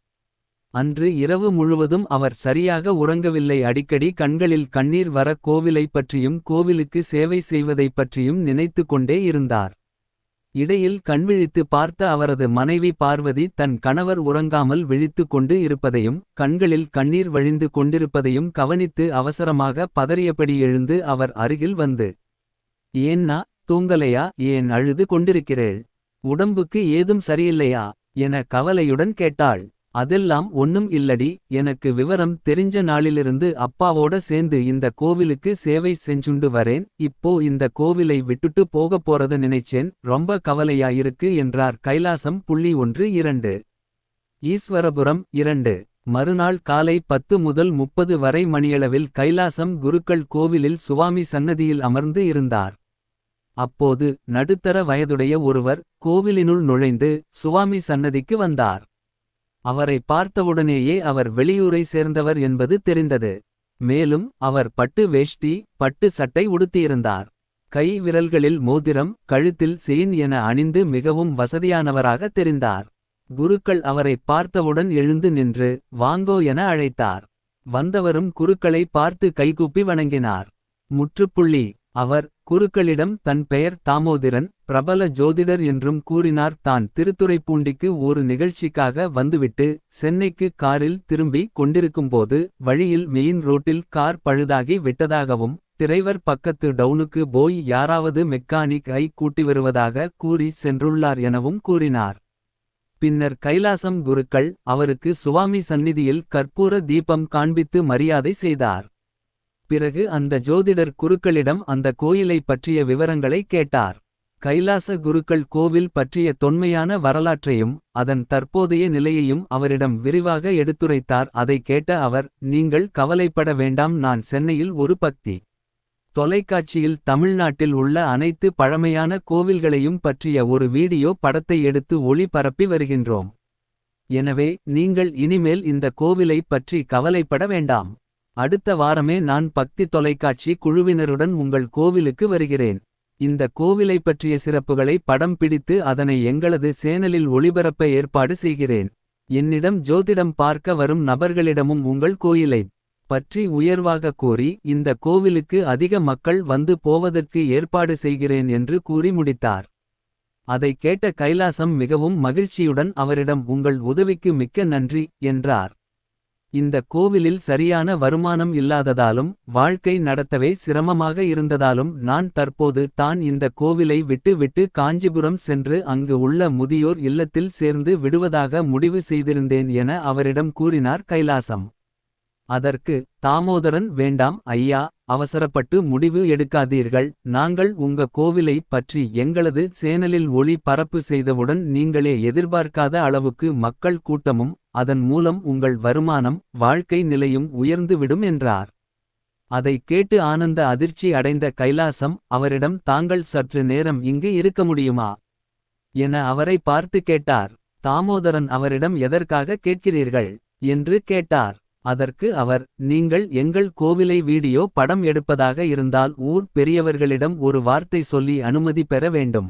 Speaker 1: அன்று இரவு முழுவதும் அவர் சரியாக உறங்கவில்லை. அடிக்கடி கண்களில் கண்ணீர் வர கோவிலைப் பற்றியும் கோவிலுக்கு சேவை செய்வதைப் பற்றியும் நினைத்து கொண்டே இருந்தார். இடையில் கண்விழித்து பார்த்த அவரது மனைவி பார்வதி தன் கணவர் உறங்காமல் விழித்து கொண்டு இருப்பதையும் கண்களில் கண்ணீர் வழிந்து கொண்டிருப்பதையும் கவனித்து அவசரமாக பதறியபடி எழுந்து அவர் அருகில் வந்து, "ஏன்னா தூங்கலையா? ஏன் அழுது கொண்டிருக்கிறேள்? உடம்புக்கு ஏதும் சரியில்லையா?" என கவலையுடன் கேட்டாள். "அதெல்லாம் ஒன்னும் இல்லடி, எனக்கு விவரம் தெரிஞ்ச நாளிலிருந்து அப்பாவோட சேர்ந்து இந்த கோவிலுக்கு சேவை செஞ்சுண்டு வரேன். இப்போ இந்த கோவிலை விட்டுட்டு போகப் போறத நினைச்சேன். ரொம்ப கவலையா இருக்கு" என்றார் கைலாசம். 1.2 ஈஸ்வரபுரம் 2. மறுநாள் காலை 10 முதல் 30 வரை மணியளவில் கைலாசம் குருக்கள் கோவிலில் சுவாமி சன்னதியில் அமர்ந்து இருந்தார். அப்போது நடுத்தர வயதுடைய ஒருவர் கோவிலினுள் நுழைந்து சுவாமி சன்னதிக்கு வந்தார். அவரை பார்த்தவுடனேயே அவர் வெளியூரை சேர்ந்தவர் என்பது தெரிந்தது. மேலும் அவர் பட்டு வேஷ்டி பட்டு சட்டை உடுத்தியிருந்தார். கை விரல்களில் மோதிரம் கழுத்தில் செயின் என அணிந்து மிகவும் வசதியானவராக தெரிந்தார். குருக்கள் அவரை பார்த்தவுடன் எழுந்து நின்று வாங்கோ என அழைத்தார். வந்தவரும் குருக்களை பார்த்து கைகூப்பி வணங்கினார். முற்றுப்புள்ளி. அவர் குருக்களிடம் தன் பெயர் தாமோதிரன், பிரபல ஜோதிடர் என்றும் கூறினார். தான் திருத்துறைப்பூண்டிக்கு ஒரு நிகழ்ச்சிக்காக வந்துவிட்டு சென்னைக்கு காரில் திரும்பி கொண்டிருக்கும்போது வழியில் மெயின் ரோட்டில் கார் பழுதாகி விட்டதாகவும் டிரைவர் பக்கத்து டவுனுக்கு போய் யாராவது மெக்கானிக் ஐ கூட்டி வருவதாக கூறி சென்றுள்ளார் எனவும் கூறினார். பின்னர் கைலாசம் குருக்கள் அவருக்கு சுவாமி சந்நிதியில் கற்பூர தீபம் காண்பித்து மரியாதை செய்தார். பிறகு அந்த ஜோதிடர் குருக்களிடம் அந்த கோயிலை பற்றிய விவரங்களை கேட்டார். கைலாச குருக்கள் கோவில் பற்றிய தொன்மையான வரலாற்றையும் அதன் தற்போதைய நிலையையும் அவரிடம் விரிவாக எடுத்துரைத்தார். அதை கேட்ட அவர், "நீங்கள் கவலைப்பட வேண்டாம், நான் சென்னையில் ஒரு பக்தி தொலைக்காட்சியில் தமிழ்நாட்டில் உள்ள அனைத்து பழமையான கோவில்களையும் பற்றிய ஒரு வீடியோ படத்தை எடுத்து ஒளிபரப்பி வருகின்றோம். எனவே நீங்கள் இனிமேல் இந்த கோவிலை பற்றி கவலைப்பட வேண்டாம். அடுத்த வாரமே நான் பக்தி தொலைக்காட்சி குழுவினருடன் உங்கள் கோவிலுக்கு வருகிறேன். இந்த கோவிலை பற்றிய சிறப்புகளை படம் பிடித்து அதனை எங்களது சேனலில் ஒளிபரப்ப ஏற்பாடு செய்கிறேன். என்னிடம் ஜோதிடம் பார்க்க வரும் நபர்களிடமும் உங்கள் கோயிலைப் பற்றி உயர்வாக கூறி இந்த கோவிலுக்கு அதிக மக்கள் வந்து போவதற்கு ஏற்பாடு செய்கிறேன்" என்று கூறி முடித்தார். அதை கேட்ட கைலாசம் மிகவும் மகிழ்ச்சியுடன் அவரிடம், "உங்கள் உதவிக்கு மிக்க நன்றி" என்றார். இந்த கோவிலில் சரியான வருமானம் இல்லாததாலும் வாழ்க்கை நடத்தவே சிரமமாக இருந்ததாலும் நான் தற்போது தான் இந்த கோவிலை விட்டு விட்டு காஞ்சிபுரம் சென்று அங்கு உள்ள முதியோர் இல்லத்தில் சேர்ந்து விடுவதாக முடிவு செய்திருந்தேன் என அவரிடம் கூறினார் கைலாசம். அதற்கு தாமோதரன், "வேண்டாம் ஐயா, அவசரப்பட்டு முடிவு எடுக்காதீர்கள். நாங்கள் உங்க கோவிலை பற்றி எங்களது சேனலில் ஒளி பரப்பு செய்தவுடன் நீங்களே எதிர்பார்க்காத அளவுக்கு மக்கள் கூட்டமும் அதன் மூலம் உங்கள் வருமானம் வாழ்க்கை நிலையும் உயர்ந்துவிடும்" என்றார். அதை கேட்டு ஆனந்த அதிர்ச்சி அடைந்த கைலாசம் அவரிடம், "தாங்கள் சற்று நேரம் இங்கு இருக்க முடியுமா?" என அவரை பார்த்து கேட்டார். தாமோதரன் அவரிடம், "எதற்காக கேட்கிறீர்கள்?" என்று கேட்டார். அதற்கு அவர், "நீங்கள் எங்கள் கோவிலை வீடியோ படம் எடுப்பதாக இருந்தால் ஊர் பெரியவர்களிடம் ஒரு வார்த்தை சொல்லி அனுமதி பெற வேண்டும்.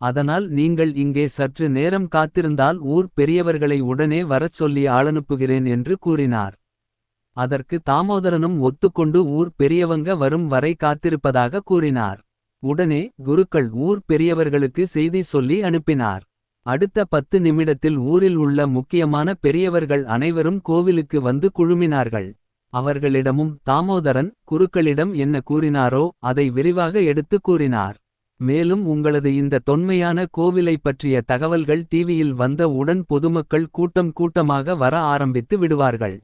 Speaker 1: அதனால் நீங்கள் இங்கே சற்று நேரம் காத்திருந்தால் ஊர் பெரியவர்களை உடனே வரச் சொல்லி ஆளனுப்புகிறேன்" என்று கூறினார். அதற்கு தாமோதரனும் ஒத்துக்கொண்டு ஊர் பெரியவங்க வரும் வரை காத்திருப்பதாக கூறினார். உடனே குருக்கள் ஊர் பெரியவர்களுக்கு செய்தி சொல்லி அனுப்பினார். அடுத்த 10 நிமிடத்தில் ஊரில் உள்ள முக்கியமான பெரியவர்கள் அனைவரும் கோவிலுக்கு வந்து குழுமினார்கள். அவர்களிடமும் தாமோதரன் குருக்களிடம் என்ன கூறினாரோ அதை விரிவாக எடுத்து கூறினார். மேலும் உங்களது இந்த தொன்மையான கோவிலை பற்றிய தகவல்கள் டிவியில் வந்த உடன் பொதுமக்கள் கூட்டம் கூட்டமாக வர ஆரம்பித்து விடுவார்கள்.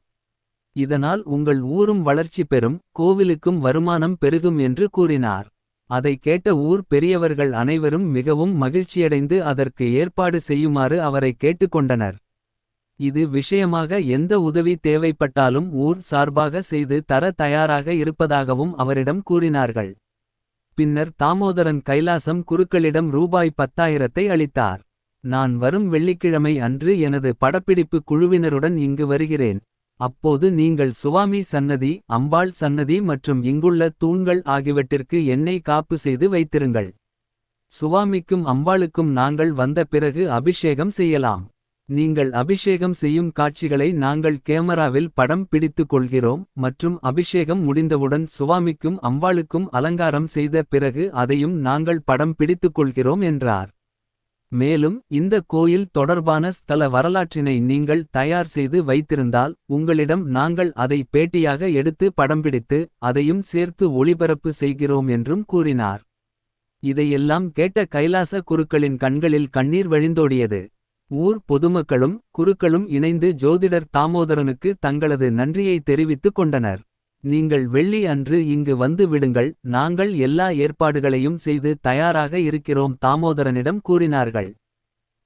Speaker 1: இதனால் உங்கள் ஊரும் வளர்ச்சி பெறும், கோவிலுக்கும் வருமானம் பெருகும் என்று கூறினார். அதை கேட்ட ஊர் பெரியவர்கள் அனைவரும் மிகவும் மகிழ்ச்சியடைந்து அதற்கு ஏற்பாடு செய்யுமாறு அவரை கேட்டுக்கொண்டனர். இது விஷயமாக எந்த உதவி தேவைப்பட்டாலும் ஊர் சார்பாக செய்து தர தயாராக இருப்பதாகவும் அவரிடம் கூறினார்கள். பின்னர் தாமோதரன் கைலாசம் குருக்களிடம் ரூபாய் 10,000 அளித்தார். "நான் வரும் வெள்ளிக்கிழமை அன்று எனது படப்பிடிப்பு குழுவினருடன் இங்கு வருகிறேன். அப்போது நீங்கள் சுவாமி சன்னதி, அம்பாள் சன்னதி மற்றும் இங்குள்ள தூண்கள் ஆகியவற்றிற்கு எண்ணெய் காப்பு செய்து வைத்திருங்கள். சுவாமிக்கும் அம்பாளுக்கும் நாங்கள் வந்த பிறகு அபிஷேகம் செய்யலாம். நீங்கள் அபிஷேகம் செய்யும் காட்சிகளை நாங்கள் கேமராவில் படம் பிடித்துக் கொள்கிறோம் மற்றும் அபிஷேகம் முடிந்தவுடன் சுவாமிக்கும் அம்பாளுக்கும் அலங்காரம் செய்த பிறகு அதையும் நாங்கள் படம் பிடித்துக் கொள்கிறோம் என்றார். மேலும் இந்த கோயில் தொடர்பான ஸ்தல வரலாற்றினை நீங்கள் தயார் செய்து வைத்திருந்தால் உங்களிடம் நாங்கள் அதை பேட்டியாக எடுத்து படம்பிடித்து அதையும் சேர்த்து ஒளிபரப்பு செய்கிறோம் என்றும் கூறினார். இதையெல்லாம் கேட்ட கைலாச குருக்களின் கண்களில் கண்ணீர் வழிந்தோடியது. ஊர் பொதுமக்களும் குருக்களும் இணைந்து ஜோதிடர் தாமோதரனுக்கு தங்களது நன்றியை தெரிவித்துக் கொண்டனர். நீங்கள் வெள்ளி அன்று இங்கு வந்து விடுங்கள், நாங்கள் எல்லா ஏற்பாடுகளையும் செய்து தயாராக இருக்கிறோம் தாமோதரனிடம் கூறினார்கள்.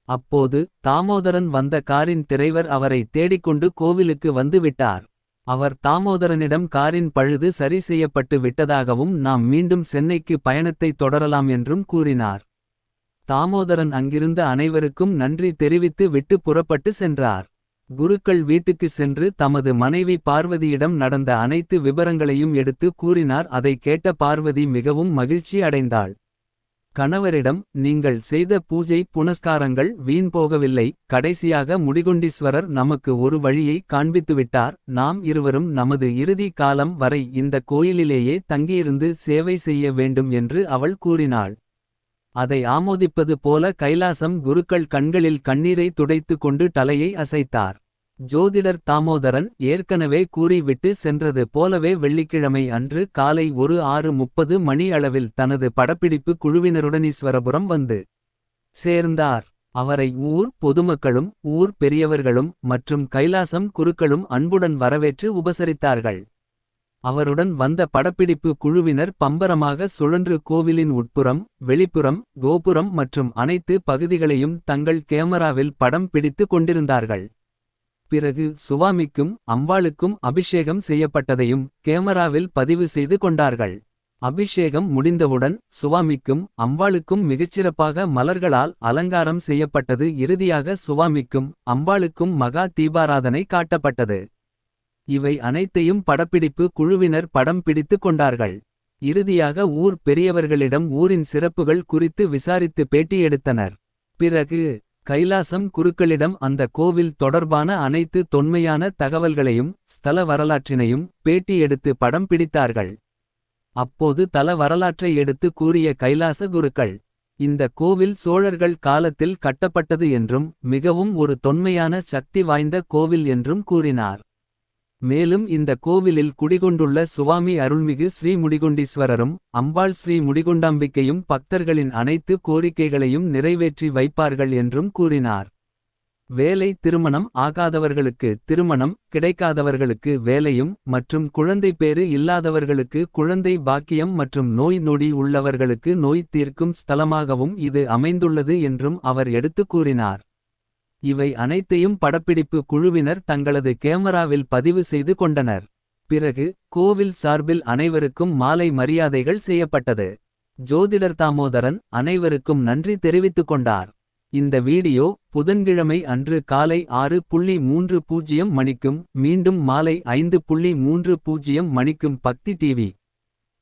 Speaker 1: அப்போது தாமோதரன் வந்த காரின் டிரைவர் அவரை தேடிக்கொண்டு கோவிலுக்கு வந்து விட்டார். அவர் தாமோதரனிடம் காரின் பழுது சரி செய்யப்பட்டு விட்டதாகவும் நாம் மீண்டும் சென்னைக்கு பயணத்தை தொடரலாம் என்றும் கூறினார். தாமோதரன் அங்கிருந்த அனைவருக்கும் நன்றி தெரிவித்து விட்டு புறப்பட்டு சென்றார். குருக்கள் வீட்டுக்கு சென்று தமது மனைவி பார்வதியிடம் நடந்த அனைத்து விபரங்களையும் எடுத்து கூறினார். அதை கேட்ட பார்வதி மிகவும் மகிழ்ச்சி அடைந்தாள். கணவரிடம், நீங்கள் செய்த பூஜை புனஸ்காரங்கள் வீண் போகவில்லை. கடைசியாக முடிகொண்டீஸ்வரர் நமக்கு ஒரு வழியை காண்பித்துவிட்டார். நாம் இருவரும் நமது இறுதி காலம் வரை இந்த கோயிலிலேயே தங்கியிருந்து சேவை செய்ய வேண்டும் என்று அவள் கூறினாள். அதை ஆமோதிப்பது போல கைலாசம் குருக்கள் கண்களில் கண்ணீரை துடைத்து கொண்டு தலையை அசைத்தார். ஜோதிடர் தாமோதரன் ஏற்கனவே கூறிவிட்டு சென்றது போலவே வெள்ளிக்கிழமை அன்று காலை 6:30 மணி அளவில் தனது படப்பிடிப்பு குழுவினருடன் ஈஸ்வரபுரம் வந்து சேர்ந்தார். அவரை ஊர் பொதுமக்களும் ஊர் பெரியவர்களும் மற்றும் கைலாசம் குருக்களும் அன்புடன் வரவேற்று உபசரித்தார்கள். அவருடன் வந்த படப்பிடிப்பு குழுவினர் பம்பரமாக சுழன்று கோவிலின் உட்புறம், வெளிப்புறம், கோபுரம் மற்றும் அனைத்து பகுதிகளையும் தங்கள் கேமராவில் படம் பிடித்து கொண்டிருந்தார்கள். பிறகு சுவாமிக்கும் அம்பாளுக்கும் அபிஷேகம் செய்யப்பட்டதையும் கேமராவில் பதிவு செய்து கொண்டார்கள். அபிஷேகம் முடிந்தவுடன் சுவாமிக்கும் அம்பாளுக்கும் மிகச்சிறப்பாக மலர்களால் அலங்காரம் செய்யப்பட்டது. இறுதியாக சுவாமிக்கும் அம்பாளுக்கும் மகா தீபாராதனை காட்டப்பட்டது. இவை அனைத்தையும் படப்பிடிப்பு குழுவினர் படம் பிடித்துக் கொண்டார்கள். இறுதியாக ஊர் பெரியவர்களிடம் ஊரின் சிறப்புகள் குறித்து விசாரித்து பேட்டி எடுத்தனர். பிறகு கைலாசம் குருக்களிடம் அந்த கோவில் தொடர்பான அனைத்து தொன்மையான தகவல்களையும் ஸ்தல வரலாற்றினையும் பேட்டி எடுத்து படம் பிடித்தார்கள். அப்போது தல வரலாற்றை எடுத்து கூறிய கைலாச குருக்கள், இந்த கோவில் சோழர்கள் காலத்தில் கட்டப்பட்டது என்றும் மிகவும் ஒரு தொன்மையான சக்தி வாய்ந்த கோவில் என்றும் கூறினார். மேலும் இந்த கோவிலில் குடிகொண்டுள்ள சுவாமி அருள்மிகு ஸ்ரீ முடிகொண்டீஸ்வரரும் அம்பாள் ஸ்ரீ முடிகொண்டாம்பிக்கையும் பக்தர்களின் அனைத்து கோரிக்கைகளையும் நிறைவேற்றி வைப்பார்கள் என்றும் கூறினார். வேலை திருமணம் ஆகாதவர்களுக்கு திருமணம், கிடைக்காதவர்களுக்கு வேலையும் மற்றும் குழந்தை பேறு இல்லாதவர்களுக்கு குழந்தை பாக்கியம் மற்றும் நோய் நொடி உள்ளவர்களுக்கு நோய் தீர்க்கும் ஸ்தலமாகவும் இது அமைந்துள்ளது என்றும் அவர் எடுத்து கூறினார். இவை அனைத்தையும் படப்பிடிப்பு குழுவினர் தங்களது கேமராவில் பதிவு செய்து கொண்டனர். பிறகு கோவில் சார்பில் அனைவருக்கும் மாலை மரியாதைகள் செய்யப்பட்டது. ஜோதிடர் தாமோதரன் அனைவருக்கும் நன்றி தெரிவித்துக் கொண்டார். இந்த வீடியோ புதன்கிழமை அன்று காலை 6:30 மணிக்கும் மீண்டும் மாலை 5:30 மணிக்கும் பக்தி டிவி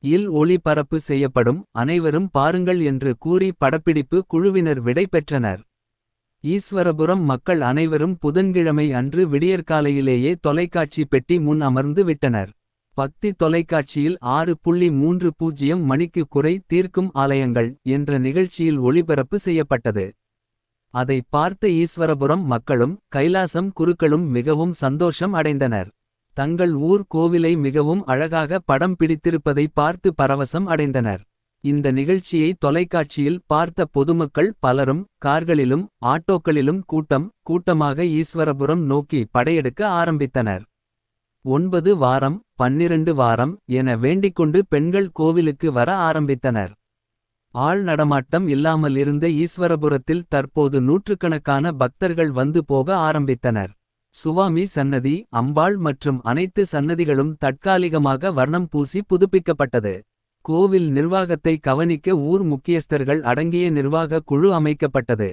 Speaker 1: இல் ஒளிபரப்பு செய்யப்படும். அனைவரும் பாருங்கள் என்று கூறி படப்பிடிப்பு குழுவினர் விடை பெற்றனர். ஈஸ்வரபுரம் மக்கள் அனைவரும் புதன்கிழமை அன்று விடியற்காலையிலேயே தொலைக்காட்சி பெட்டி முன் அமர்ந்து விட்டனர். பக்தி தொலைக்காட்சியில் 6:30 மணிக்கு குறை தீர்க்கும் ஆலயங்கள் என்ற நிகழ்ச்சியில் ஒளிபரப்பு செய்யப்பட்டது. அதை பார்த்த ஈஸ்வரபுரம் மக்களும் கைலாசம் குருக்களும் மிகவும் சந்தோஷம் அடைந்தனர். தங்கள் ஊர் கோவிலை மிகவும் அழகாக படம் பிடித்திருப்பதை பார்த்து பரவசம் அடைந்தனர். இந்த நிகழ்ச்சியை தொலைக்காட்சியில் பார்த்த பொதுமக்கள் பலரும் கார்களிலும் ஆட்டோக்களிலும் கூட்டமாக ஈஸ்வரபுரம் நோக்கி படையெடுக்க ஆரம்பித்தனர். 9 வாரம் 12 வாரம் என வேண்டிக்கொண்டு பெண்கள் கோவிலுக்கு வர ஆரம்பித்தனர். ஆள் நடமாட்டம் இல்லாமல் இருந்த ஈஸ்வரபுரத்தில் தற்போது நூற்றுக்கணக்கான பக்தர்கள் வந்து போக ஆரம்பித்தனர். சுவாமி சன்னதி, அம்பாள் மற்றும் அனைத்து சன்னதிகளும் தற்காலிகமாக வர்ணம் பூசி புதுப்பிக்கப்பட்டது. கோவில் நிர்வாகத்தை கவனிக்க ஊர் முக்கியஸ்தர்கள் அடங்கிய நிர்வாக குழு அமைக்கப்பட்டது.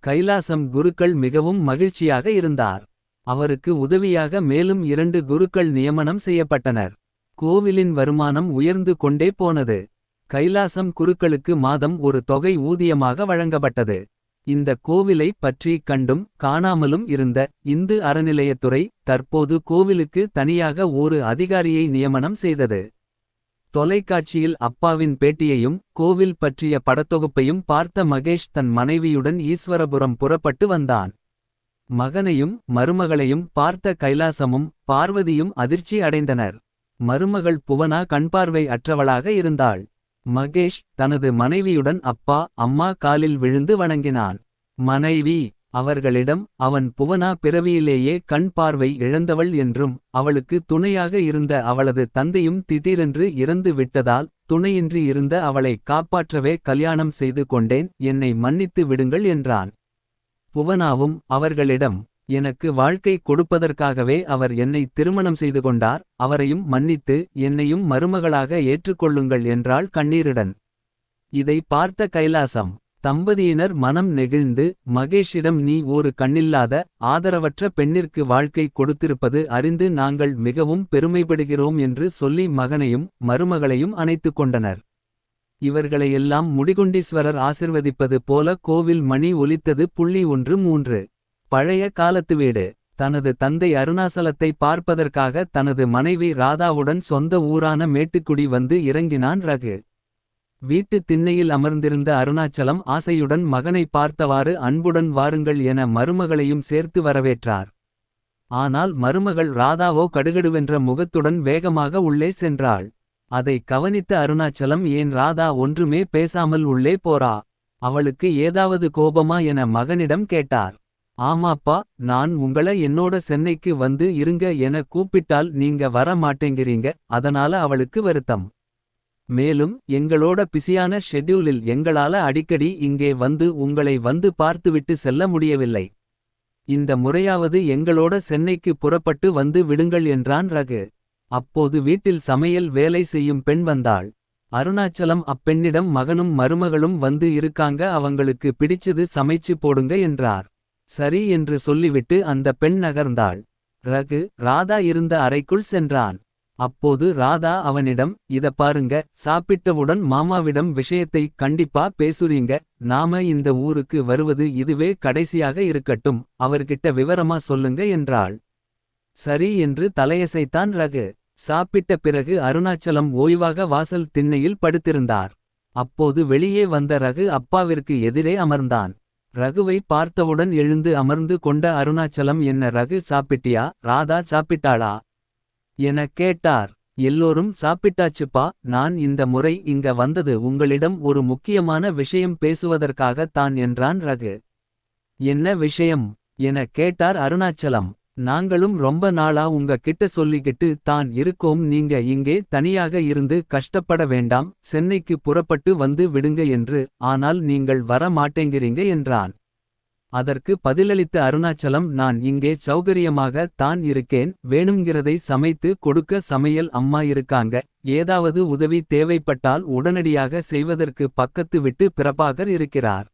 Speaker 1: கைலாசம் குருக்கள் மிகவும் மகிழ்ச்சியாக இருந்தார். அவருக்கு உதவியாக மேலும் 2 குருக்கள் நியமனம் செய்யப்பட்டனர். கோவிலின் வருமானம் உயர்ந்து கொண்டே போனது. கைலாசம் குருக்களுக்கு மாதம் ஒரு தொகை ஊதியமாக வழங்கப்பட்டது. இந்த கோவிலை பற்றி கண்டும் காணாமலும் இருந்த இந்து அறநிலையத்துறை தற்போது கோவிலுக்கு தனியாக ஒரு அதிகாரியை நியமனம் செய்தது. தொலைக்காட்சியில் அப்பாவின் பேட்டியையும் கோவில் பற்றிய படத்தொகுப்பையும் பார்த்த மகேஷ் தன் மனைவியுடன் ஈஸ்வரபுரம் புறப்பட்டு வந்தான். மகனையும் மருமகளையும் பார்த்த கைலாசமும் பார்வதியும் அதிர்ச்சி அடைந்தனர். மருமகள் புவனா கண்பார்வை அற்றவளாக இருந்தாள். மகேஷ் தனது மனைவியுடன் அப்பா அம்மா காலில் விழுந்து வணங்கினான். மனைவி அவர்களிடம் அவன் புவனா பிறவியிலேயே கண் பார்வை இழந்தவள் என்றும் அவளுக்கு துணையாக இருந்த அவளது தந்தையும் திடீரென்று இறந்து விட்டதால் துணையின்றி இருந்த அவளை காப்பாற்றவே கல்யாணம் செய்து கொண்டேன், என்னை மன்னித்து விடுங்கள் என்றான். புவனாவும் அவர்களிடம் எனக்கு வாழ்க்கை கொடுப்பதற்காகவே அவர் என்னை திருமணம் செய்து கொண்டார், அவரையும் மன்னித்து என்னையும் மருமகளாக ஏற்றுக்கொள்ளுங்கள் என்றாள் கண்ணீருடன். இதை பார்த்த கைலாசம் தம்பதியினர் மனம் நெகிழ்ந்து மகேஷிடம் நீ ஒரு கண்ணில்லாத ஆதரவற்ற பெண்ணிற்கு வாழ்க்கை கொடுத்திருப்பது அறிந்து நாங்கள் மிகவும் பெருமைப்படுகிறோம் என்று சொல்லி மகனையும் மருமகளையும் அணைத்துக் கொண்டனர். இவர்களையெல்லாம் முடிகொண்டீஸ்வரர் ஆசிர்வதிப்பது போல கோவில் மணி ஒலித்தது. 1.3 பழைய காலத்து வீடு. தனது தந்தை அருணாசலத்தை பார்ப்பதற்காக தனது மனைவி ராதாவுடன் சொந்த ஊரான மேட்டுக்குடி வந்து இறங்கினான் ரகு. வீட்டு திண்ணையில் அமர்ந்திருந்த அருணாச்சலம் ஆசையுடன் மகனை பார்த்தவாறு அன்புடன் வாருங்கள் என மருமகளையும் சேர்த்து வரவேற்றார். ஆனால் மருமகள் ராதாவோ கடுகடுவென்ற முகத்துடன் வேகமாக உள்ளே சென்றாள். அதை கவனித்த அருணாச்சலம் ஏன் ராதா ஒன்றுமே பேசாமல் உள்ளே போறா, அவளுக்கு ஏதாவது கோபமா என மகனிடம் கேட்டார். ஆமாப்பா, நான் உங்கள என்னோட சென்னைக்கு வந்து இருங்க என கூப்பிட்டால் நீங்க வர மாட்டேங்கிறீங்க, அதனால அவளுக்கு வருத்தம். மேலும் எங்களோட பிஸியான ஷெட்யூலில் எங்களால அடிக்கடி இங்கே வந்து உங்களை வந்து பார்த்துவிட்டு செல்ல முடியவில்லை. இந்த முறையாவது எங்களோட சென்னைக்கு புறப்பட்டு வந்து விடுங்கள் என்றான் ரகு. அப்போது வீட்டில் சமையல் வேலை செய்யும் பெண் வந்தாள். அருணாச்சலம் அப்பெண்ணிடம் மகனும் மருமகளும் வந்து இருக்காங்க, அவங்களுக்கு பிடிச்சது சமைச்சு போடுங்க என்றார். சரி என்று சொல்லிவிட்டு அந்த பெண் நகர்ந்தாள். ரகு ராதா இருந்த அறைக்குள் சென்றான். அப்போது ராதா அவனிடம் இத பாருங்க, சாப்பிட்டவுடன் மாமாவிடம் விஷயத்தை கண்டிப்பா பேசுறீங்க, நாம இந்த ஊருக்கு வருவது இதுவே கடைசியாக இருக்கட்டும், அவர்கிட்ட விவரமா சொல்லுங்க என்றாள். சரி என்று தலையசைத்தான் ரகு. சாப்பிட்ட பிறகு அருணாச்சலம் ஓய்வாக வாசல் திண்ணையில் படுத்திருந்தார். அப்போது வெளியே வந்த ரகு அப்பாவிற்கு எதிரே அமர்ந்தான். ரகுவை பார்த்தவுடன் எழுந்து அமர்ந்து கொண்ட அருணாச்சலம் என்ன ரகு சாப்பிட்டியா, ராதா சாப்பிட்டாளா என கேட்டார். எல்லோரும் சாப்பிட்டாச்சுப்பா, நான் இந்த முறை இங்க வந்தது உங்களிடம் ஒரு முக்கியமான விஷயம் பேசுவதற்காக தான் என்றான் ரகு. என்ன விஷயம் என கேட்டார் அருணாச்சலம். நாங்களும் ரொம்ப நாளா உங்க கிட்ட சொல்லிக்கிட்டு தான் இருக்கோம், நீங்க இங்கே தனியாக இருந்து கஷ்டப்பட வேண்டாம், சென்னைக்கு புறப்பட்டு வந்து விடுங்க என்று, ஆனால் நீங்கள் வர மாட்டேங்கிறீங்க என்றான். அதற்கு பதிலளித்த அருணாச்சலம் நான் இங்கே சௌகரியமாக தான் இருக்கேன், வேணுங்கிறதை சமைத்து கொடுக்க சமையல் அம்மா இருக்காங்க, ஏதாவது உதவி தேவைப்பட்டால் உடனடியாக செய்வதற்கு பக்கத்து விட்டு பிரபாகர் இருக்கிறார்.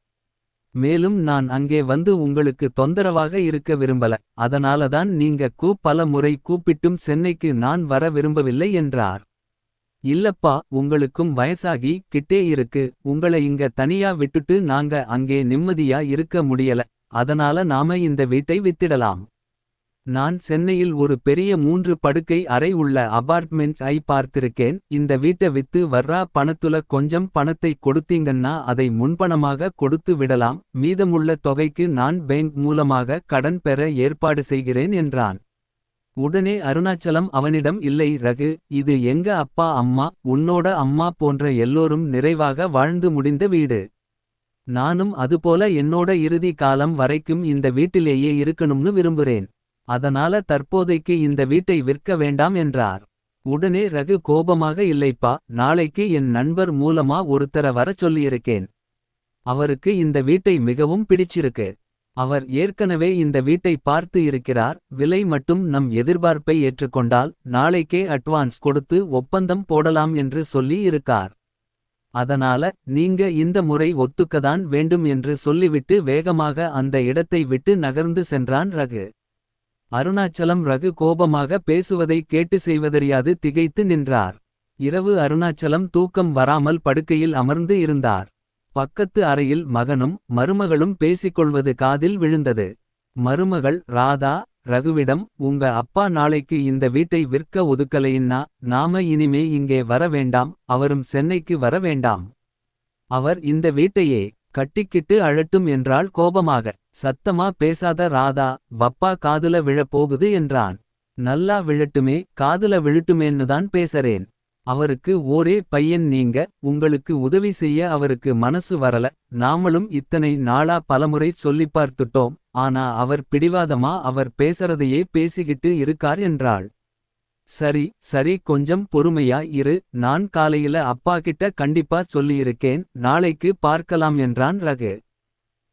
Speaker 1: மேலும் நான் அங்கே வந்து உங்களுக்கு தொந்தரவாக இருக்க விரும்பல, அதனாலதான் நீங்க பல முறை கூப்பிட்டும் சென்னைக்கு நான் வர விரும்பவில்லை என்றார். இல்லப்பா, உங்களுக்கும் வயசாகி கிட்டே இருக்கு, உங்களை இங்க தனியா விட்டுட்டு நாங்க அங்கே நிம்மதியா இருக்க முடியல, அதனால நாம இந்த வீட்டை வித்திடலாம். நான் சென்னையில் ஒரு பெரிய 3 படுக்கை அறை உள்ள அபார்ட்மெண்ட் ஐ பார்த்திருக்கேன், இந்த வீட்டை வித்து வர்றா பணத்துல கொஞ்சம் பணத்தை கொடுத்தீங்கன்னா அதை முன்பணமாக கொடுத்து விடலாம், மீதமுள்ள தொகைக்கு நான் பேங்க் மூலமாக கடன் பெற ஏற்பாடு செய்கிறேன் என்றான். உடனே அருணாச்சலம் அவனிடம் இல்லை ரகு, இது எங்க அப்பா அம்மா உன்னோட அம்மா போன்ற எல்லோரும் நிறைவாக வாழ்ந்து முடிந்த வீடு, நானும் அதுபோல என்னோட இறுதி காலம் வரைக்கும் இந்த வீட்டிலேயே இருக்கணும்னு விரும்புறேன், அதனால தற்போதைக்கு இந்த வீட்டை விற்க வேண்டாம் என்றார். உடனே ரகு கோபமாக இல்லைப்பா, நாளைக்கு என் நண்பர் மூலமா ஒருத்தர வர சொல்லியிருக்கேன், அவருக்கு இந்த வீட்டை மிகவும் பிடிச்சிருக்கு, அவர் ஏற்கனவே இந்த வீட்டை பார்த்து இருக்கிறார், விலை மட்டும் நம் எதிர்பார்ப்பை ஏற்றுக்கொண்டால் நாளைக்கே அட்வான்ஸ் கொடுத்து ஒப்பந்தம் போடலாம் என்று சொல்லி இருக்கார், அதனால நீங்க இந்த முறை ஒத்துக்கதான் வேண்டும் என்று சொல்லிவிட்டு வேகமாக அந்த இடத்தை விட்டு நகர்ந்து சென்றான் ரகு. அருணாச்சலம் ரகு கோபமாக பேசுவதை கேட்டு செய்வதறியாது திகைத்து நின்றார். இரவு அருணாச்சலம் தூக்கம் வராமல் படுக்கையில் அமர்ந்து இருந்தார். பக்கத்து அறையில் மகனும் மருமகளும் பேசிக்கொள்வது காதில் விழுந்தது. மருமகள் ராதா ரகுவிடம், உங்க அப்பா நாளைக்கு இந்த வீட்டை விற்க ஒதுக்கலைன்னா நாம இனிமே இங்கே வர வேண்டாம், அவரும் சென்னைக்கு வர வேண்டாம். அவர் இந்த வீட்டையே கட்டிக்கிட்டு அழட்டும் என்றாள் கோபமாக. சத்தமா பேசாத ராதா, பப்பா காதுல விழப் போகுது என்றான். நல்லா விழட்டுமே, காதுல விழட்டுமேன்னுதான் பேசறேன். அவருக்கு ஓரே பையன் நீங்க, உங்களுக்கு உதவி செய்ய அவருக்கு மனசு வரல. நாமளும் இத்தனை நாளா பலமுறை சொல்லிப் பார்த்துட்டோம். ஆனா அவர் பிடிவாதமா அவர் பேசறதையே பேசிக்கிட்டு இருக்கார் என்றாள். சரி சரி, கொஞ்சம் பொறுமையா இரு, நான் காலையில அப்பா கிட்ட கண்டிப்பா சொல்லியிருக்கேன், நாளைக்கு பார்க்கலாம் என்றான் ரகு.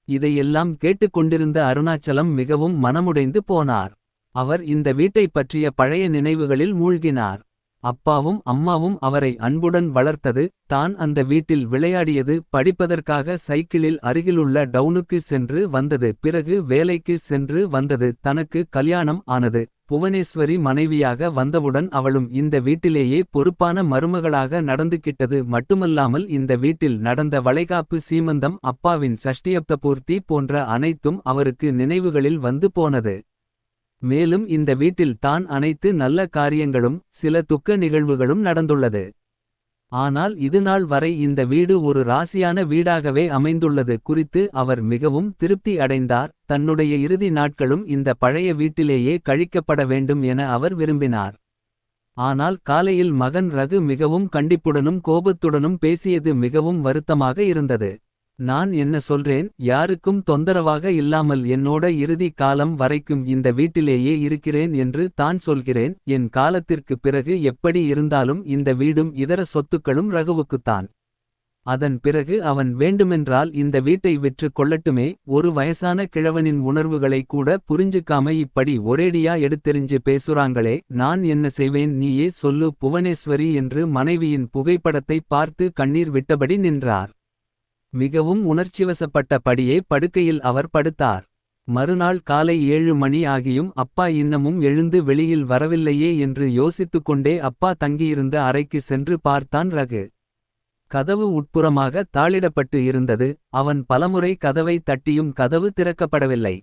Speaker 1: இதையெல்லாம் கேட்டுக்கொண்டிருந்த அருணாச்சலம் மிகவும் மனமுடைந்து போனார். அவர் இந்த வீட்டைப் பற்றிய பழைய நினைவுகளில் மூழ்கினார். அப்பாவும் அம்மாவும் அவரை அன்புடன் வளர்த்தது, தான் அந்த வீட்டில் விளையாடியது, படிப்பதற்காக சைக்கிளில் அருகிலுள்ள டவுனுக்கு சென்று வந்தது, பிறகு வேலைக்கு சென்று வந்தது, தனக்கு கல்யாணம் ஆனது, புவனேஸ்வரி மனைவியாக வந்தவுடன் அவளும் இந்த வீட்டிலேயே பொறுப்பான மருமகளாக நடந்துகிட்டது மட்டுமல்லாமல் இந்த வீட்டில் நடந்த வளைகாப்பு, சீமந்தம், அப்பாவின் சஷ்டியப்த பூர்த்தி போன்ற அனைத்தும் அவருக்கு நினைவுகளில் வந்து போனது. மேலும் இந்த வீட்டில் தான் அனைத்து நல்ல காரியங்களும் சில துக்க நிகழ்வுகளும் நடந்துள்ளது. ஆனால் இதுநாள் வரை இந்த வீடு ஒரு ராசியான வீடாகவே அமைந்துள்ளது குறித்து அவர் மிகவும் திருப்தி அடைந்தார். தன்னுடைய இறுதி நாட்களும் இந்த பழைய வீட்டிலேயே கழிக்கப்பட வேண்டும் என அவர் விரும்பினார். ஆனால் காலையில் மகன் ரகு மிகவும் கண்டிப்புடனும் கோபத்துடனும் பேசியது மிகவும் வருத்தமாக இருந்தது. நான் என்ன சொல்றேன், யாருக்கும் தொந்தரவாக இல்லாமல் என்னோட இறுதி காலம் வரைக்கும் இந்த வீட்டிலேயே இருக்கிறேன் என்று தான் சொல்கிறேன். என் காலத்திற்கு பிறகு எப்படி இருந்தாலும் இந்த வீடும் இதர சொத்துக்களும் ரகுவுக்குத்தான். அதன் பிறகு அவன் வேண்டுமென்றால் இந்த வீட்டை விற்று கொள்ளட்டுமே. ஒரு வயசான கிழவனின் உணர்வுகளை கூட புரிஞ்சுக்காம இப்படி ஒரேடியா எடுத்தெறிஞ்சு பேசுறாங்களே, நான் என்ன செய்வேன், நீயே சொல்லு புவனேஸ்வரி என்று மனைவியின் புகைப்படத்தை பார்த்து கண்ணீர் விட்டபடி நின்றார். மிகவும் உணர்ச்சிவசப்பட்ட படியே படுக்கையில் அவர் படுத்தார். மறுநாள் காலை 7 மணி ஆகியும் அப்பா இன்னமும் எழுந்து வெளியில் வரவில்லையே என்று யோசித்துக்கொண்டே அப்பா தங்கியிருந்த அறைக்கு சென்று பார்த்தான் ரகு. கதவு உட்புறமாக தாளிடப்பட்டு இருந்தது. அவன் பலமுறை கதவை தட்டியும் கதவு திறக்கப்படவில்லை.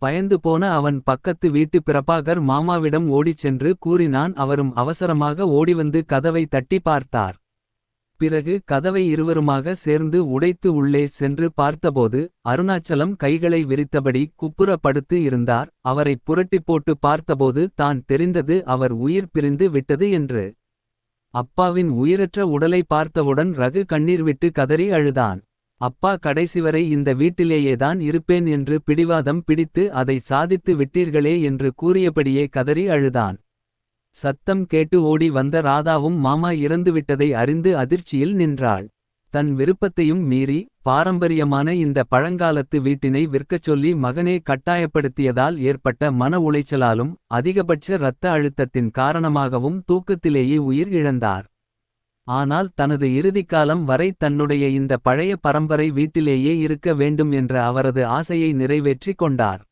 Speaker 1: பயந்து போன அவன் பக்கத்து வீட்டு பிரபாகர் மாமாவிடம் ஓடிச் சென்று கூறினான். அவரும் அவசரமாக ஓடிவந்து கதவை தட்டி பார்த்தார். பிறகு கதவை இருவருமாக சேர்ந்து உடைத்து உள்ளே சென்று பார்த்தபோது அருணாச்சலம் கைகளை விரித்தபடி குப்புற படுத்து இருந்தார். அவரை புரட்டி போட்டு பார்த்தபோது தான் தெரிந்தது, அவர் உயிர் பிரிந்து விட்டது என்று. அப்பாவின் உயிரற்ற உடலை பார்த்தவுடன் ரகு கண்ணீர் விட்டு கதறி அழுதான். அப்பா கடைசிவரை இந்த வீட்டிலேயேதான் இருப்பேன் என்று பிடிவாதம் பிடித்து அதை சாதித்து விட்டீர்களே என்று கூறியபடியே கதறி அழுதான். சத்தம் கேட்டு ஓடி வந்த ராதாவும் மாமா இறந்துவிட்டதை அறிந்து அதிர்ச்சியில் நின்றாள். தன் விருப்பத்தையும் மீறி பாரம்பரியமான இந்த பழங்காலத்து வீட்டினை விற்கச் சொல்லி மகனே கட்டாயப்படுத்தியதால் ஏற்பட்ட மன உளைச்சலாலும் அதிகபட்ச இரத்த அழுத்தத்தின் காரணமாகவும் தூக்கத்திலேயே உயிர் இழந்தார். ஆனால் தனது இறுதிக்காலம் வரை தன்னுடைய இந்த பழைய பரம்பரை வீட்டிலேயே இருக்க வேண்டும் என்ற அவரது ஆசையை நிறைவேற்றிக் கொண்டார்.